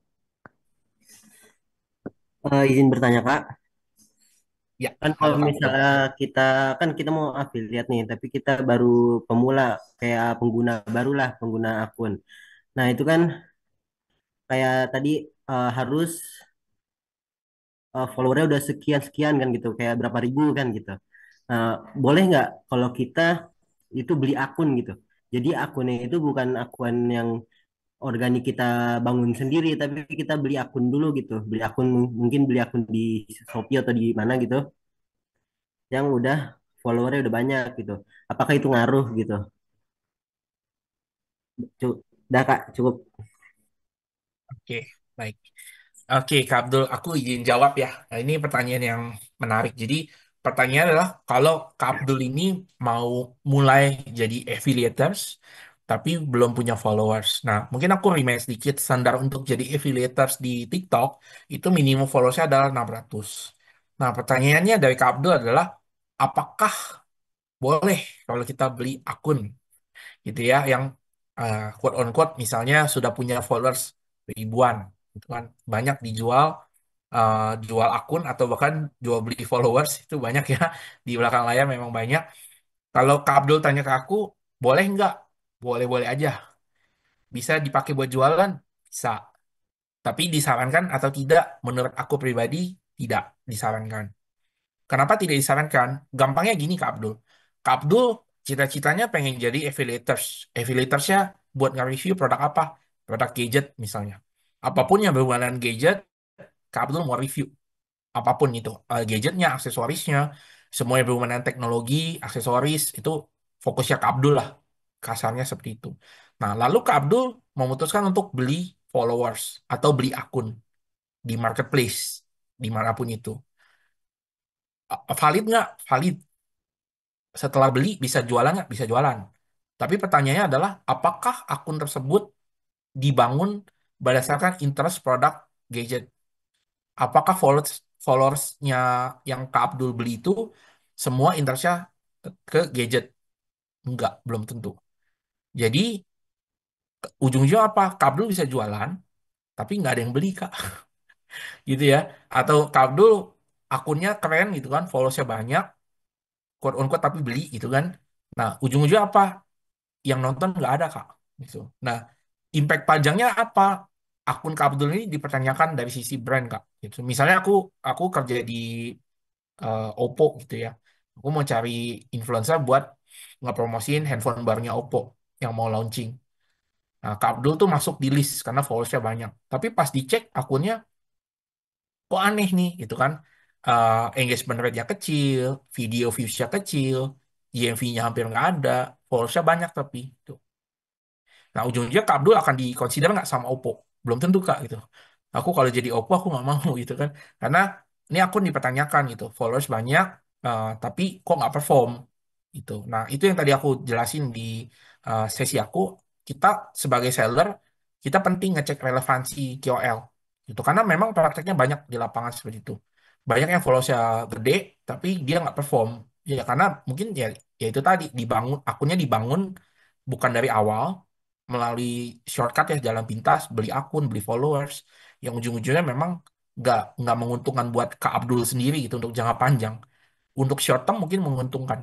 Izin bertanya Kak, Ya, kan halo kalau Kak Abdul. misalnya kita mau affiliate nih, tapi kita baru pemula, kayak pengguna baru lah, pengguna akun. Nah itu kan kayak tadi harus followernya udah sekian sekian kan gitu, kayak berapa ribu kan gitu. Nah, boleh nggak kalau kita itu beli akun gitu? Jadi akunnya itu bukan akun yang organik kita bangun sendiri, tapi kita beli akun dulu gitu, beli akun mungkin beli akun di Shopee atau di mana gitu yang udah followernya udah banyak gitu. Apakah itu ngaruh gitu? Udah Kak, cukup. Oke, baik. Oke, Kak Abdul, aku izin jawab ya. Nah, ini pertanyaan yang menarik. Jadi, pertanyaannya adalah kalau Kak Abdul ini mau mulai jadi affiliators, tapi belum punya followers. Nah, mungkin aku remind sedikit, standar untuk jadi affiliators di TikTok, itu minimum followersnya adalah 600. Nah, pertanyaannya dari Kak Abdul adalah, apakah boleh kalau kita beli akun gitu ya yang quote on quote misalnya sudah punya followers ribuan itu kan banyak dijual, eh, jual akun atau bahkan jual beli followers itu banyak ya di belakang layar memang banyak. Kalau Kak Abdul tanya ke aku, boleh nggak? Boleh-boleh aja. Bisa dipakai buat jualan? Bisa. Tapi disarankan atau tidak? Menurut aku pribadi tidak disarankan. Kenapa tidak disarankan? Gampangnya gini Kak Abdul. Kak Abdul cita-citanya pengen jadi affiliators. Affiliatorsnya buat nge-review produk apa? Produk gadget misalnya. Apapun yang berhubungan dengan gadget, Kak Abdul mau review. Apapun itu. Gadgetnya, aksesorisnya, semua yang berhubungan dengan teknologi, aksesoris, itu fokusnya Kak Abdul lah. Kasarnya seperti itu. Nah, lalu Kak Abdul memutuskan untuk beli followers atau beli akun di marketplace, dimanapun itu. Valid nggak? Valid. Setelah beli bisa jualan nggak? Bisa jualan. Tapi pertanyaannya adalah apakah akun tersebut dibangun berdasarkan interest produk gadget? Apakah followersnya yang Kak Abdul beli itu semua interestnya ke gadget? Enggak, belum tentu. Jadi ujung-ujungnya apa? Kak Abdul bisa jualan, tapi nggak ada yang beli Kak, gitu ya. Atau Kak Abdul akunnya keren gitu kan, followersnya banyak, quote on quote tapi beli gitu kan. Nah, ujung-ujungnya apa? Yang nonton nggak ada Kak gitu. Nah, impact panjangnya apa? Akun Kak Abdul ini dipertanyakan dari sisi brand Kak gitu. Misalnya aku kerja di Oppo gitu ya. Aku mau cari influencer buat ngepromosiin handphone barunya Oppo yang mau launching. Nah, Kak Abdul tuh masuk di list karena followersnya banyak. Tapi pas dicek akunnya kok aneh nih gitu kan. Engagement rate-nya kecil, video views-nya kecil, GMV-nya hampir nggak ada, followersnya banyak tapi. Tuh. Nah, ujung-ujungnya Kak Abdul akan dikonsider nggak sama Oppo? Belum tentu Kak gitu. Aku kalau jadi Oppo aku nggak mau gitu kan. Karena ini akun dipertanyakan gitu. Followers banyak, tapi kok nggak perform gitu. Nah, itu yang tadi aku jelasin di sesi aku. Kita sebagai seller, kita penting ngecek relevansi KOL. Gitu. Karena memang prakteknya banyak di lapangan seperti itu. Banyak yang followersnya gede, tapi dia nggak perform. Ya, karena mungkin ya itu tadi, dibangun akunnya dibangun bukan dari awal, melalui shortcut ya jalan pintas beli akun beli followers yang ujung-ujungnya memang nggak menguntungkan buat Kak Abdul sendiri gitu untuk jangka panjang. Untuk short term mungkin menguntungkan,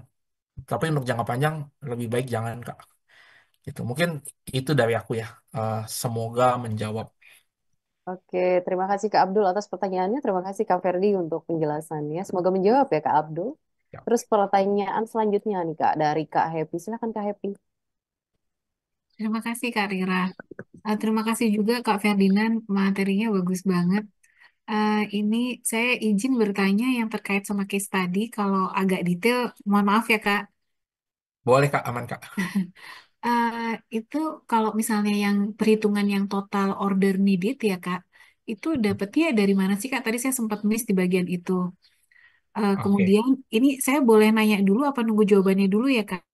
tapi untuk jangka panjang lebih baik jangan Kak. Gitu. Mungkin itu dari aku ya. Semoga menjawab. Oke, terima kasih Kak Abdul atas pertanyaannya. Terima kasih Kak Ferdi untuk penjelasannya. Semoga menjawab ya Kak Abdul. Ya. Terus pertanyaan selanjutnya nih Kak dari Kak Happy. Silakan Kak Happy. Terima kasih Kak Rira. Terima kasih juga Kak Ferdinand, materinya bagus banget. Ini saya izin bertanya yang terkait sama case tadi, kalau agak detail, mohon maaf ya Kak. Boleh Kak, aman Kak. Itu kalau misalnya yang perhitungan yang total order needed ya Kak, itu dapetnya dari mana sih Kak? Tadi saya sempat miss di bagian itu. Oke. Kemudian ini saya boleh nanya dulu apa nunggu jawabannya dulu ya Kak?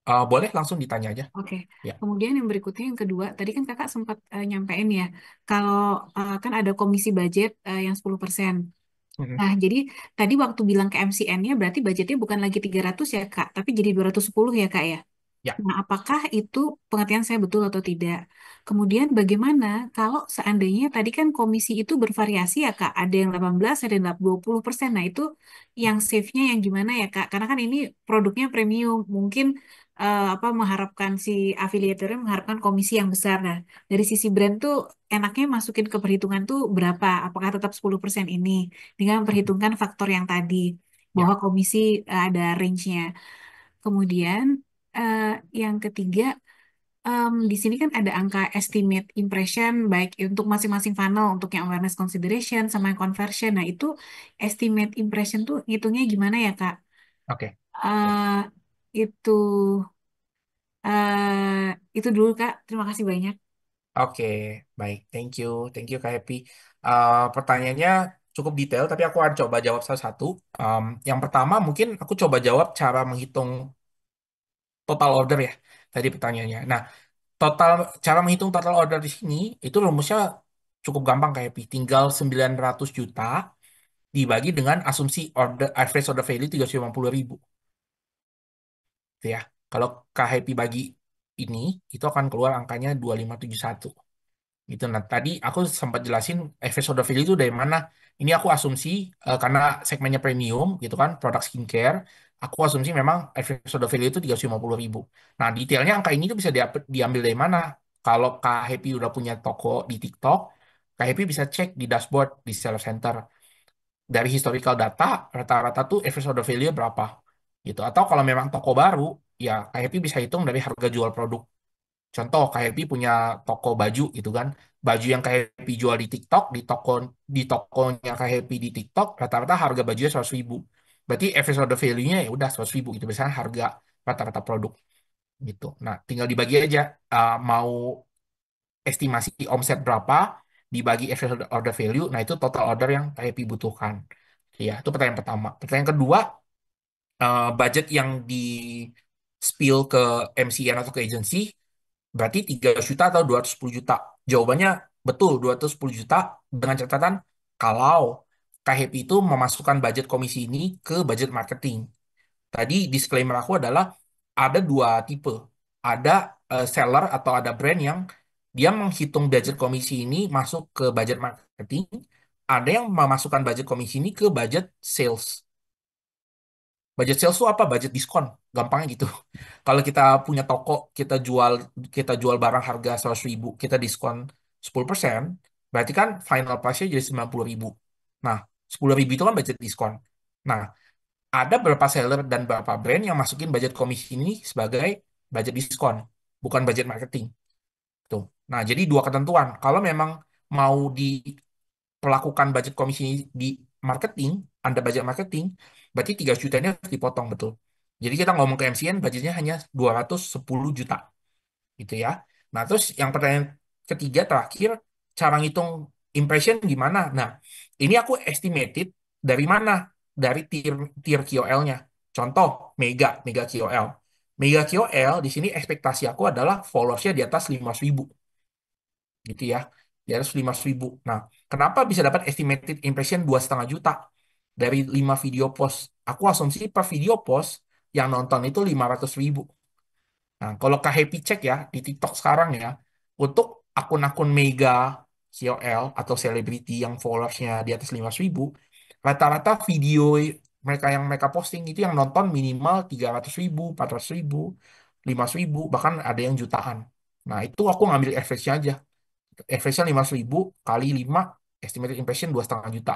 Boleh langsung ditanya aja. Oke, Ya. kemudian yang berikutnya yang kedua, tadi kan kakak sempat nyampein ya, kalau kan ada komisi budget yang 10%. Mhm. Nah, jadi tadi waktu bilang ke MCN-nya berarti budgetnya bukan lagi 300 ya Kak, tapi jadi 210 ya Kak ya? Ya. Nah, apakah itu pengertian saya betul atau tidak? Kemudian bagaimana kalau seandainya tadi kan komisi itu bervariasi ya Kak, ada yang 18, ada yang 20%. Nah, itu yang safe-nya yang gimana ya Kak? Karena kan ini produknya premium, mungkin apa mengharapkan si afiliatornya mengharapkan komisi yang besar. Nah, dari sisi brand tuh enaknya masukin ke perhitungan tuh berapa? Apakah tetap 10% ini dengan Mhm. memperhitungkan faktor yang tadi bahwa Ya. komisi ada range-nya. Kemudian eh, yang ketiga, di sini kan ada angka estimate impression baik untuk masing-masing funnel untuk yang awareness consideration sama yang conversion. Nah, itu estimate impression tuh ngitungnya gimana ya, Kak? Oke. Eh, itu itu dulu Kak. Terima kasih banyak. Oke, baik. Thank you Kak Happy. Pertanyaannya cukup detail, tapi aku akan coba jawab salah satu. Yang pertama mungkin aku coba jawab cara menghitung total order ya. Tadi pertanyaannya. Nah, total cara menghitung total order di sini itu rumusnya cukup gampang Kak Happy. Tinggal 900 juta dibagi dengan asumsi average order value 350.000. Gitu ya. Kalau Kak Happy bagi ini, itu akan keluar angkanya 2571. Gitu. Nah, tadi aku sempat jelasin average order value itu dari mana. Ini aku asumsi karena segmennya premium gitu kan, produk skincare, aku asumsi memang average order value itu 350.000. Nah, detailnya angka ini tuh bisa diambil dari mana? Kalau Kak Happy udah punya toko di TikTok, Kak Happy bisa cek di dashboard di seller center. Dari historical data, rata-rata tuh average order value berapa. Gitu. Atau kalau memang toko baru, ya Kak Happy bisa hitung dari harga jual produk. Contoh, KHP punya toko baju gitu kan. Baju yang KHP jual di TikTok, di tokonya KHP di TikTok, rata-rata harga bajunya 100.000. Berarti average order value-nya ya udah 100.000 gitu. Biasanya harga rata-rata produk gitu. Nah, tinggal dibagi aja mau estimasi omset berapa dibagi average order value. Nah, itu total order yang KHP butuhkan. Ya, itu pertanyaan pertama. Pertanyaan kedua, budget yang di spill ke MCN atau ke agency berarti 300 juta atau 210 juta? Jawabannya betul 210 juta dengan catatan kalau KHP itu memasukkan budget komisi ini ke budget marketing. Tadi disclaimer aku adalah ada dua tipe. Ada seller atau ada brand yang dia menghitung budget komisi ini masuk ke budget marketing. Ada yang memasukkan budget komisi ini ke budget sales. Budget sales itu apa? Budget diskon. Gampangnya gitu. Kalau kita punya toko, kita jual barang harga 100.000, kita diskon 10%, berarti kan final price-nya jadi 90.000. Nah, 10.000 itu kan budget diskon. Nah, ada beberapa seller dan beberapa brand yang masukin budget komisi ini sebagai budget diskon, bukan budget marketing. Tuh. Nah, jadi dua ketentuan. Kalau memang mau diperlakukan budget komisi di marketing, Anda budget marketing, berarti 3 juta ini harus dipotong, betul. Jadi kita ngomong ke MCN, budgetnya hanya 210 juta gitu ya. Nah, terus yang pertanyaan ketiga terakhir, cara ngitung impression gimana? Nah, ini aku estimated dari mana? Dari tier KOL-nya. Contoh, Mega KOL. Mega KOL di sini ekspektasi aku adalah followersnya di atas 5.000 gitu ya. Di atas 5.000. Nah, kenapa bisa dapat estimated impression 2,5 juta dari 5 video post? Aku asumsi per video post yang nonton itu 500.000. Nah, kalau Kak Happy cek ya di TikTok sekarang ya, untuk akun-akun mega KOL atau selebriti yang followersnya di atas 5.000, rata-rata video mereka posting itu yang nonton minimal 300.000, 400.000, 5.000, bahkan ada yang jutaan. Nah, itu aku ngambil average-nya aja. Average-nya 5.000 kali 5, estimated impression 2,5 juta.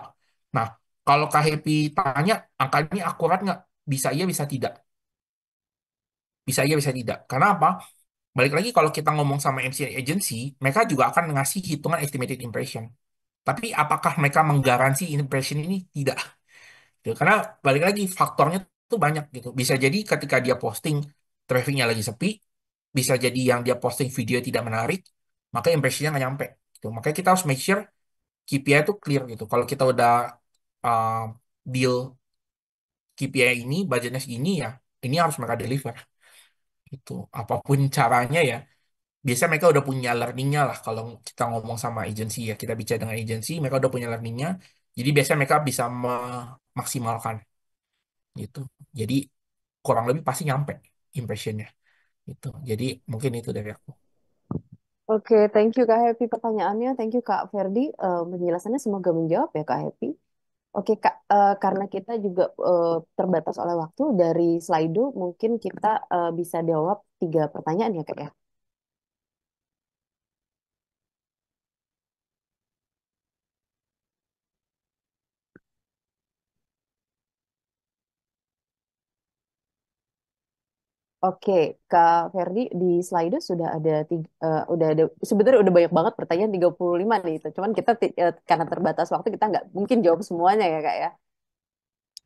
Nah, kalau Kak Happy tanya, angka ini akurat nggak? Bisa iya, bisa tidak. Bisa iya, bisa tidak. Karena apa? Balik lagi kalau kita ngomong sama MCN agency, mereka juga akan ngasih hitungan estimated impression. Tapi apakah mereka menggaransi impression ini? Tidak. Gitu. Karena balik lagi faktornya tuh banyak gitu. Bisa jadi ketika dia posting trafficnya lagi sepi, bisa jadi yang dia posting video tidak menarik, maka impressionnya nggak nyampe. Gitu. Makanya kita harus make sure KPI itu clear gitu. Kalau kita udah uh, deal KPI ini, budgetnya segini ya, ini harus mereka deliver. Itu apapun caranya ya. Biasanya mereka udah punya learningnya lah kalau kita ngomong sama agensi ya, kita bicara dengan agensi mereka udah punya learningnya, jadi biasanya mereka bisa memaksimalkan gitu. Jadi kurang lebih pasti nyampe impressionnya itu. Jadi mungkin itu dari aku. Oke, thank you Kak Happy pertanyaannya. Thank you Kak Ferdi. Penjelasannya semoga menjawab ya Kak Happy. Oke Kak, karena kita juga terbatas oleh waktu dari Slido, mungkin kita bisa jawab 3 pertanyaan ya Kak ya. Oke, Kak Ferdi di Slido sudah ada udah ada sebenarnya udah banyak banget pertanyaan 35 nih itu. Cuman kita karena terbatas waktu kita nggak mungkin jawab semuanya ya Kak ya.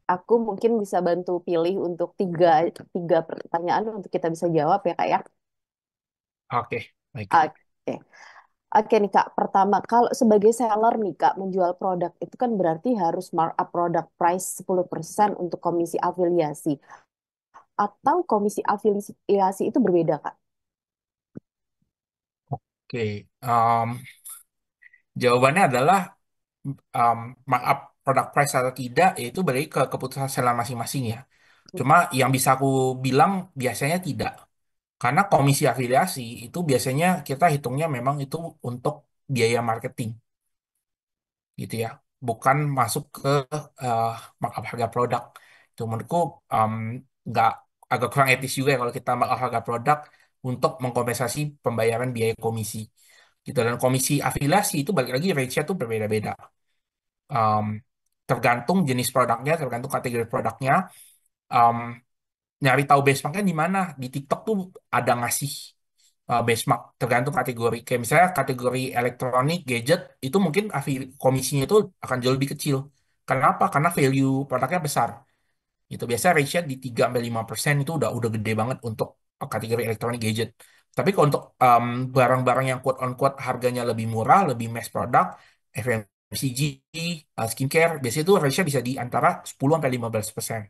Aku mungkin bisa bantu pilih untuk tiga tiga pertanyaan untuk kita bisa jawab ya Kak ya. Oke, baik. Oke. Oke nih Kak, pertama kalau sebagai seller nih Kak menjual produk itu kan berarti harus markup product price 10% untuk komisi afiliasi. Atau komisi afiliasi itu berbeda Kak? Oke, jawabannya adalah um, markup product price atau tidak, yaitu balik ke keputusan seller masing-masing ya. Cuma yang bisa aku bilang biasanya tidak. Karena komisi afiliasi itu biasanya kita hitungnya memang itu untuk biaya marketing gitu ya. Bukan masuk ke eh, markup harga produk. Itu menurutku nggak agak kurang etis juga ya kalau kita markup harga produk untuk mengkompensasi pembayaran biaya komisi. Gitu. Dan komisi afiliasi itu balik lagi range-nya tuh berbeda-beda. Em, Tergantung jenis produknya, tergantung kategori produknya. Em, Nyari tahu benchmarknya di mana? Di TikTok tuh ada ngasih benchmark tergantung kategori. Kayak misalnya kategori elektronik, gadget, itu mungkin komisinya itu akan jauh lebih kecil. Kenapa? Karena value produknya besar. Itu biasanya range-nya di 3-5% itu udah gede banget untuk kategori elektronik gadget. Tapi kalau untuk barang-barang yang quote on quote harganya lebih murah, lebih mass product, FMCG, skincare, biasanya itu range-nya bisa di antara 10-15%.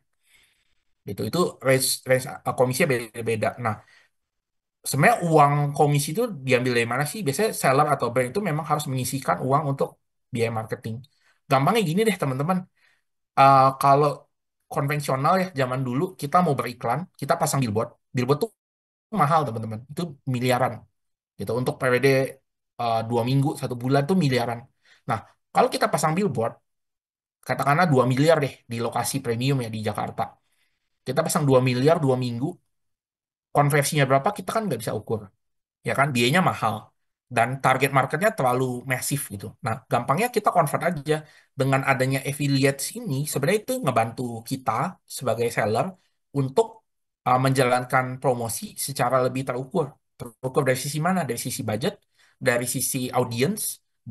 Itu range komisinya beda-beda. Nah, sebenarnya uang komisi itu diambil dari mana sih? Biasanya seller atau brand itu memang harus menyisihkan uang untuk biaya marketing. Gampangnya gini deh teman-teman. Kalau konvensional ya zaman dulu kita mau beriklan, kita pasang billboard. Billboard tuh mahal teman-teman. Itu miliaran. Gitu untuk periode 2 minggu, 1 bulan tuh miliaran. Nah, kalau kita pasang billboard, katakanlah 2 miliar deh di lokasi premium ya di Jakarta. Kita pasang 2 miliar 2 minggu, konversinya berapa kita kan nggak bisa ukur. Ya kan biayanya mahal dan target marketnya terlalu masif gitu. Nah, gampangnya kita convert aja dengan adanya affiliates ini sebenarnya itu ngebantu kita sebagai seller untuk menjalankan promosi secara lebih terukur. Terukur dari sisi mana? Dari sisi budget, dari sisi audience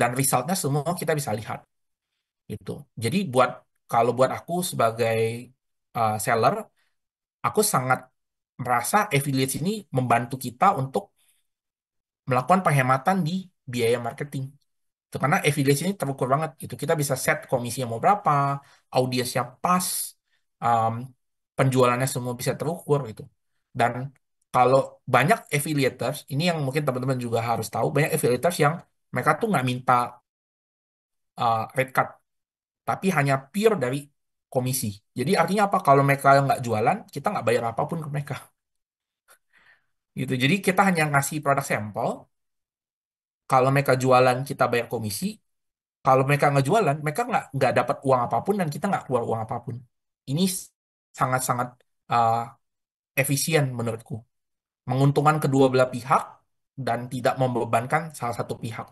dan resultnya semua kita bisa lihat gitu. Jadi kalau buat aku sebagai seller, aku sangat merasa affiliates ini membantu kita untuk melakukan penghematan di biaya marketing. Itu karena affiliate ini terukur banget gitu. Kita bisa set komisinya mau berapa, audiensnya pas, um, penjualannya semua bisa terukur gitu. Dan kalau banyak affiliators, ini yang mungkin teman-teman juga harus tahu, banyak affiliators yang mereka tuh nggak minta rate card, tapi hanya pure dari komisi. Jadi artinya apa? Kalau mereka nggak jualan, kita nggak bayar apapun ke mereka. Gitu. Jadi kita hanya ngasih produk sampel. Kalau mereka jualan, kita bayar komisi. Kalau mereka nggak jualan, mereka nggak dapat uang apapun dan kita nggak keluar uang apapun. Ini sangat-sangat uh, efisien menurutku, menguntungkan kedua belah pihak dan tidak membebankan salah satu pihak.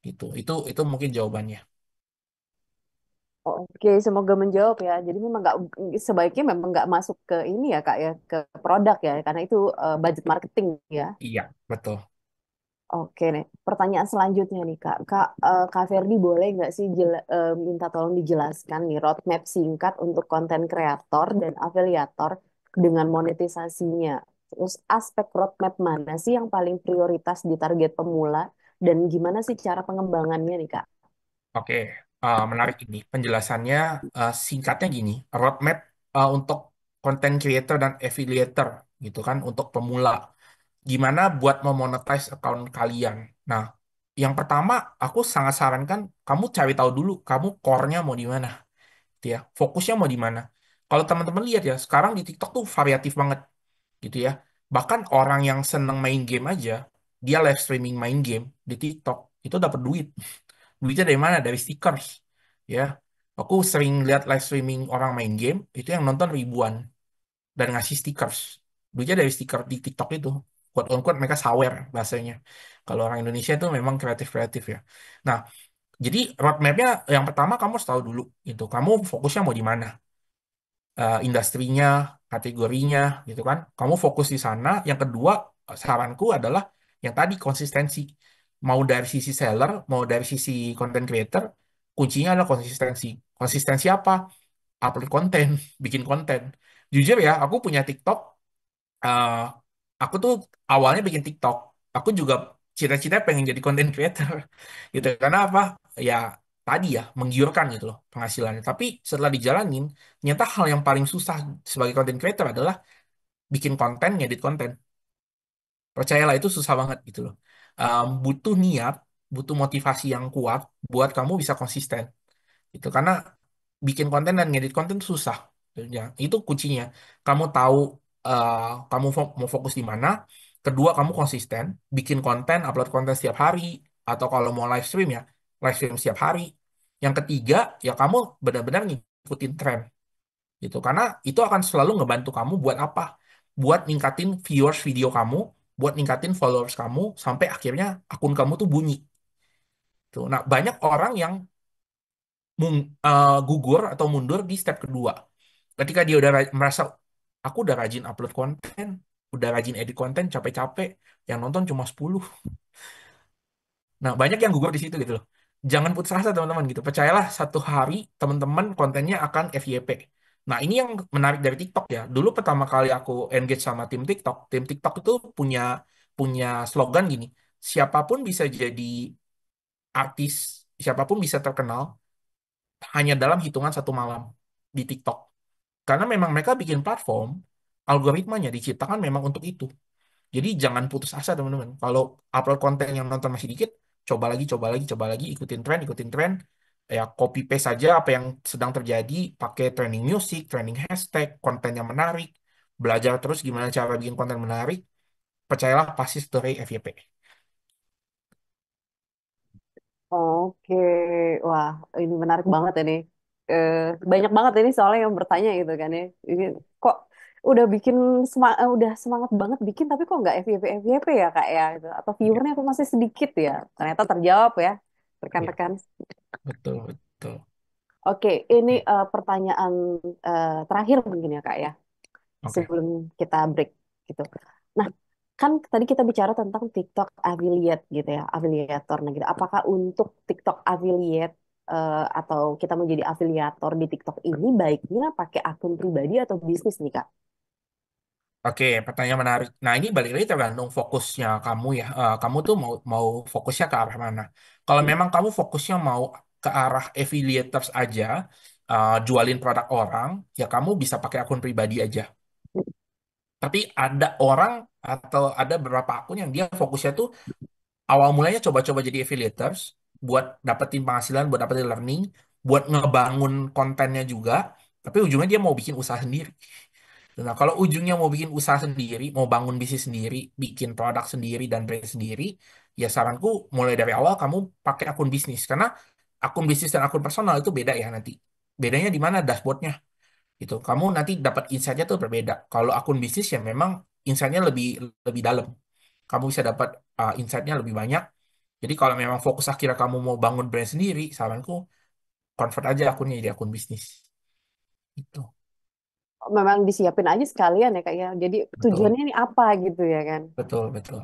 Itu mungkin jawabannya. Oke, semoga menjawab ya. Jadi memang nggak sebaiknya memang nggak masuk ke ini ya Kak ya ke produk ya karena itu budget marketing ya. Iya, betul. Oke nih, pertanyaan selanjutnya nih Kak. Kak Ferdi boleh nggak sih minta tolong dijelaskan nih roadmap singkat untuk konten kreator dan afiliator dengan monetisasinya. Terus aspek roadmap mana sih yang paling prioritas di target pemula dan gimana sih cara pengembangannya nih Kak? Oke, menarik ini. Penjelasannya singkatnya gini, roadmap untuk content creator dan affiliator gitu kan untuk pemula. Gimana buat memonetize account kalian? Nah, yang pertama aku sangat sarankan kamu cari tahu dulu kamu core-nya mau di mana, gitu ya. Fokusnya mau di mana. Kalau teman-teman lihat ya, sekarang di TikTok tuh variatif banget, gitu ya. Bahkan orang yang seneng main game aja, dia live streaming main game di TikTok itu dapat duit. Duitnya dari mana? Dari stickers, ya. Aku sering lihat live streaming orang main game itu yang nonton ribuan dan ngasih stickers. Duitnya dari stiker di TikTok itu. Quote on quote mereka sawer bahasanya. Kalau orang Indonesia itu memang kreatif-kreatif ya. Nah, jadi roadmap-nya yang pertama kamu harus tahu dulu itu. Kamu fokusnya mau di mana? Industrinya, kategorinya gitu kan. Kamu fokus di sana. Yang kedua, saranku adalah yang tadi konsistensi. Mau dari sisi seller, mau dari sisi content creator, kuncinya adalah konsistensi. Konsistensi apa? upload konten, bikin konten. Jujur ya, aku punya TikTok. eh, aku tuh awalnya bikin TikTok. Aku juga cita-cita pengen jadi content creator, gitu. Karena apa? Ya tadi ya menggiurkan gitu loh penghasilannya. Tapi setelah dijalanin, ternyata hal yang paling susah sebagai content creator adalah bikin konten, ngedit konten. Percayalah itu susah banget gitu loh. Butuh niat, butuh motivasi yang kuat buat kamu bisa konsisten gitu. Karena bikin konten dan ngedit konten tuh susah. Ya, itu kuncinya. Kamu tahu eh, kamu mau fokus di mana. Kedua, kamu konsisten, bikin konten, upload konten setiap hari, atau kalau mau live stream setiap hari. Yang ketiga, ya kamu benar-benar ngikutin tren gitu. Karena itu akan selalu ngebantu kamu buat apa? Buat ningkatin viewers video kamu, buat ningkatin followers kamu, sampai akhirnya akun kamu tuh bunyi. Tuh. Nah, banyak orang yang gugur atau mundur di step kedua. Ketika dia udah merasa, aku udah rajin upload konten, udah rajin edit konten, capek-capek, yang nonton cuma 10. Nah, banyak yang gugur di situ gitu loh. Jangan putus asa teman-teman gitu. Percayalah satu hari teman-teman kontennya akan FYP. Nah, ini yang menarik dari TikTok ya. Dulu pertama kali aku engage sama tim TikTok itu punya punya slogan gini, siapapun bisa jadi artis, siapapun bisa terkenal hanya dalam hitungan satu malam di TikTok. Karena memang mereka bikin platform, algoritmanya diciptakan memang untuk itu. Jadi jangan putus asa teman-teman. Kalau upload konten yang nonton masih dikit, coba lagi, coba lagi, coba lagi, ikutin tren. Ya copy paste saja apa yang sedang terjadi, pakai trending music, trending hashtag, konten yang menarik, belajar terus gimana cara bikin konten menarik. Percayalah pasti story FYP. Oke, wah ini menarik banget ini. Eh, Banyak banget ini soalnya yang bertanya gitu kan ya. Ini kok udah semangat banget bikin tapi kok nggak FYP ya kak ya gitu. Atau Ya, viewernya kok masih sedikit ya. Ternyata terjawab ya ya, rekan-rekan. betul, betul. Oke, ini pertanyaan terakhir mungkin ya kak ya Oke. sebelum kita break gitu. Nah, kan tadi kita bicara tentang TikTok affiliate gitu ya, afiliator. Nah, gitu. Apakah untuk TikTok affiliate atau kita menjadi afiliator di TikTok ini baiknya pakai akun pribadi atau bisnis nih Kak? Oke, pertanyaan menarik. Nah, ini balik lagi tergantung fokusnya kamu ya. Kamu tuh mau mau fokusnya ke arah mana? Kalau memang kamu fokusnya mau ke arah affiliators aja, jualin produk orang, ya kamu bisa pakai akun pribadi aja. Tapi ada orang atau ada beberapa akun yang dia fokusnya tuh awal mulanya coba-coba jadi affiliators, buat dapetin penghasilan, buat dapetin learning, buat ngebangun kontennya juga, tapi ujungnya dia mau bikin usaha sendiri. Nah, kalau ujungnya mau bikin usaha sendiri, mau bangun bisnis sendiri, bikin produk sendiri dan brand sendiri, ya saranku mulai dari awal kamu pakai akun bisnis. Karena akun bisnis dan akun personal itu beda ya nanti. Bedanya di mana dashboardnya gitu. Kamu nanti dapat insight-nya tuh berbeda. Kalau akun bisnis ya memang insight-nya lebih lebih dalam. Kamu bisa dapat insight-nya lebih banyak. Jadi kalau memang fokus akhirnya kamu mau bangun brand sendiri, saranku convert aja akunnya jadi akun bisnis. Itu. Memang disiapin aja sekalian ya Kak ya. Jadi Betul. tujuannya ini apa gitu ya kan? Betul, betul.